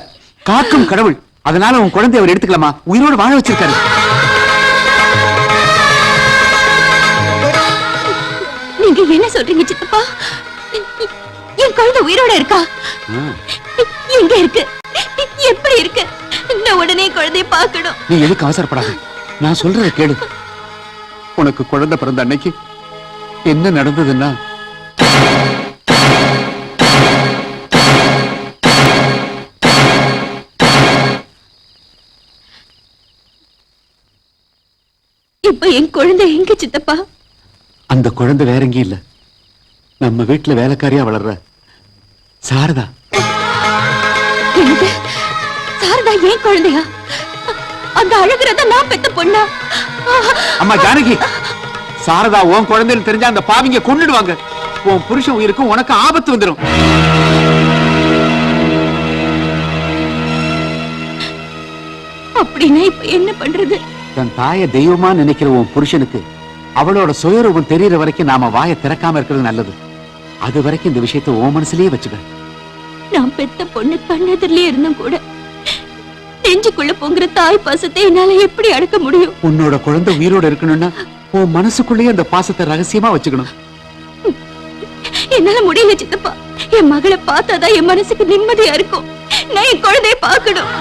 காக்கும் கடவுள். அதனால உன் குழந்தை அவர் எடுத்துக்கலாமா? உயிரோடு வாழ வச்சிருக்காரு. நீங்க என்ன சொல்றீங்க சித்தப்பா? என் குழந்தை உயிரோட இருக்கா? எங்க இருக்கு? எப்படி இருக்கு? நான் உடனே குழந்தைய பார்க்கணும். நீ எதுக்கு அவசரப்படாத, நான் சொல்றத கேளு. உனக்கு குழந்தை பிறந்த அன்னைக்கு என்ன நடந்ததுன்னா, இப்ப என் குழந்தை எங்க சித்தப்பா? அந்த குழந்தை வேற எங்கேயும் இல்ல, நம்ம வீட்டுல வேலைக்காரியா வளர்ற சாரதா. என்னது? சாரதா என் குழந்தையா? அந்த அழகுறத நான் பெத்த பொண்ணா? அம்மா ஜானகி, சாரதா உன் குழந்தைன்னு தெரிஞ்சா அந்த பாவிங்க கொன்னுடுவாங்க. உன் புருஷன் உயிருக்கும் உனக்கு ஆபத்து வந்துடும். அப்படின்னா இப்ப என்ன பண்றது? தன் தாய தெய்வமா நினைக்கிற உன் புருஷனுக்கு அவளோட சுயரூபம் தெரியற வரைக்கும் நாம வாயை திறக்காம இருக்கிறது நல்லது. அது வரைக்கும் இந்த விஷயத்தை உன் மனசுலயே வச்சுக்க. நான் பெத்த பொண்ணு கண்ணெதிரிலே இருந்தும் கூட நெஞ்சுக்குள்ள பொங்குற தாய் பாசத்தை என்னால எப்படி அடக்க முடியும்? உன்னோட குழந்தை உயிரோட இருக்கணும்னா உன் மனசுக்குள்ளேயே அந்த பாசத்தை ரகசியமா வச்சுக்கணும். என்னால முடியல சித்தப்பா. என் மகளை பார்த்தாதான் என் மனசுக்கு நிம்மதியா இருக்கும். நான் என் குழந்தைய பார்க்கணும்.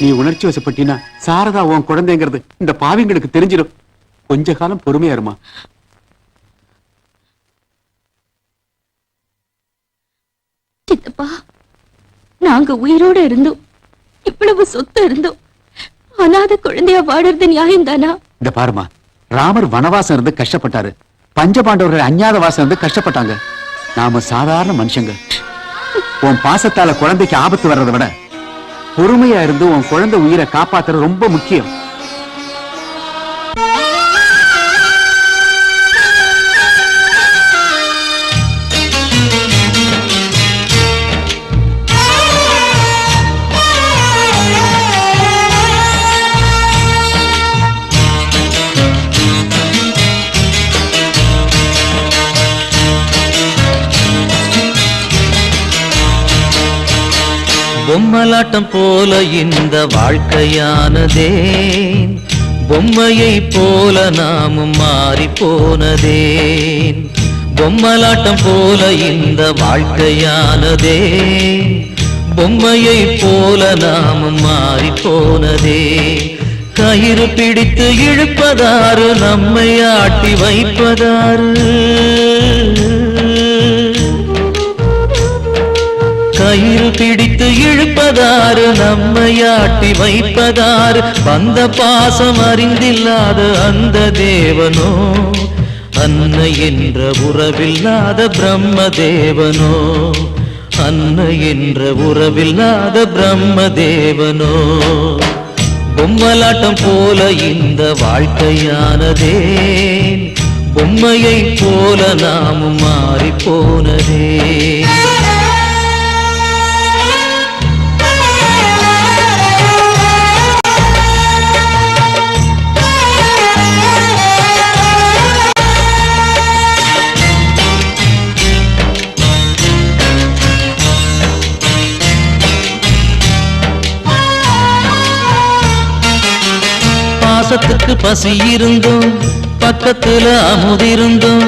நீ உணர்ச்சி வசப்பட்டினா சாரதா உன் குழந்தைங்கிறது இந்த பாவிங்களுக்கு தெரிஞ்சிடும். கொஞ்ச காலம் பொறுமையா இருமா. சித்தப்பா, நாங்க உயிரோட இருந்தோம், இவ்வளவு சொத்து இருந்தோம், அனாதை குழந்தையா வாடுறது நியாயம் தானா? இந்த பாருமா, ராமர் வனவாசம் இருந்து கஷ்டப்பட்டாரு, பஞ்சபாண்டவர்கள் அஞ்ஞாத வாசம் இருந்து கஷ்டப்பட்டாங்க. நாம சாதாரண மனுஷங்க. உன் பாசத்தால குழந்தைக்கு ஆபத்து வர்றதை விட பொறுமையா இருந்து உன் குழந்தை உயிரை காப்பாத்துறது ரொம்ப முக்கியம். பொம்மலாட்டம் போல இந்த வாழ்க்கையானதே, பொம்மையை போல நாமும் மாறி போனதே. பொம்மலாட்டம் போல இந்த வாழ்க்கையானதே, பொம்மையை போல நாமும் மாறி போனதே. கயிறு பிடித்து இழுப்பதாறு, நம்மை ஆட்டி வைப்பதாறு. கயிறு பிடித்து இழுப்பதாறு, நம்மை ஆட்டி வைப்பதாறு. வந்த பாசம் அறிந்தில்லாத அந்த தேவனோ, அன்னை என்ற உறவில்லாத பிரம்ம தேவனோ, அன்னை என்ற உறவில்லாத பிரம்ம தேவனோ. பொம்மலாட்டம் போல இந்த வாழ்க்கையானதே, பொம்மையை போல நாமும் மாறி போனதே. பாசத்துக்கு பசி இருந்தும் பக்கத்துல அமுதிருந்தும்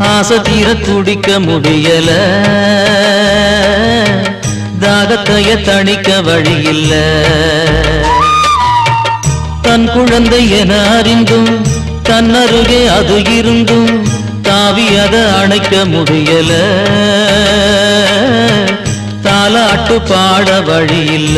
ஆசை தீர துடிக்க முடியல, தாகத்தைய தணிக்க வழி இல்ல. தன் குழந்தை என அறிந்தும் தன்னருகே அது இருந்தும் தாவி அதை அணைக்க முடியல, தாலாட்டு பாட வழி இல்ல.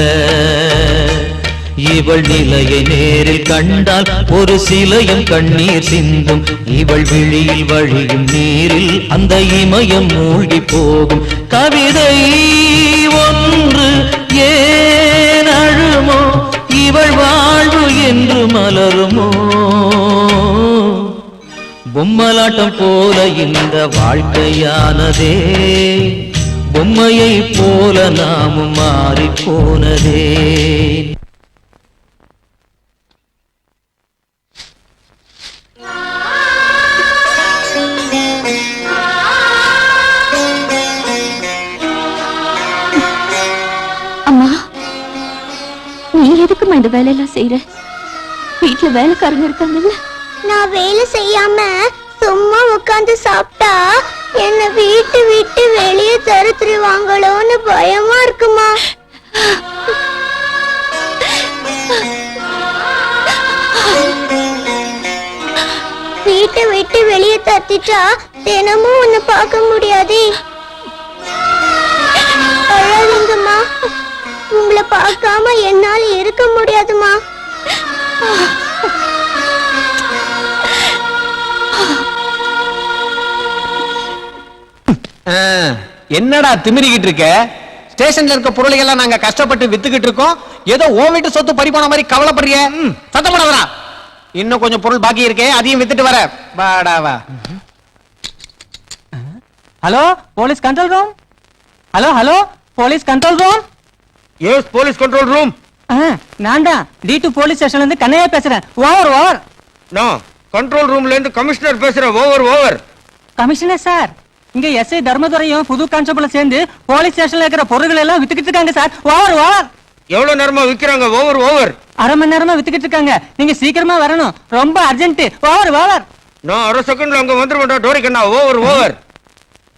இவள் நிலையை நேரில் கண்டால் ஒரு சிலையும் கண்ணீர் சிந்தும், இவள் விழியில் வழியும் நீரில் அந்த இமயம் மூழ்கி போகும். கவிதை ஒன்று ஏன் அழுமோ, இவள் வாழ்வு என்று மலருமோ, பொம்மலாட்டம் போல இந்த வாழ்க்கையானதே, பொம்மையை போல நாமும் மாறி போனதே. அம்மா, நீ எதுக்குமா இந்த வேலையெல்லாம் செய்யற? வீட்டுல வேலைக்காரங்க இருக்காங்கல்ல. நான் வேலை செய்யாம சும்மா உட்கார்ந்து சாப்பிட்டா என்ன வீட்டு விட்டு வெளியே தருத்துருவாங்களோன்னு பயமா இருக்குமா. வீட்டை விட்டு வெளியே தத்திட்டா தினமும் உன்னை பார்க்க முடியாதே. அழாதீங்கம்மா, உங்களை பார்க்காம என்னால இருக்க முடியாதுமா. என்னடா திமிரிக்கிட்டு இருக்க? ஸ்டேஷன்ல இருக்க பொருளைகள் எல்லாம் நாங்க கஷ்டப்பட்டு வித்துக்கிட்டு இருக்கோம், ஏதோ ஓ வீட்டு சொத்து பறிபோன மாதிரி கவலைப்படுறிய? சத்தம் போடாதடா. இன்னும் கொஞ்சம் பொருள் பாக்கி இருக்கே, அதையும் வித்துட்டு வர. வாடாவா. Hello police control room. Hello hello police control room. Yes police control room. நான் தான் D2 போலீஸ் ஸ்டேஷன்ல இருந்து கண்ணையா பேசுறேன். Over over. நான் கண்ட்ரோல் ரூம்ல இருந்து கமிஷனர் பேசுறேன். Over over. கமிஷனர் சார், இங்க எஸ்ஐ தர்மதுரையும் புது கான்ஸ்டபிள் சேர்ந்து போலீஸ் ஸ்டேஷன்ல இருக்கிற பொருட்கள் எல்லாம் வித்துக்கிட்டு இருக்காங்க சார். Over over. எவ்வளவு நேரமா விக்கிறாங்க? Over over. அரை மணி நேரமா வித்துக்கிட்டு இருக்காங்க, நீங்க சீக்கிரமா வரணும், ரொம்ப அர்ஜென்ட். Over over. நான் அரை செகண்ட்ல அங்க வந்துருவேன்டா டோரிக்கண்ணா. Over over.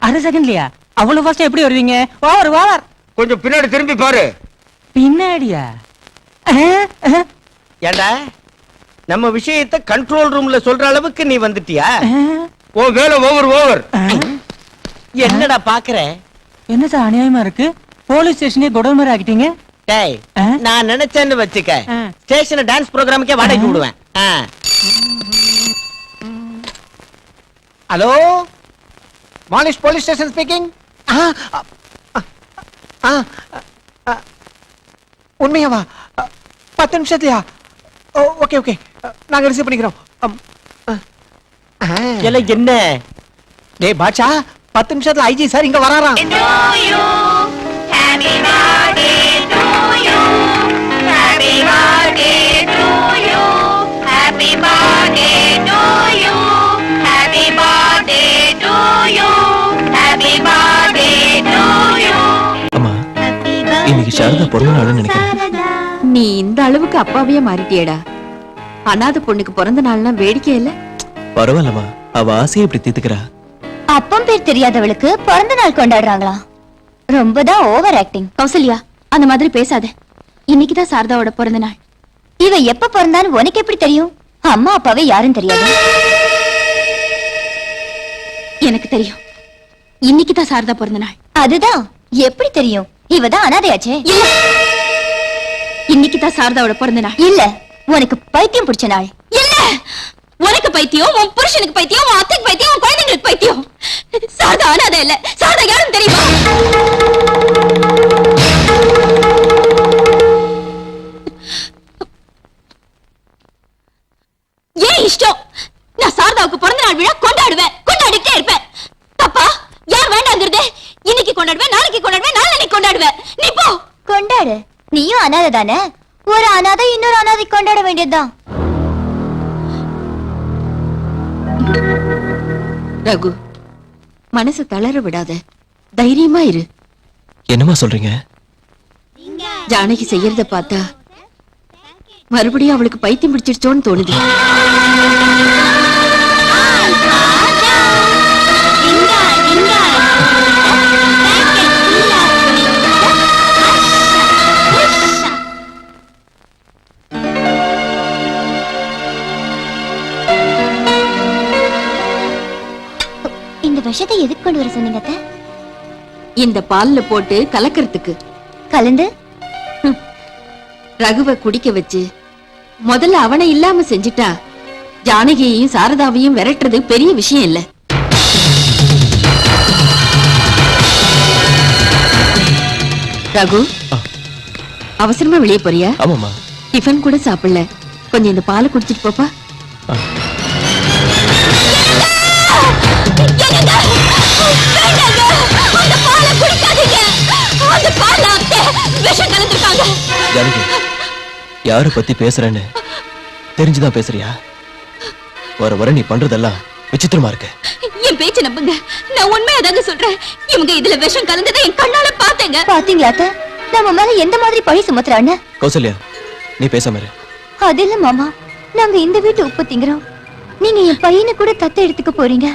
அரை செகண்ட்லயா? அவ்வளவு ஃபாஸ்ட் எப்படி வருவீங்க? Over over. கொஞ்சம் பின்னாடி திரும்பி பாரு. பின்னாடியா? ஏண்டா நம்ம விஷயத்தை கண்ட்ரோல் ரூம்ல சொல்ற அளவுக்கு நீ வந்துட்டியா? ஓ வேலை ஓவர் ஓவர். என்னடா பாக்குற? என்ன சார் அநியாயமா இருக்கு? போலீஸ் ஸ்டேஷனே கொடல் மாதிரி ஆக்கிட்டீங்க. டேய், நான் நினைச்சேன்னு வச்சுக்க, ஸ்டேஷன் டான்ஸ் ப்ரோகிராமுக்கே வாடகைக்கு விடுவேன். Hello, Molisch police station speaking. உண்மையாவா? 10 நிமிஷத்துலயா? ஓகே ஓகே, நாங்க ரிசீவ் பண்ணிக்கிறோம். என்ன டேய் பாட்சா, 10 நிமிஷத்துல ஐஜி சார் இங்க வராராம். அம்மா, இன்னைக்கு சாரதா பிறந்த நாள்னு நினைக்கிறேன். நீ இந்த அளவுக்கு அப்பாவையே மாறிட்டியேடா. அனாதை பொண்ணுக்கு பிறந்த நாள்னா வேடிக்கை இல்ல? பரவாயில்லம்மா, அவ ஆசையை இப்படி தீர்த்துக்கிறா. அப்பம் பேர் தெரியாதவளுக்கு பிறந்த நாள் கொண்டாடுறாங்களா? ரொம்பதான் ஓவர் ஆக்டிங். கௌசல்யா, அந்த மாதிரி பேசாத. இன்னைக்குதான் சாரதாவோட பிறந்த நாள். இவ எப்ப பிறந்தான்னு உனக்கு எப்படி தெரியும்? அம்மா அப்பாவே யாரும் தெரியாது. எனக்கு தெரியும். இன்னைக்குதான் சாரதா பிறந்த நாள். அதுதான் எப்படி தெரியும்? இவதான் அனாதையாச்சே. இல்ல, இன்னைக்குதான் சாரதாவோட பிறந்த நாள். இல்ல, உனக்கு பைத்தியம் பிடிச்ச நாள். இல்ல, உனக்கு பைத்தியம், உன் புருஷனுக்கு பைத்தியம், உன் அத்தைக்கு பைத்தியம், உன் குழந்தைங்களுக்கு பைத்தியம். சாரதா அனாதை இல்ல. சாரதா யாரும் தெரியுமா? ஏன் இஷ்டம்? நான் சாரதாவுக்கு பிறந்த நாள் விழா கொண்டாடுவேன், கொண்டாடிட்டே இருப்பேன். தப்பா? யார் வேண்டாங்கிறது? இன்னைக்கு கொண்டாடுவேன், நாளைக்கு கொண்டாடுவேன், நாளைக்கு கொண்டாடுவேன். நீ போ. கொண்டாடு. நீயும் அனாதை தானே. ஒரு அனாதை இன்னொரு அனாதை கொண்டாட வேண்டியதுதான். ரகு, மனசு தளர விடாத, தைரியமா இரு. என்னம்மா சொல்றீங்க? ஜானகி செய்யறத பார்த்தா மறுபடியும் அவளுக்கு பைத்தியம் பிடிச்சிருச்சோன்னு தோணுது. இந்த விஷத்தை எதுக்கு கொண்டு வர சொன்னீங்க அத்தை? இந்த பால்ல போட்டு கலக்கறதுக்கு. கலந்து ரகுவை குடிக்க வச்சு முதல்ல அவனை இல்லாம செஞ்சுட்டா ஜானகியையும் சாரதாவையும் விரட்டுறது பெரிய விஷயம் இல்ல. ரகு, அவசரமா வெளியே போறியா? ஆமாமா. டிஃபன் கூட சாப்பிடல, கொஞ்சம் இந்த பாலை குடிச்சிட்டு போப்பா. ஜானகி, யார பத்தி பேசுறேன்னு தெரிஞ்சுதான் பேசுறியா? வர வர நீ பண்றதெல்லாம் விசித்திரமா இருக்கு. என் பேச்ச நம்புங்க, நான் உண்மையாதாங்க சொல்றேன். இவங்க இதுல விஷம் கலந்ததை என் கண்ணால பாத்தேங்க. பாத்தீங்களா அத்தை? நம்ம மேல எந்த மாதிரி பழி சுமத்துறான்னு. கௌசல்யா, நீ பேசாம இரு. அது இல்ல மாமா, நாங்க இந்த வீட்டு உப்பு திங்கிறோம். நீங்க என் பையனை கூட தத்த எடுத்துக்க போறீங்க.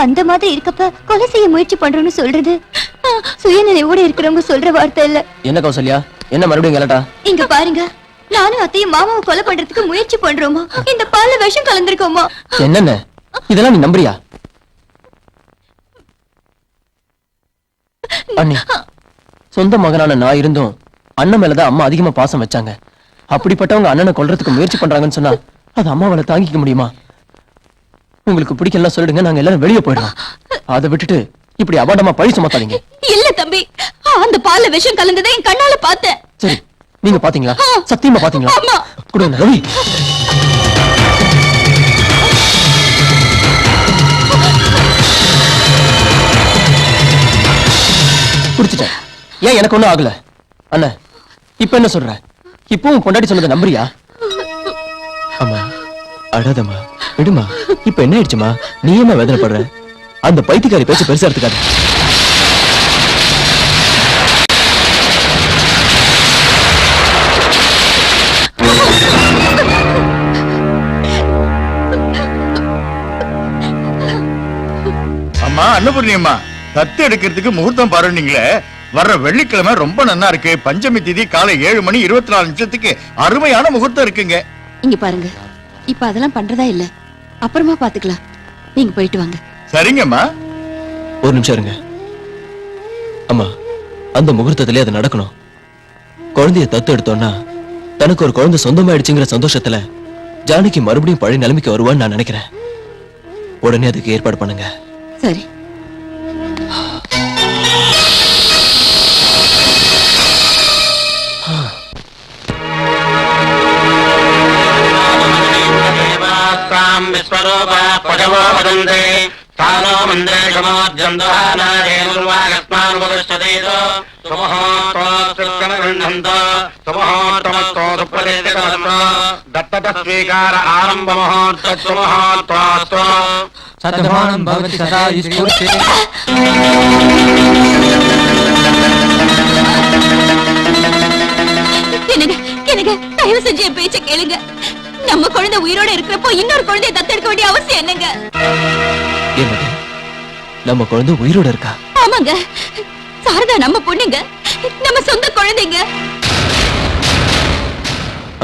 அந்த மாதிரி இருக்கப்ப கொலை செய்ய முயற்சி பண்றோம்னு சொல்றது சுயநினைவோட இருக்கிறவங்க சொல்ற வார்த்தை இல்ல. என்ன கௌசல்யா, என்ன மறுபடியும் கலட்டா? இங்க பாருங்க, நானும் அத்தையும் மாமாவை கொலை பண்றதுக்கு முயற்சி பண்றோமா? இந்த பால்ல விஷம் கலந்திருக்கோமா? என்னென்ன இதெல்லாம் நீ நம்புறியா? அண்ணி, சொந்த மகனான நான் இருந்தும் அண்ணன் மேலதான் அம்மா அதிகமா பாசம் வச்சாங்க. அப்படிப்பட்டவங்க அண்ணனை கொல்றதுக்கு முயற்சி பண்றாங்கன்னு சொன்னா அது அம்மாவால தாங்கிக்க முடியுமா? உங்களுக்கு பிடிக்கலாம் சொல்லிடுங்க, நாங்க எல்லாரும் வெளியே போயிடலாம். அதை விட்டுட்டு இப்படி அபாண்டமா பழி சுமத்தாதீங்க. இல்ல தம்பி, அந்த பால்ல விஷம் கலந்ததை என் கண்ணால பார்த்தேன். சரி, நீங்க பாத்தீங்களா? சத்தியமா பாத்தீங்களா? ஆமா. கொடுங்க ரவி. குடிச்சிட்டேன். ஏன் எனக்கு ஒண்ணும் ஆகல? அண்ணா, இப்ப என்ன சொல்ற? இப்பவும் பொண்டாட்டி சொன்னதை நம்புறியா? அம்மா அழாதம்மா, விடுமா. இப்ப என்ன ஆயிடுச்சுமா? நீ என்ன வேதனைப்படுற? அந்த பைத்தியக்காரி பேச்சு பெருசா எடுத்துக்காது. அம்மா அன்னபூர்ணி அம்மா, தத்து எடுக்கிறதுக்கு முகூர்த்தம் பாருன்னீங்களே, வர்ற வெள்ளிக்கிழமை ரொம்ப நன்னா இருக்கு. பஞ்சமி திதி காலை 7:24 அருமையான முகூர்த்தம் இருக்குங்க. இங்க பாருங்க, இப்ப அதெல்லாம் பண்றதா இல்ல, அப்புறமா பாத்துக்கலாம். நீங்க போயிட்டு வாங்க. சரிங்கம்மா. ஒரு நிமிஷம் இருங்க அம்மா. அந்த முகூர்த்தத்திலே அது நடக்கணும். குழந்தைய தத்து எடுத்தோம்னா தனக்கு ஒரு குழந்தை சொந்தமாயிடுச்சுங்கிற சந்தோஷத்துல ஜானகி மறுபடியும் பழைய நிலைமைக்கு வருவான்னு நான் நினைக்கிறேன். உடனே அதுக்கு ஏற்பாடு பண்ணுங்க. சரி. दत्तस्वीकार आरंभ मुहूर्त சதமானம் பவதி சதா ஈஸ்வரே. எனக்கு எனக்கு தயவு செஞ்சு என் பேச்ச கேளுங்க. நம்ம குழந்தை உயிரோட இருக்கிறப்போ இன்னொரு குழந்தைய தத்தெடுக்க வேண்டிய அவசியம் என்னங்க? என்னது, நம்ம குழந்தை உயிரோட இருக்கா? ஆமாங்க, சாரதா நம்ம பொண்ணுங்க, நம்ம சொந்த குழந்தைங்க.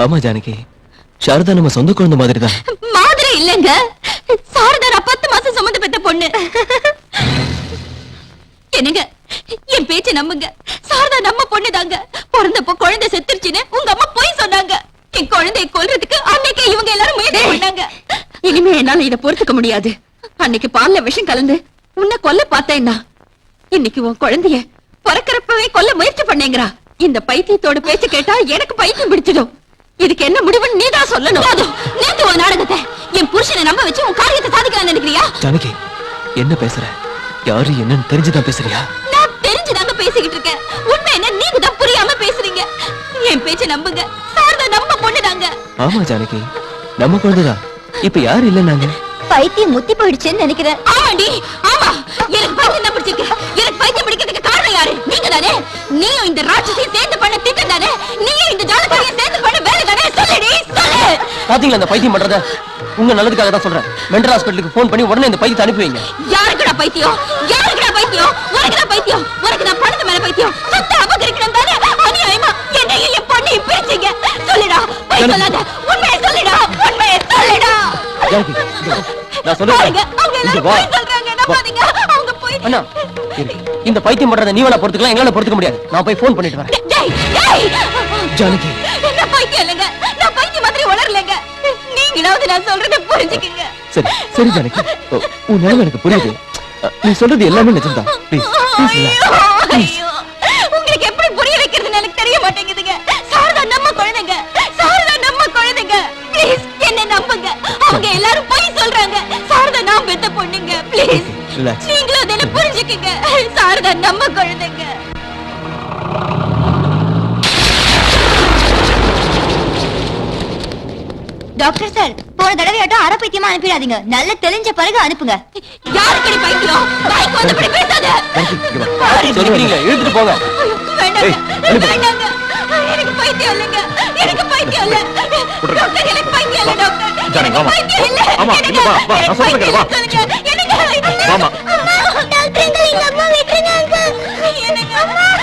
ஆமா ஜானகி, சாரதா நம்ம சொந்த குழந்தை மாதிரி தான். மாதிரி இல்லங்க, சாரதா நான் 10 மாசம் சுமந்து பெத்த பொண்ணு. என்னங்க, என் பேச்ச நம்புங்க. சாரதா நம்ம பொண்ணுதாங்க. பிறந்தப்போ குழந்தை செத்துருச்சுன்னு உங்க அம்மா போய் சொன்னாங்க. என் குழந்தைய கொல்றதுக்கு அன்னைக்கு இவங்க எல்லாரும் முயற்சி பண்ணாங்க. இனிமே என்னால இத பொறுத்துக்க முடியாது. அன்னைக்கு பால்ல விஷம் கலந்து உன்னை கொல்ல பார்த்தேன்னா, இன்னைக்கு உன் குழந்தைய பிறக்கிறப்பவே கொல்ல முயற்சி பண்ணேங்கிறா. இந்த பைத்தியத்தோட பேச்ச கேட்டா எனக்கு பைத்தியம் பிடிச்சிடும். இதுக்கு என்ன முடிவுன்னு நீதான் சொல்லணும். நேத்து ஒரு நாடகத்தை என் புருஷனை நம்ப வச்சு உன் காரியத்தை சாதிக்கலாம் நினைக்கிறியா? ஜானகி, என்ன பேசுற? யாரு என்னன்னு தெரிஞ்சுதான் பேசுறியா? நான் தெரிஞ்சுதாங்க பேசிக்கிட்டு இருக்கேன். உண்மை என்ன நீங்க தான் புரியாம பேசுறீங்க. என் பேச்ச நம்புங்க, சாரதா நம்ம பொண்ணுதாங்க. ஆமா ஜானகி, நம்ம குழந்தைதான். இப்ப யாரு இல்ல நாங்க? பைத்தியம் முத்தி போயிடுச்சுன்னு நினைக்கிறேன். ஆமாடி, ஆமா. எனக்கு பைத்தியம் தான் பிடிச்சிருக்கு. எனக்கு பைத்தியம் பிடிக்கிறதுக்கு காரணம் யாரு? நீங்க தானே. நீயும் இந்த ராட்சசியை சேர்ந்து பண்ண திட்டம் தானே. நீயும் இந்த ஜாலக்காரியை சேர்ந்து பண்ண வேலை தானே. சொல்லுடி. பாத்தீங்களா இந்த பைத்தியம் பண்றத? உங்க நல்லதுக்காக தான் சொல்றேன். மென்டல் ஹாஸ்பிட்டலுக்கு போன் பண்ணி உடனே இந்த பைத்தியத்தை அனுப்பி வைங்க. யாருக்குடா பைத்தியம்? யாருக்குடா பைத்தியம்? உனக்குடா பைத்தியம்? உனக்கு நான் பணத்து மேல பைத்தியம். சொத்து அபகரிக்கணும் தானே? அநியாயமா என்னையும் என் பொண்ணையும் பிரிச்சீங்க. சொல்லுடா, பொய் சொல்லாத. உண்மையை சொல்லுடா, உண்மையை சொல்லுடா. ஜானகி, நான் சொல்றேன். அவங்க எல்லாரும் பொய் சொல்றாங்க, நம்பாதீங்க. அவங்க பொய். அண்ணா, இந்த பைத்தியம் பண்றத நீ வேணா பொறுத்துக்கலாம், எங்களால பொறுத்துக்க முடியாது. நான் போய் போன் பண்ணிட்டு வரேன். டேய், டேய். ஜானகி, நான் பைத்தியம் இல்லைங்க. நான் பைத்தியம் மாதிரி உணரலைங்க. நீங்களாவது நான் சொல்றதை புரிஞ்சுக்கங்க. சரி சரி ஜானகி, உன் நிலைமை எனக்கு புரியுது. நீ சொல்றது எல்லாமே நிஜம்தான். ப்ளீஸ் ஐயோ, உங்களுக்கு எப்படி புரிய வைக்கிறதுன்னு எனக்கு தெரிய மாட்டேங்குதுங்க. சாரதா நம்ம குழந்தைங்க, சாரதா நம்ம குழந்தைங்க. ப்ளீஸ் என்ன நம்புங்க. அவங்க எல்லாரும் பொய் சொல்றாங்க. சாரதா நான் பெத்த பொண்ணுங்க. ப்ளீஸ் நீங்களும் அதை புரிஞ்சுக்கங்க. சாரதா நம்ம குழந்தைங்க. டாக்டர் சார், போன தடவையாட்டம் அரை பைத்தியமா அனுப்பிடாதீங்க. நல்ல தெளிஞ்ச பிறகு அனுப்புங்க. யாருக்கடி பைத்தியம்? வாய்க்கு வந்தபடி பேசாத. சொல்லிக்கிறீங்களா? இழுத்துட்டு போங்க. வேண்டாங்க, வேண்டாங்க. எனக்கு பைத்தியம் இல்லைங்க. எனக்கு பைத்தியம் இல்ல. டாக்டர், எனக்கு பைத்தியம் இல்ல டாக்டர். ஜானகி, வாமா. பைத்தியம் இல்ல. ஆமா, இங்க வா, வா. நான் சொல்றேன் கேளு, வா. வாமா. டாக்டர் அங்கிள், எங்க அம்மா விட்டுருங்க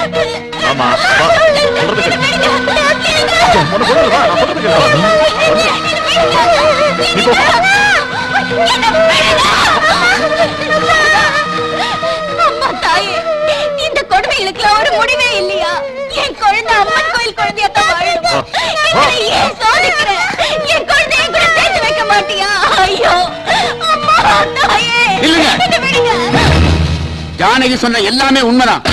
அங்கிள். ஆமா, வா. சொல்றது கேளு. உனக்கு சொல்றது வா, நான் சொல்றது கேளு. நீ போ. அம்மா தாயே, இந்த கொடுமைகளுக்கு ஒரு முடிவே இல்லையா? என் குழந்தை அம்மன் கோயில் குழந்தையாத்தான் வாழும். என்னை ஏன் சோதிக்கிற? என் குழந்தையை கூட சேர்த்து வைக்க மாட்டியா? ஐயோ அம்மா தாயே, இல்லைங்க. என்னை விடுங்க. ஜானகி சொன்ன எல்லாமே உண்மைதான்.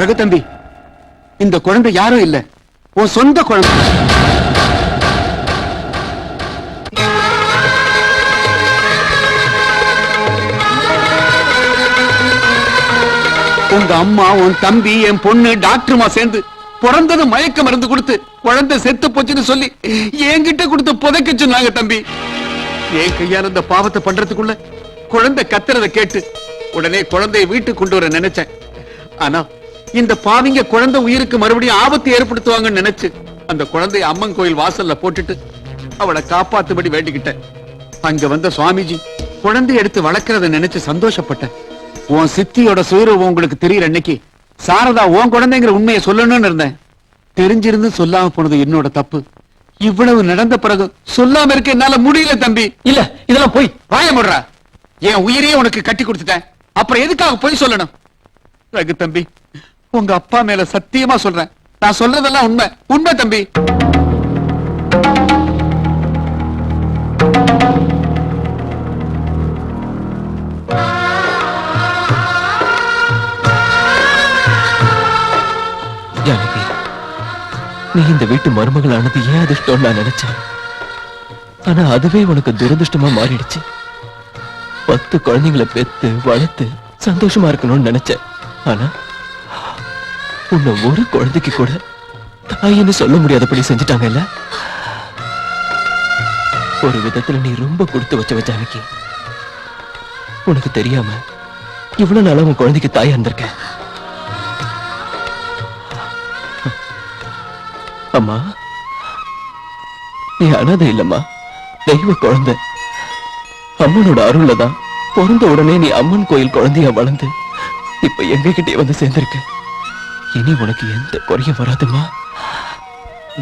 ரகு தம்பி, இந்த குழந்தை யாரும் இல்ல, உன் சொந்த குழந்தை. உங்க அம்மா, உன் தம்பி, என் பொண்ணு டாக்டருமா சேர்ந்து பிறந்தது மயக்க மருந்து கொடுத்து குழந்தை செத்து போச்சுன்னு சொல்லி என்கிட்ட கொடுத்து புதைக்க சொன்னாங்க தம்பி. என் கையால இந்த பாவத்தை பண்றதுக்குள்ள குழந்தை கத்துறத கேட்டு உடனே குழந்தையை வீட்டுக்கு கொண்டு வர நினைச்சேன். ஆனா இந்த பாவிங்க குழந்தை உயிருக்கு மறுபடியும் ஆபத்து ஏற்படுத்துவாங்கன்னு நினைச்சு அந்த குழந்தைய அம்மன் கோயில் வாசல்ல போட்டுட்டு அவளை காப்பாத்துபடி வேண்டிக்கிட்டேன். அங்க வந்த சுவாமிஜி குழந்தைய எடுத்து வளர்க்கறத நினைச்சு சந்தோஷப்பட்டேன். உன் சித்தியோட சுயரூபம் உங்களுக்கு தெரியற அன்னைக்கு சாரதா உன் குழந்தைங்கிற உண்மையை சொல்லணும்னு இருந்தேன். தெரிஞ்சிருந்து சொல்லாம போனது என்னோட தப்பு. இவ்வளவு நடந்த பிறகு சொல்லாம இருக்க என்னால முடியல தம்பி. இல்ல, இதெல்லாம் போய் வாய முடுறா. என் உயிரையே உனக்கு கட்டி கொடுத்துட்டேன், அப்புறம் எதுக்காக போய் சொல்லணும்? ரகு தம்பி, உங்க அப்பா மேல சத்தியமா சொல்றேன், நான் சொல்றதெல்லாம் உண்மை, உண்மை தம்பி. ஜானகி, நீ இந்த வீட்டு மருமகள் ஆனது ஏன் அதிர்ஷ்டம் நான் நினைச்சேன். ஆனா அதுவே உனக்கு துரதிருஷ்டமா மாறிடுச்சு. 10 குழந்தைங்களை பெத்து வளர்த்து சந்தோஷமா இருக்கணும்னு நினைச்சேன். ஆனா உன்னை ஒரு குழந்தைக்கு கூட தாயின்னு சொல்ல முடியாதபடி செஞ்சுட்டாங்கல்ல. ஒரு விதத்துல நீ ரொம்ப கொடுத்து வச்ச ஜானகி. உனக்கு தெரியாம இவ்வளவு நாளா உன் குழந்தைக்கு தாயா இருந்திருக்க. அம்மா, நீ அனாதை இல்லம்மா, தெய்வ குழந்தை. அம்மனோட அருள்ல தான் பிறந்த உடனே நீ அம்மன் கோயில் குழந்தையா வளர்ந்து இப்ப எங்க கிட்டே வந்து சேர்ந்திருக்க. இனி உனக்கு எந்த குறையும் வராதுமா.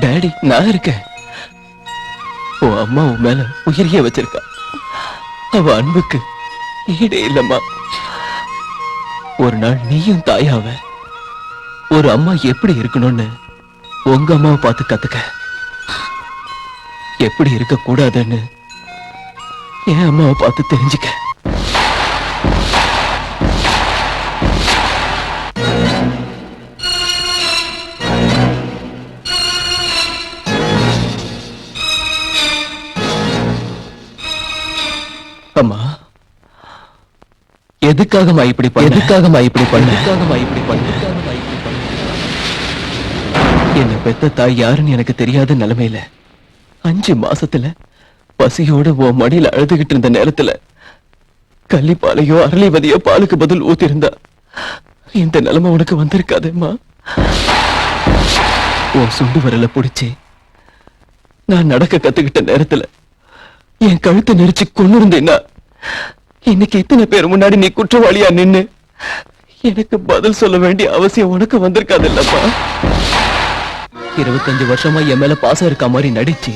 டாடி, நான் இருக்கேன். உன் அம்மா உன் மேல உயிரியே வச்சிருக்கா. அவ அன்புக்கு ஈடே இல்லம்மா. ஒரு நாள் நீயும் தாயாவ. ஒரு அம்மா எப்படி இருக்கணும்னு உங்க அம்மாவை பார்த்து கத்துக்க. எப்படி இருக்க கூடாதுன்னு என் அம்மாவை பார்த்து தெரிஞ்சுக்க. அம்மா, எதுக்காகமா இப்படி பண்ண? எதுக்காகமா இப்படி பண்ண? எதுக்காகமா இப்படி பண்ண? என்ன பெத்த தாய் யாருன்னு எனக்கு தெரியாத நிலைமையில 5 மாசத்துல பசியோட உன் மடியில அழுதுகிட்டு இருந்த நேரத்துல கள்ளிப்பாலையோ அரளிவதியோ பாலுக்கு பதில் ஊத்திருந்தா இந்த நிலைமை உனக்கு வந்திருக்காதேம்மா. உன் சுண்டு வரல புடிச்சு நான் நடக்க கத்துக்கிட்ட நேரத்துல என் கழுத்தை நெரிச்சு கொண்டு இருந்தேன்னா இன்னைக்கு இத்தனை பேர் முன்னாடி நீ குற்றவாளியா நின்னு எனக்கு பதில் சொல்ல வேண்டிய அவசியம் உனக்கு வந்திருக்காது இல்லப்பா. 25 வருஷமா என் மேல பாசம் இருக்க மாதிரி நடிச்சு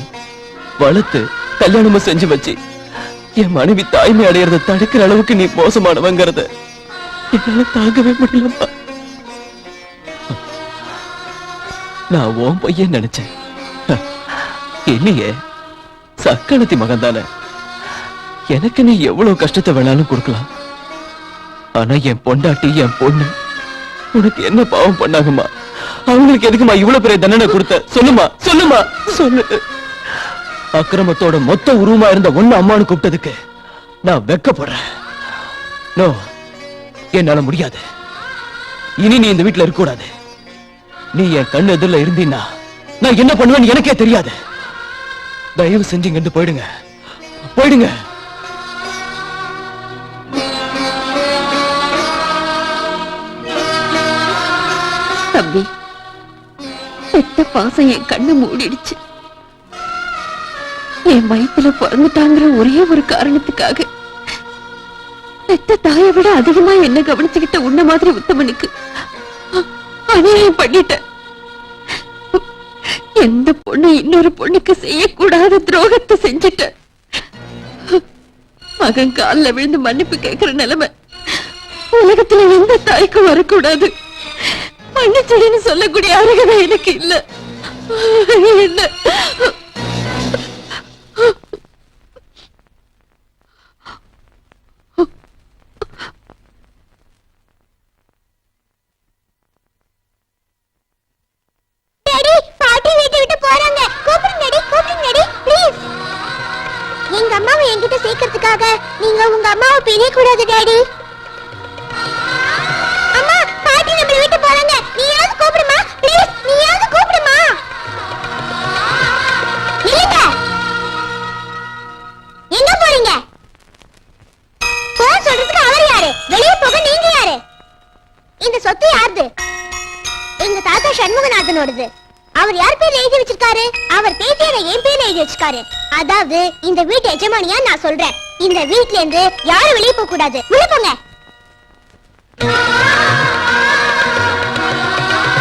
வளர்த்து கல்யாணமும் செஞ்சு வச்சு என் மனைவி தாய்மை அடையறத தடுக்கிற அளவுக்கு நீ மோசமானவங்கிறத என்னால தாங்கவே முடியலப்பா. நான் உன் பையன் நினைச்சேன். இல்லையே, சக்கணத்தி மகன் தானே. எனக்கு நீ எவ்வளவு கஷ்டத்தை வேணாலும் கொடுக்கலாம். ஆனா என் பொண்டாட்டி என் பொண்ணு உனக்கு என்ன பாவம் பண்ணாங்கம்மா? அவங்களுக்கு எதுக்குமா இவ்வளவு பெரிய தண்டனை கொடுத்த? சொல்லுமா சொல்லுமா சொல்லு. அக்கிரமத்தோட மொத்த உருவமா இருந்த ஒண்ணு அம்மானு கூப்பிட்டதுக்கு நான் வெக்கப்படுறேன். நோ, என்னால முடியாது. இனி நீ இந்த வீட்டுல இருக்க கூடாது. நீ என் கண்ணு எதிரில இருந்தீன்னா நான் என்ன பண்ணுவேன்னு எனக்கே தெரியாது. தயவு செஞ்சு இங்கிருந்து போயிடுங்க, போயிடுங்க. தம்பி, பெத்த பாசம் என் கண்ணு மூடிடுச்சு. என் வயித்துல பிறந்துட்டாங்கிற ஒரே ஒரு காரணத்துக்காக பெத்த தாயை விட அதிகமா என்ன கவனிச்சுக்கிட்ட உன்ன மாதிரி உத்தமனுக்கு அநியாயம் பண்ணிட்ட. எந்த பொண்ணு இன்னொரு பொண்ணுக்கு செய்யக்கூடாத துரோகத்தை செஞ்சிட்ட. மகன் காலில் விழுந்து மன்னிப்பு கேட்கிற நிலைமை உலகத்துல எந்த தாய்க்கும் வரக்கூடாது. மன்னிச்சடின்னு சொல்லக்கூடிய அருகதை எனக்கு இல்ல. என்ன பாட்டி வீட்டை விட்டு போறாங்க. கூப்பிடுங்கடி, கூப்பிடுங்கடி ப்ளீஸ். எங்க அம்மாவை என்கிட்ட சேர்க்கறதுக்காக நீங்க உங்க அம்மாவை பிரியக்கூடாது டாடி. அம்மா, பாட்டி நம்ம வீட்டு போறாங்க. நீயாவது கூப்பிடுமா ப்ளீஸ், நீயாவது கூப்பிடுமா. நில்லுங்க. எங்க போறீங்க? போன் சொல்றதுக்கு அவர் யாரு? வெளியே போக நீங்க யாரு? இந்த சொத்து யாருது? எங்க தாத்தா சண்முகநாதனோடது. அவர் யார் பேர்ல எழுதி வச்சிருக்காரு? அவர் பேத்தியார என் பேர்ல எழுதி வச்சிருக்காரு. அதாவது இந்த வீட்டு எஜமானியா நான் சொல்றேன். இந்த வீட்ல இருந்து யாரும் வெளியே போக கூடாது. உள்ள போங்க.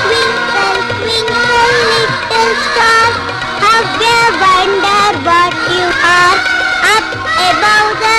Twinkle, twinkle, little star, how I wonder what you are up above the